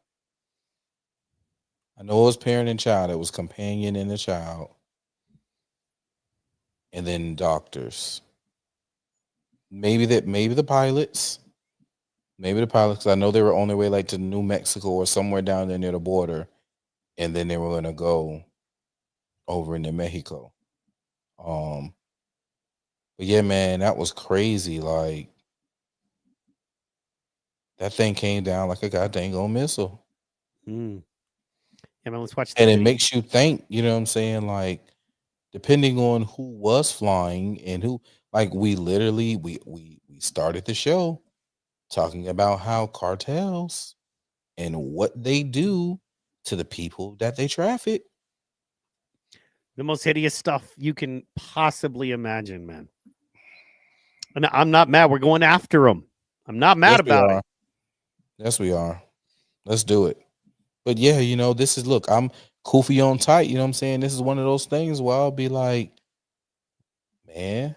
I know it was parent and child. It was companion and the child, and then doctors. Maybe the pilots. Maybe the pilots. I know they were on their way like to New Mexico or somewhere down there near the border, and then they were going to go over into Mexico. But yeah, man, that was crazy. Like that thing came down like a goddamn missile. Yeah, man, let's watch. And it makes you think. You know what I'm saying? Like, depending on who was flying and who, like, we literally we started the show talking about how cartels and what they do to the people that they traffic. The most hideous stuff you can possibly imagine, man. And I'm not mad. We're going after them. I'm not mad about it. Yes, we are. Let's do it. But yeah, this is, look, I'm Kofi on tight. You know what I'm saying? This is one of those things where I'll be like, man,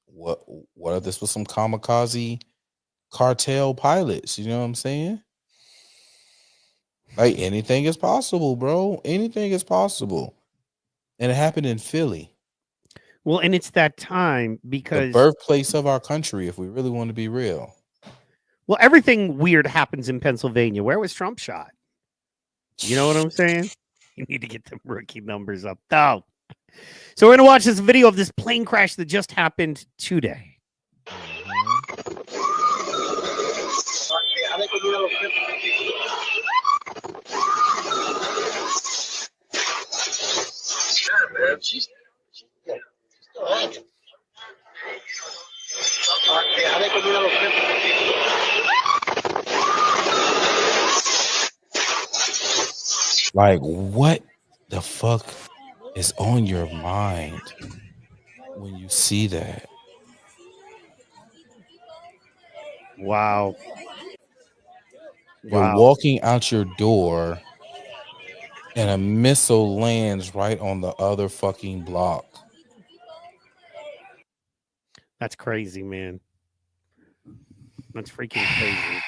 what if this was some kamikaze cartel pilots? You know what I'm saying? Like, anything is possible, bro. Anything is possible. And it happened in Philly. Well, and it's that time because the birthplace of our country, if we really want to be real. Well, everything weird happens in Pennsylvania. Where was Trump shot? You know what I'm saying? You need to get the rookie numbers up. Oh. So we're going to watch this video of this plane crash that just happened today. Man, she's still hanging. Like, what the fuck is on your mind when you see that? Wow. You're walking out your door and a missile lands right on the other fucking block. That's crazy, man. That's freaking crazy.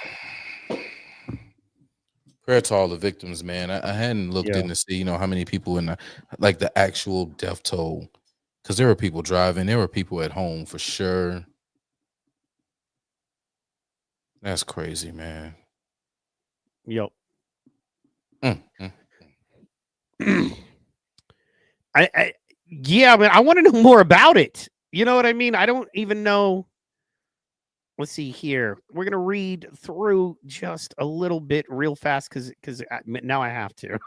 Prayer to all the victims, man. I hadn't looked in to see, how many people in the actual death toll. Because there were people driving, there were people at home for sure. That's crazy, man. Yep. Yeah, man, I want to know more about it. You know what I mean? I don't even know. Let's see here. We're going to read through just a little bit real fast because now I have to.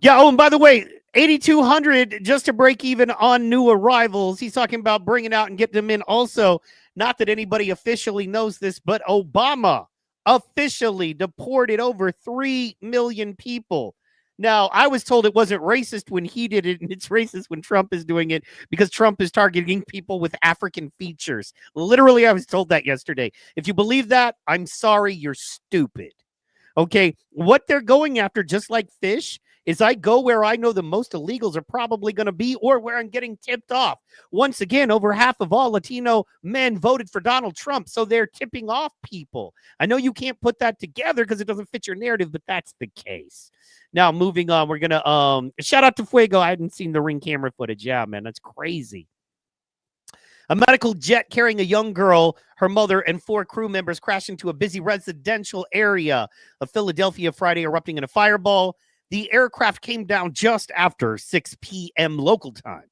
Yeah. Oh, and by the way, 8,200 just to break even on new arrivals. He's talking about bringing out and getting them in. Also, not that anybody officially knows this, but Obama officially deported over 3 million people. Now, I was told it wasn't racist when he did it, and it's racist when Trump is doing it because Trump is targeting people with African features. Literally, I was told that yesterday. If you believe that, I'm sorry, you're stupid. Okay, what they're going after, just like fish, is I go where I know the most illegals are probably going to be or where I'm getting tipped off. Once again, over half of all Latino men voted for Donald Trump, so they're tipping off people. I know you can't put that together because it doesn't fit your narrative, but that's the case. Now, moving on, we're going to shout out to Fuego. I hadn't seen the Ring camera footage. Yeah, man, that's crazy. A medical jet carrying a young girl, her mother, and 4 crew members crashed into a busy residential area of Philadelphia Friday, erupting in a fireball. The aircraft came down just after 6 p.m. local time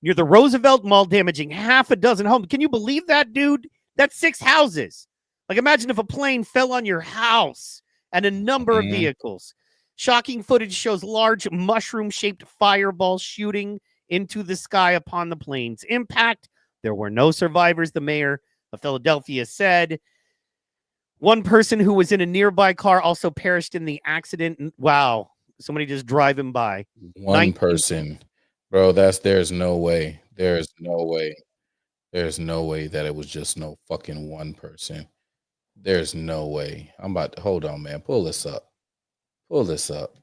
near the Roosevelt Mall, damaging half a dozen homes. Can you believe that, dude? That's 6 houses. Like, imagine if a plane fell on your house and a number of vehicles. Shocking footage shows large mushroom-shaped fireballs shooting into the sky upon the plane's impact. There were no survivors, the mayor of Philadelphia said. One person who was in a nearby car also perished in the accident. Wow. Somebody just driving by. One person. Bro, there's no way. There's no way. There's no way that it was just no fucking one person. There's no way. I'm about to, hold on, man. Pull this up. Pull this up.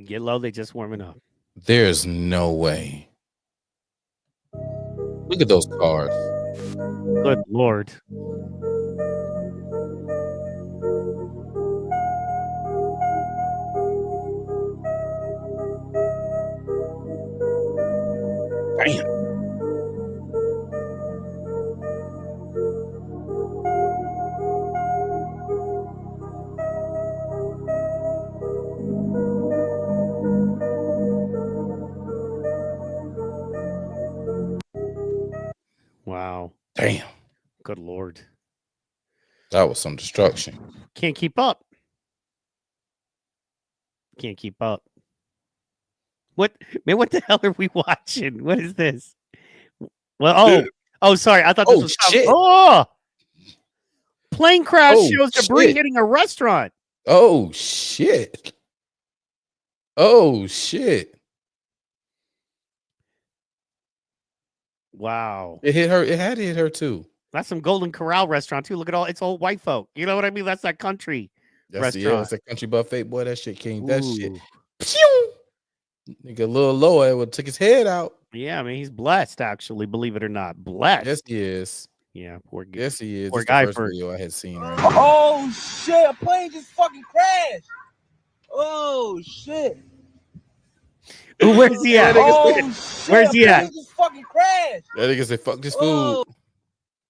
Get low, they just warming up. There's no way. Look at those cars. Good Lord. Damn. Wow. Damn. Good Lord. That was some destruction. Can't keep up. Can't keep up. What, man, what the hell are we watching? What is this? Well, sorry. I thought this was shit. Plane crash shows debris hitting a restaurant. Oh shit. Oh shit. Wow. It hit her. It had to hit her too. That's some Golden Corral restaurant too. Look at all, it's old white folk. You know what I mean? That's that country restaurant. Yeah, it's a country buffet. Boy, that shit came. That shit. Pew! Nigga, a little lower, would took his head out. Yeah, I mean, he's blessed, actually, believe it or not. Blessed. Yes, he is. Yeah, poor guy. Yes, he is. Poor This guy the first for video I had seen right Oh shit, a plane just fucking crashed. Oh shit. Where's he at? Oh shit, Where's he at? a plane just fucking crashed. That nigga said, fuck this food.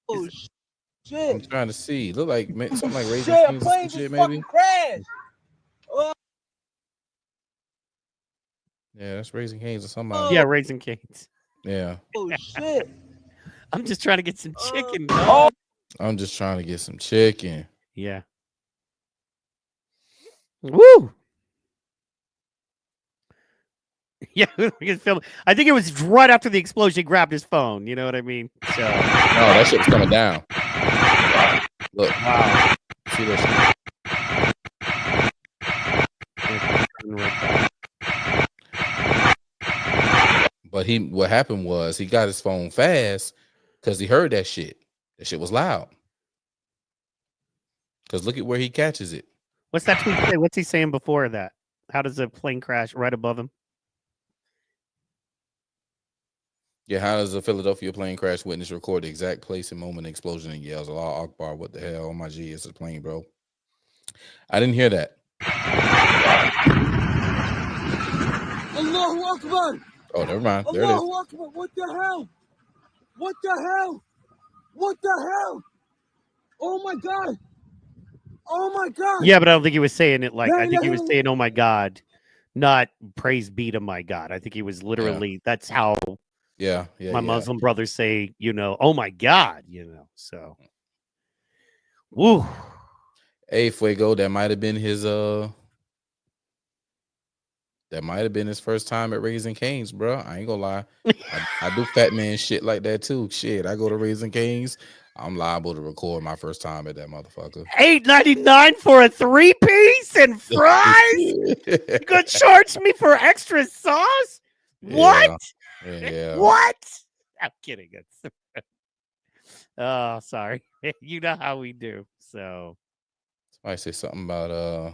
Oh shit. I'm trying to see. Look like something like Raising Shit, a Kings or plane some just shit, fucking maybe. crashed. Oh. Yeah, that's Raising Cane's or somebody. Yeah, Raising Cane's. Yeah. Oh shit. I'm just trying to get some chicken, dog. I'm just trying to get some chicken. Yeah. Woo! Yeah, I think it was right after the explosion. He grabbed his phone. You know what I mean? So. No, that shit was coming down. Look. Wow. See this shit? But what happened was he got his phone fast because he heard that shit. That shit was loud. Because look at where he catches it. What's that tweet say? What's he saying before that? How does a plane crash right above him? Yeah, how does a Philadelphia plane crash witness record the exact place and moment of explosion and yells, Allah Akbar, what the hell? Oh my G, it's a plane, bro. I didn't hear that. Allahu Akbar. Oh, never mind. There it is. Allahu Akbar. What the hell? What the hell? What the hell? Oh my God. Oh my God. Yeah, but I don't think he was saying it like, I think he was saying, oh my God, not praise be to my God. I think he was literally, that's how my Muslim brothers say, you know, oh my God, you know, so. Woo. Hey, Fuego, that might have been his first time at Raising Cane's, bro. I ain't gonna lie. I do fat man shit like that too. Shit, I go to Raising Cane's. I'm liable to record my first time at that motherfucker. $8.99 for a 3-piece and fries? You gonna charge me for extra sauce? What? Yeah. What? I'm kidding. Oh, sorry. You know how we do. So I say something about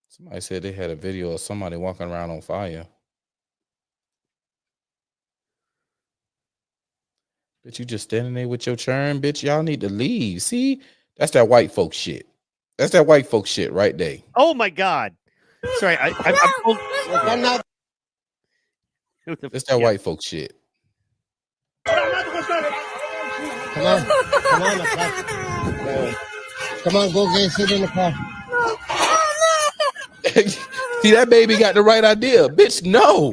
somebody said they had a video of somebody walking around on fire. Bitch, you just standing there with your churn, bitch. Y'all need to leave. See, that's that white folk shit. That's that white folk shit right there. Oh my God. Sorry, I'm That's that white folk shit. Come on, come on, go get sit in the car. See, that baby got the right idea. Bitch, no.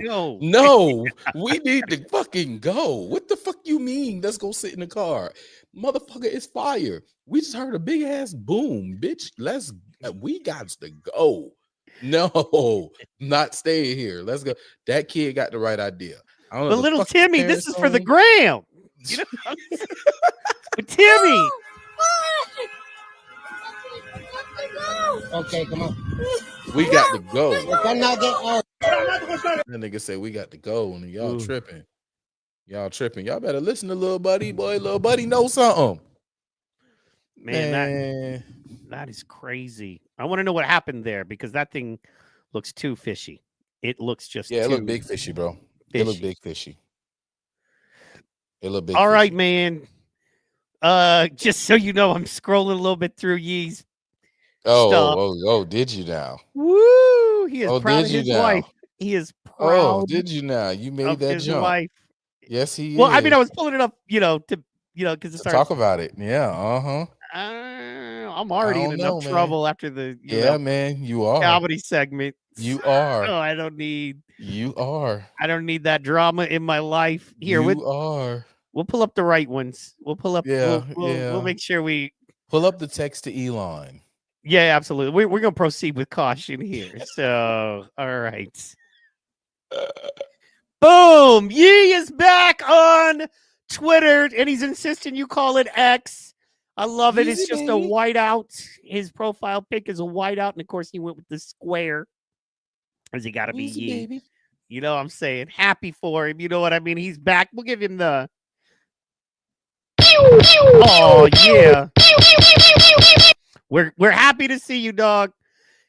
We need to fucking go. What the fuck you mean? Let's go sit in the car. Motherfucker, it's fire. We just heard a big ass boom. Bitch, we got to go. No, not staying here. Let's go. That kid got the right idea. I don't know. But little Timmy, this is for the gram. You know, but Timmy. Okay, come on. We got to go. That nigga say we got to go, and y'all tripping. Y'all tripping. Y'all better listen to little buddy, boy. Little buddy know something. Man, that is crazy. I want to know what happened there because that thing looks too fishy. It looks just it too look big fishy, bro. Fishy. It look big fishy. It look big. All fishy. right, man. Just so you know, I'm scrolling a little bit through Yee's stuff. Oh, did you now? Woo! He is proud of did his you now? wife. He is proud. Oh, did you now? You made of that his jump. wife. Yes, he is. Well, I mean, I was pulling it up, because it started talk about it. Yeah, I'm already in enough trouble after the man, you are comedy segment. You are. Oh, I don't need. You are. I don't need that drama in my life. Here, we'll pull up the right ones. We'll pull up. We'll make sure we pull up the text to Elon. Yeah, absolutely. We're gonna proceed with caution here. So, all right. Boom! Yee is back on Twitter, and he's insisting you call it X. I love it. It's just a whiteout. His profile pic is a whiteout, and of course, he went with the square. Because he got to be Yee. Baby. You know what I'm saying? Happy for him. You know what I mean? He's back. We'll give him the. Oh yeah. We're happy to see you, dog.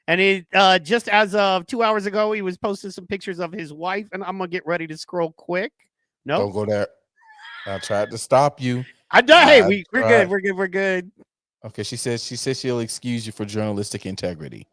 And it just as of 2 hours ago, he was posting some pictures of his wife, and I'm gonna get ready to scroll quick. No, don't go there. I tried to stop you. I know. Hey, we're good. We're good. Okay, she says she'll excuse you for journalistic integrity.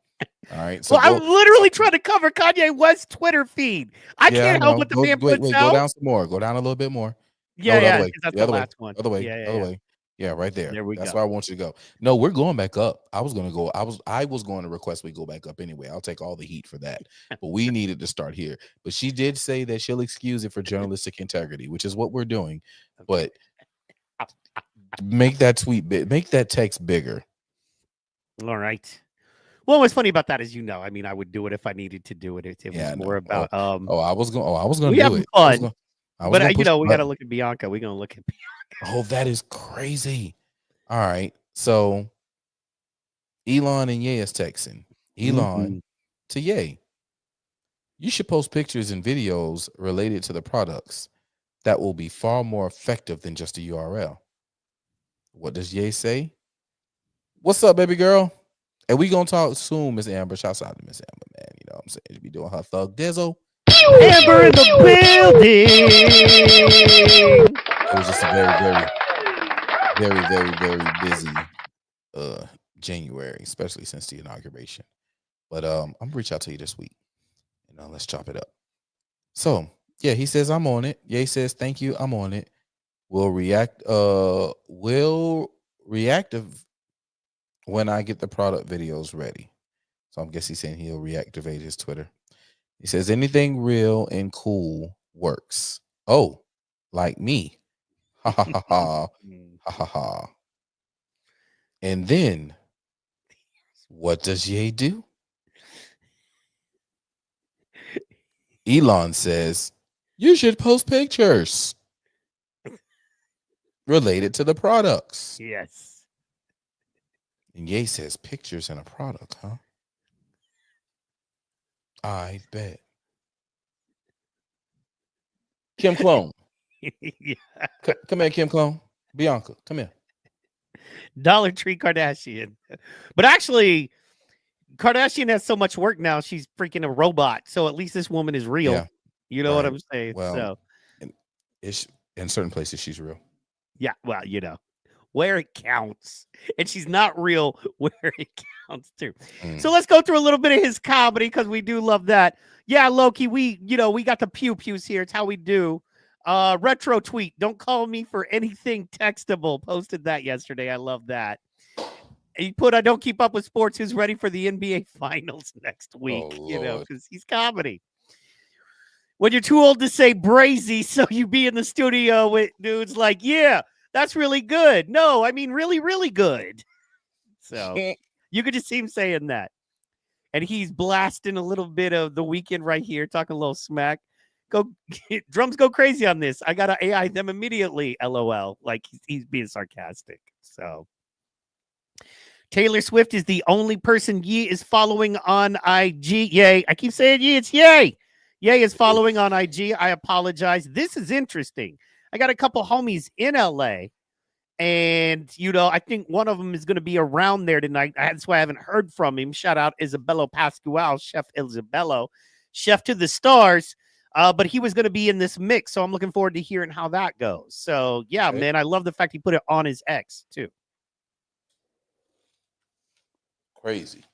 All right. So well, I'm literally trying to cover Kanye West's Twitter feed. I can't help what the man puts out. Go down some more. Go down a little bit more. Yeah, that's the last one. Other way. Other way. Yeah, right there. There we That's go. where I want you to go. No, we're going back up. I was going to request we go back up anyway. I'll take all the heat for that. But we needed to start here. But she did say that she'll excuse it for journalistic integrity, which is what we're doing. But make that make that text bigger. All right. Well, what's funny about that is, I mean, I would do it if I needed to do it. It was more about I was going to do it. Fun. But we got to look at Bianca. We're going to look at Bianca. Oh, that is crazy. All right. So Elon and Ye is texting. Elon to Ye. You should post pictures and videos related to the products that will be far more effective than just a URL. What does Ye say? What's up, baby girl? And we gonna talk soon, Miss Amber. Shouts out to Miss Amber, man. You know what I'm saying? She be doing her thug dizzle. Amber in the building. It was just a very busy January, especially since the inauguration. But I'm gonna reach out to you this week. Let's chop it up. So yeah, he says I'm on it. Ye says thank you, I'm on it. We'll reactive when I get the product videos ready. So I guess he's saying he'll reactivate his Twitter. He says anything real and cool works. Oh, like me. Ha ha ha ha. Ha ha ha. And then what does Ye do? Elon says you should post pictures related to the products. Yes. And Ye says pictures in a product, huh? I bet. Kim Clone. Yeah. Come here, Kim Clone. Bianca, come here. Dollar Tree Kardashian. But actually, Kardashian has so much work now, she's freaking a robot. So at least this woman is real. Yeah. You know what Right. I'm saying? Well, So in certain places, she's real. yeah, well, where it counts. And she's not real where it counts too. So let's go through a little bit of his comedy because we do love that. Yeah, Loki, we got the pew-pews here. It's how we do. Retro tweet. Don't call me for anything textable. Posted that yesterday. I love that. He put, I don't keep up with sports. Who's ready for the NBA finals next week? Because he's comedy. When you're too old to say brazy, so you be in the studio with dudes like, yeah, that's really good. No, I mean really, really good. So you could just see him saying that. And he's blasting a little bit of The Weeknd right here, talking a little smack. Drums go crazy on this. I got to AI them immediately, LOL. Like he's being sarcastic. So Taylor Swift is the only person Ye is following on IG. Yay. I keep saying Ye, it's Yay. Yay is following on IG. I apologize. This is interesting. I got a couple homies in LA. And, I think one of them is going to be around there tonight. That's why I haven't heard from him. Shout out Isabello Pascual, Chef Isabello, Chef to the Stars. But he was going to be in this mix. So I'm looking forward to hearing how that goes. So, yeah, man, I love the fact he put it on his ex, too. Crazy.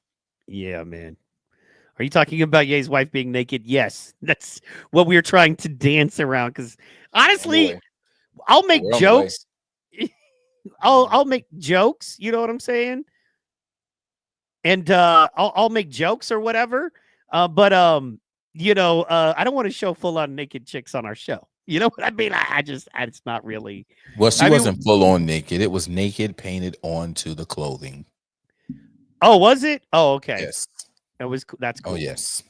Yeah, man. Are you talking about Ye's wife being naked? Yes. That's what we were trying to dance around. Because, honestly, I'll make jokes. I'll make jokes, you know what I'm saying? And I'll make jokes or whatever. But I don't want to show full on naked chicks on our show. You know what I mean? It's not really. Well, she wasn't full on naked. It was naked painted onto the clothing. Oh, was it? Oh, okay. Yes. That's cool. Oh, yes.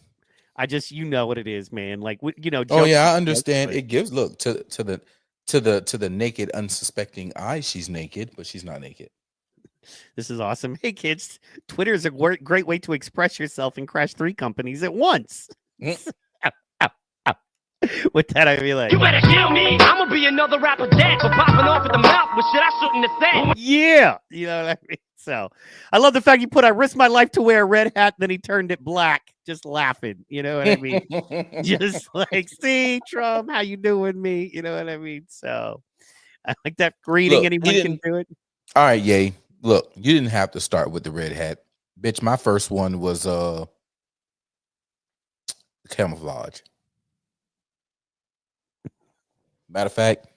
I just, what it is, man. Like, oh yeah, I understand. It gives look to the naked, unsuspecting eye. She's naked, but she's not naked. This is awesome. Hey, kids, Twitter is a great way to express yourself and crash 3 companies at once. With that, I be like, you better kill me. I'm gonna be another rapper dead for popping off at the mouth with shit I shouldn't have said. Yeah, you know what I mean. So I love the fact you put, I risked my life to wear a red hat, then he turned it black, just laughing. You know what I mean? Just like, see, Trump, how you doing, me? You know what I mean? So I like that greeting. Anybody can do it. All right, Yay. Look, you didn't have to start with the red hat, bitch. My first one was camouflage. Matter of fact,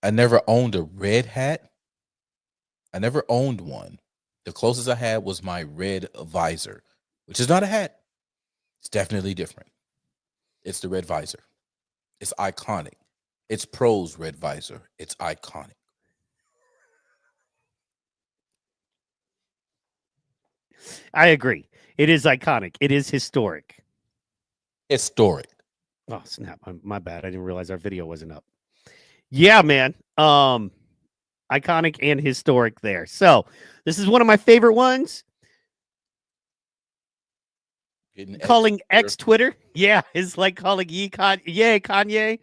I never owned a red hat. I never owned one. The closest I had was my red visor, which is not a hat. It's definitely different. It's the red visor. It's iconic. It's Pro's red visor. It's iconic. I agree. It is iconic. It is historic. Historic. Oh, snap. My bad. I didn't realize our video wasn't up. Yeah, man. Iconic and historic there. So this is one of my favorite ones. Calling X Twitter. Yeah, it's like calling Kanye.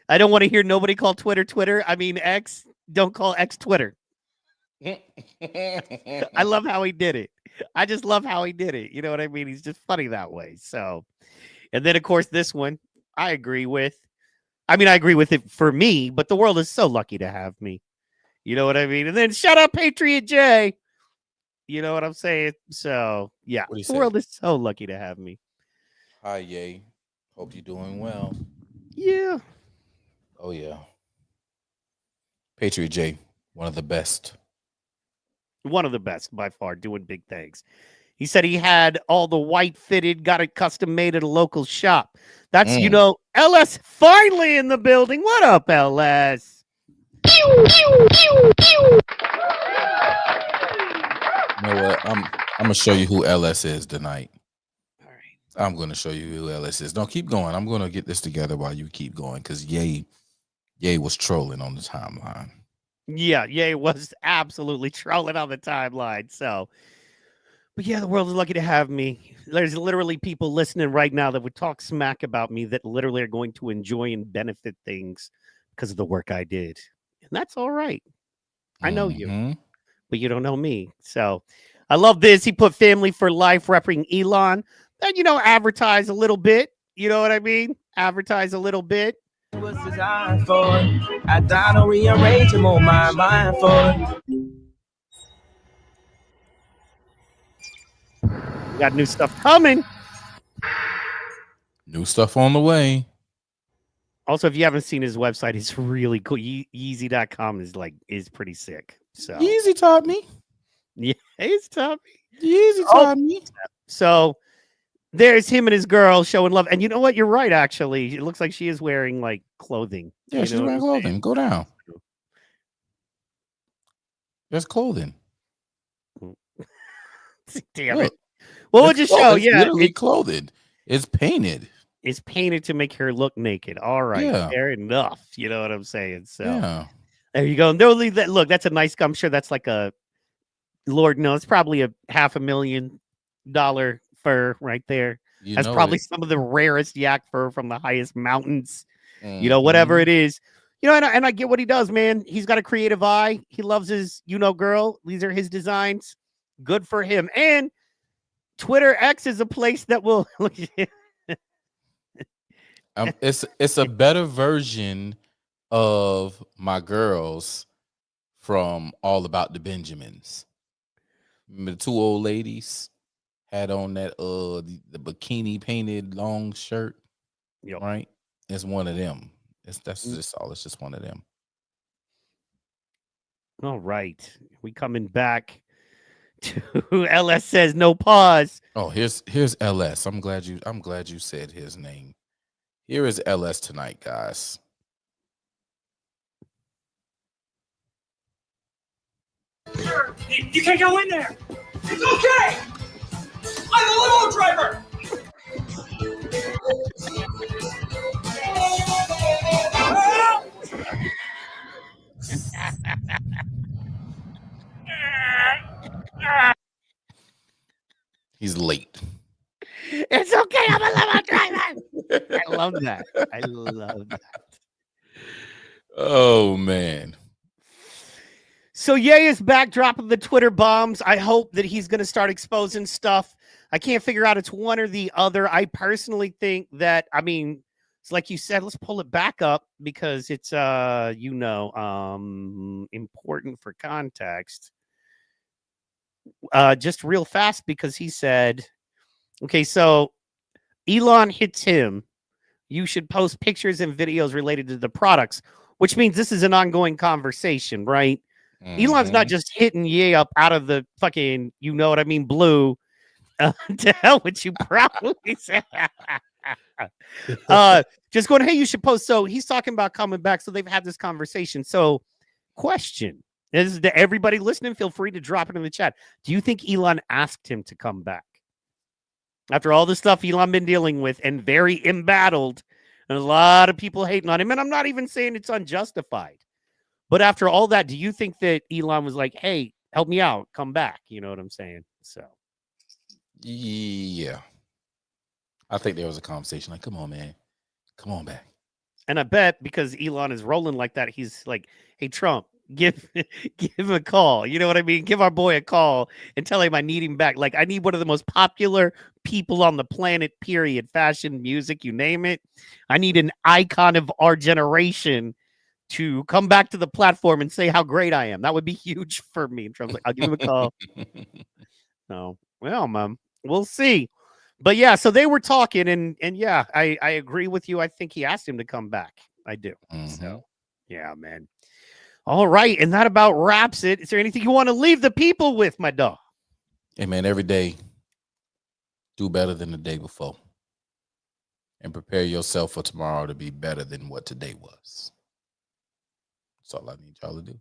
I don't want to hear nobody call Twitter. I mean, X. Don't call X Twitter. I love how he did it. I just love how he did it. You know what I mean? He's just funny that way. So, and then, of course, this one I agree with. I mean, I agree with it for me, but the world is so lucky to have me. You know what I mean? And then shout out Patriot J. You know what I'm saying? So, yeah, the world is so lucky to have me. Hi, Yay. Hope you're doing well. Yeah. Oh, yeah. Patriot J, one of the best. One of the best by far, doing big things. He said he had all the white fitted, got it custom made at a local shop. That's, LS finally in the building. What up, LS? You know what? I'm gonna show you who LS is tonight. All right. I'm gonna show you who LS is. Don't keep going. I'm gonna get this together while you keep going because Yay was trolling on the timeline. Yeah, Ye was absolutely trolling on the timeline. So, but yeah, the world is lucky to have me. There's literally people listening right now that would talk smack about me that literally are going to enjoy and benefit things because of the work I did. And that's all right. I know you. but you don't know me. So I love this. He put family for life, repping Elon. And, advertise a little bit. You know what I mean? Advertise a little bit. Was designed for. I died to rearrange him on my mind for. We got new stuff coming. New stuff on the way. Also, if you haven't seen his website, it's really cool. Yeezy.com is pretty sick. So Yeezy taught me. Yeah, he's taught me. Yeezy taught me. So there's him and his girl showing love. And you know what? You're right, actually. It looks like she is wearing like clothing. Yeah, she's wearing clothing. Go down. There's clothing. Damn Look, it. Well, we'll just show. It's Yeah. literally clothing. It's painted. It's painted to make her look naked. All right. Yeah. Fair enough. You know what I'm saying? So Yeah. there you go. And they'll leave that. Look, that's a nice. I'm sure that's like a Lord knows, probably a $500,000 fur right there. You That's know probably it. some of the rarest yak fur from the highest mountains. Mhm. Whatever it is. And I get what he does, man. He's got a creative eye. He loves his, girl. These are his designs. Good for him. And Twitter X is a place that will It's a better version of my girls from All About the Benjamins. Remember the two old ladies had on that the bikini painted long shirt, right? It's one of them. That's just all. It's just one of them. All right. We coming back to LS says no pause. Oh, here's LS. I'm glad you said his name. Here is LS tonight, guys. You can't go in there. It's okay. I'm a limo driver. He's late. It's okay. I'm a limo driver. I love that. I love that. Oh man. So Ye is back dropping the Twitter bombs. I hope that he's going to start exposing stuff. I can't figure out it's one or the other. I personally think that, it's like you said, let's pull it back up because it's, important for context. Just real fast because he said, okay, so Elon hits him. You should post pictures and videos related to the products, which means this is an ongoing conversation, right? Elon's not just hitting Ye up out of the fucking, blue. To hell with you, probably. Just going, hey, you should post. So he's talking about coming back. So they've had this conversation. So question, this is to everybody listening. Feel free to drop it in the chat. Do you think Elon asked him to come back? After all the stuff Elon been dealing with and very embattled, and a lot of people hating on him, and I'm not even saying it's unjustified. But after all that, do you think that Elon was like, hey, help me out, come back? You know what I'm saying? So, yeah. I think there was a conversation like, come on, man. Come on back. And I bet because Elon is rolling like that, he's like, hey, Trump, give him a call. You know what I mean? Give our boy a call and tell him I need him back. Like, I need one of the most popular people on the planet, period. Fashion, music, you name it. I need an icon of our generation to come back to the platform and say how great I am. That would be huge for me. And Trump's like, I'll give him a call. No, well, Mom, we'll see. But yeah, so they were talking, and yeah, I agree with you. I think he asked him to come back. I do. So yeah, man. All right, and that about wraps it. Is there anything you want to leave the people with, my dog? Hey man, every day do better than the day before. And prepare yourself for tomorrow to be better than what today was. That's all I need y'all to do.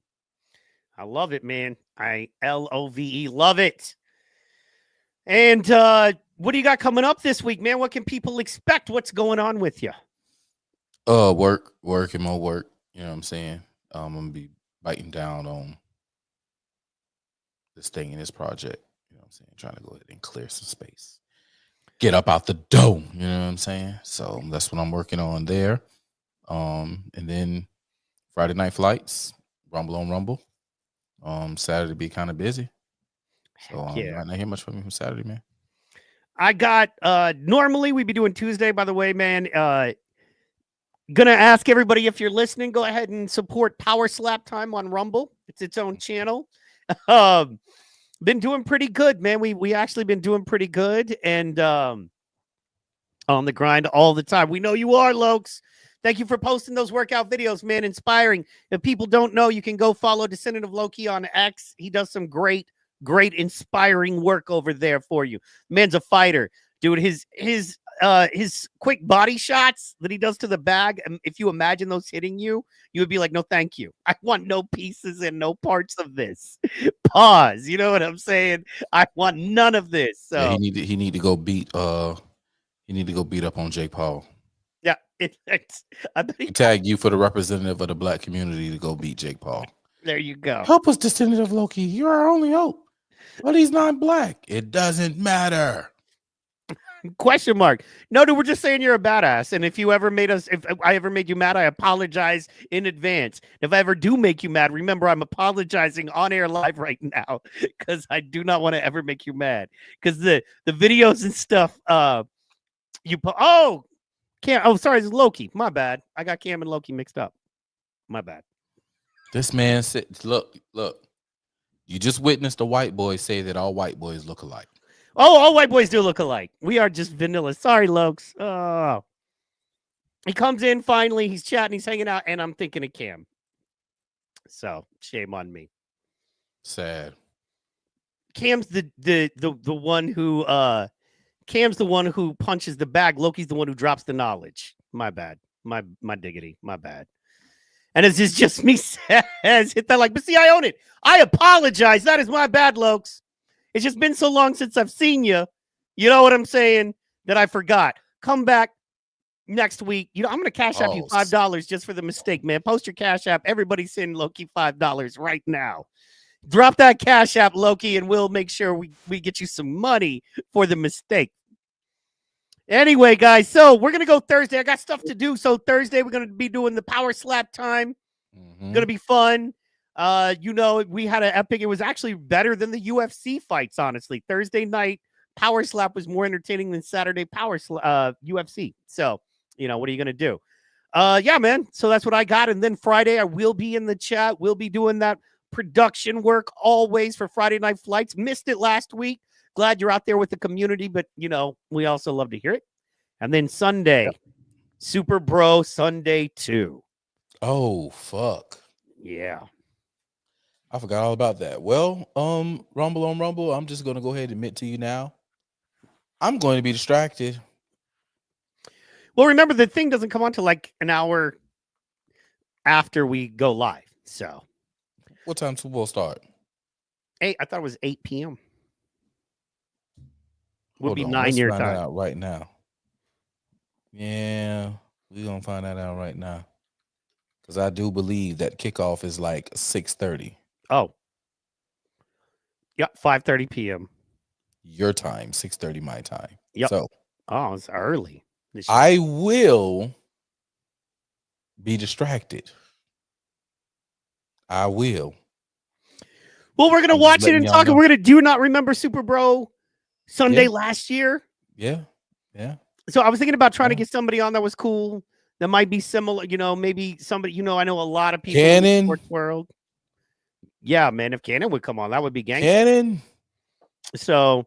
I love it, man. I love it. And what do you got coming up this week, man? What can people expect? What's going on with you? Work and more work. You know what I'm saying? I'm gonna be biting down on this thing in this project. You know what I'm saying? Trying to go ahead and clear some space. Get up out the dough. You know what I'm saying? So that's what I'm working on there. And then Friday night flights, Rumble on Rumble. Saturday be kind of busy. So you Yeah. might not hear much from me from Saturday, man. I got normally we'd be doing Tuesday, by the way, man. Gonna ask everybody if you're listening, go ahead and support Power Slap Time on Rumble. It's its own channel. Been doing pretty good, man. We actually been doing pretty good and on the grind all the time. We know you are, Lokes. Thank you for posting those workout videos, man. Inspiring. If people don't know, you can go follow Descendant of Loki on X. He does some great inspiring work over there for you. Man's a fighter, dude. His quick body shots that he does to the bag. If you imagine those hitting you, you would be like, no, thank you. I want no pieces and no parts of this. Pause. You know what I'm saying? I want none of this. So Yeah, he need to go beat up on Jake Paul. yeah, I tag you for the representative of the black community to go beat Jake Paul. There you go. Help us, Descendant of Loki. You're our only hope. But he's not black. It doesn't matter. Question mark. No, dude, we're just saying you're a badass. And if I ever made you mad, I apologize in advance. If I ever do make you mad, remember I'm apologizing on air live right now because I do not want to ever make you mad. Because the videos and stuff, sorry, it's Loki. My bad. I got Cam and Loki mixed up. My bad. This man said, look. You just witnessed a white boy say that all white boys look alike. Oh, all white boys do look alike. We are just vanilla. Sorry, Lokes. Oh. He comes in finally. He's chatting. He's hanging out, and I'm thinking of Cam. So shame on me. Sad. Cam's the one who Cam's the one who punches the bag. Loki's the one who drops the knowledge. My bad. My diggity. My bad. And it's just me says hit that like, but see, I own it. I apologize. That is my bad, Lokes. It's just been so long since I've seen you. You know what I'm saying? That I forgot. Come back next week. You know, I'm going to cash app you $5 just for the mistake, man. Post your cash app. Everybody send Loki $5 right now. Drop that cash app, Loki, and we'll make sure we get you some money for the mistake. Anyway, guys, so we're going to go Thursday. I got stuff to do. So Thursday, we're going to be doing the Power Slap Time. Going to be fun. You know, we had an epic. It was actually better than the UFC fights, honestly. Thursday night Power Slap was more entertaining than Saturday UFC. So, you know, what are you going to do? Yeah, man. So that's what I got. And then Friday, I will be in the chat. We'll be doing that production work always for Friday Night Flights. Missed it last week. Glad you're out there with the community, but, you know, we also love to hear it. And then Sunday, Super Bro Sunday 2. Oh, fuck. Yeah. I forgot all about that. Well, Rumble on Rumble, I'm just going to go ahead and admit to you now. I'm going to be distracted. Well, remember, the thing doesn't come on till like an hour after we go live. So, what time will start? I thought it was 8 p.m. Would be Hold on, 9 let's your find time. that out right now. Yeah, we're going to find that out right now. Because I do believe that kickoff is like 6:30. Oh. Yep, 5:30 p.m. Your time, 6:30 my time. Yep. So, oh, it's early. I will be distracted. I will. Well, we're going to I'm watch just it and letting talk. y'all We're going to do not remember Super Bro Sunday Yeah. last year. Yeah. So I was thinking about trying to get somebody on that was cool. That might be similar, you know, maybe somebody, you know, I know a lot of people in the Cannon? sports world. Yeah, man, if Cannon would come on, that would be gangster. Cannon? So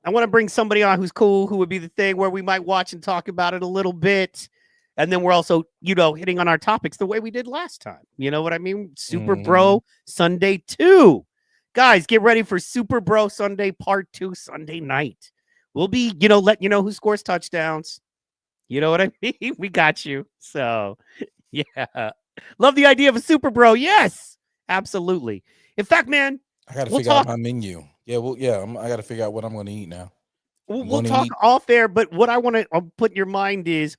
I want to bring somebody on who's cool, who would be the thing where we might watch and talk about it a little bit. And then we're also, you know, hitting on our topics the way we did last time. You know what I mean? Super Bro Sunday 2. Guys, get ready for Super Bro Sunday Part 2 Sunday night. We'll be, you know, letting you know who scores touchdowns. You know what I mean? We got you. So, yeah. Love the idea of a Super Bro. Yes, absolutely. In fact, man, I got to figure out my menu. Yeah, well, yeah, I got to figure out what I'm going to eat now. We'll talk off air, but what I want to put in your mind is,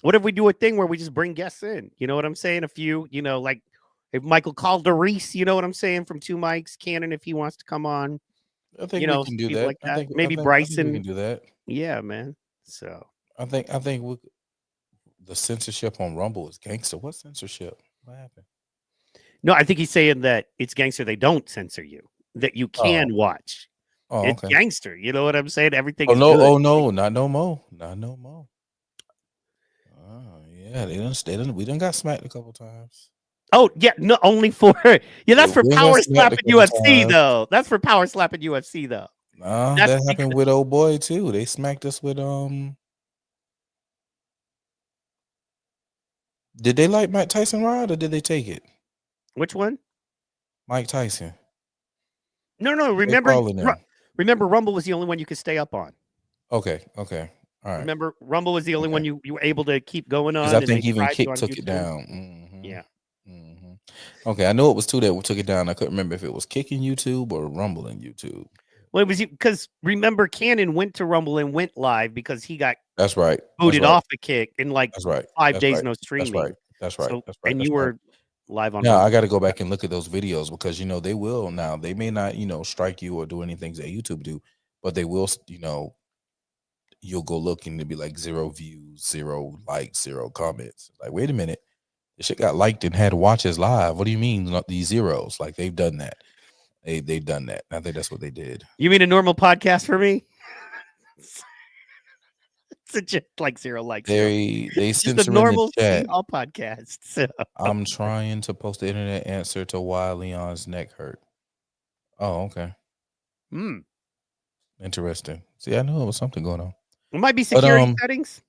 what if we do a thing where we just bring guests in? You know what I'm saying? A few, you know, like if Michael Calderese, you know what I'm saying, from Two Mics, Cannon, if he wants to come on. I think you we know, can do people that. like that. I think Maybe we Bryson. can do that. Yeah, man. So I think the censorship on Rumble is gangster. What censorship? What happened? No, I think he's saying that it's gangster. They don't censor you. That you can watch. Oh, It's okay. gangster. You know what I'm saying? Everything Oh is no! good. Oh no! Not no more. Not no more. Oh yeah, we done got smacked a couple times. Oh yeah, no, only for that's for we got power smacked a slapping couple UFC times. though. That's for power slapping UFC though. Nah, That's that happened with old boy too. They smacked us with Did they like Mike Tyson rod or did they take it? Which one? Mike Tyson. No. They Remember, calling him. remember, Rumble was the only one you could stay up on. Okay. All right. Remember, Rumble was the only one you were able to keep going on. Because I and think they even tried you Kick on took it YouTube. down. Yeah. Okay, I know it was two that took it down. I couldn't remember if it was Kicking YouTube or Rumble in YouTube. Well, it was because remember, Cannon went to Rumble and went live because he got That's right. booted off the Kick in like That's right. 5 That's days right. no streaming. That's right. So, That's right. and That's you right. were live on. Now Rumble. I got to go back and look at those videos because they will now. They may not strike you or do anything that YouTube do, but they will. You'll go look and it'll be like 0 views, 0 likes, 0 comments. Like, wait a minute, this shit got liked and had watches live. What do you mean not these zeros? Like they've done that. They've done that. I think that's what they did. You mean a normal podcast for me? It's just like 0 likes. They just a censor in normal the chat. all podcast. So. I'm trying to post the internet answer to why Leon's neck hurt. Oh, okay. Interesting. See, I knew it was something going on. It might be security settings.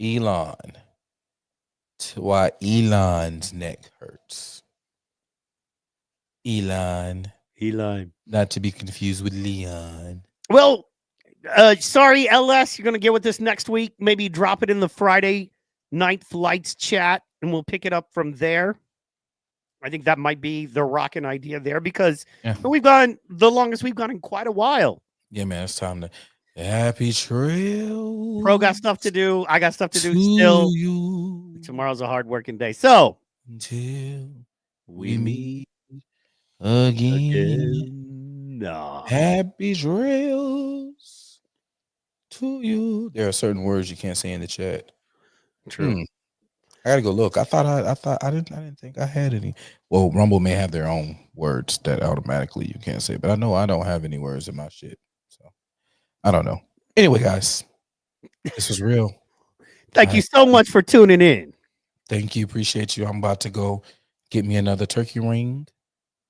Elon. Why Elon's neck hurts. Elon. Not to be confused with Leon. Well, sorry, LS. You're going to get with this next week. Maybe drop it in the Friday night flights chat, and we'll pick it up from there. I think that might be the rocking idea there because we've gone the longest we've gone in quite a while. Yeah, man, it's time to happy trail. Pro got stuff to do. I got stuff to do still. Tomorrow's a hard working day. So until we meet again. No. Happy trails to you. There are certain words you can't say in the chat. True. I gotta go look. I didn't think I had any. Well, Rumble may have their own words that automatically you can't say, but I know I don't have any words in my shit. So I don't know. Anyway, guys, this was real. Thank you so much for tuning in. Thank you. Appreciate you. I'm about to go get me another turkey ring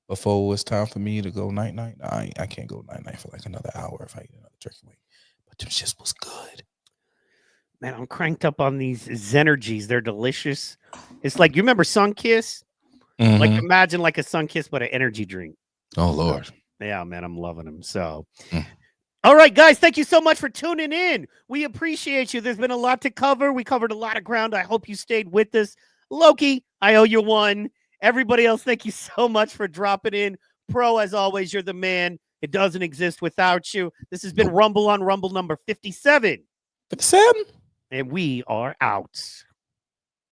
before it's time for me to go night-night. I can't go night-night for like another hour if I get another turkey wing. But them shit was good. Man, I'm cranked up on these Zenergies. They're delicious. It's like, you remember Sunkiss? Like, imagine like a Sunkiss, but an energy drink. Oh, Lord. Yeah, man, I'm loving them. So, all right, guys, thank you so much for tuning in. We appreciate you. There's been a lot to cover. We covered a lot of ground. I hope you stayed with us. Loki, I owe you one. Everybody else, thank you so much for dropping in. Pro, as always, you're the man. It doesn't exist without you. This has been Rumble on Rumble number 57. 57. And we are out.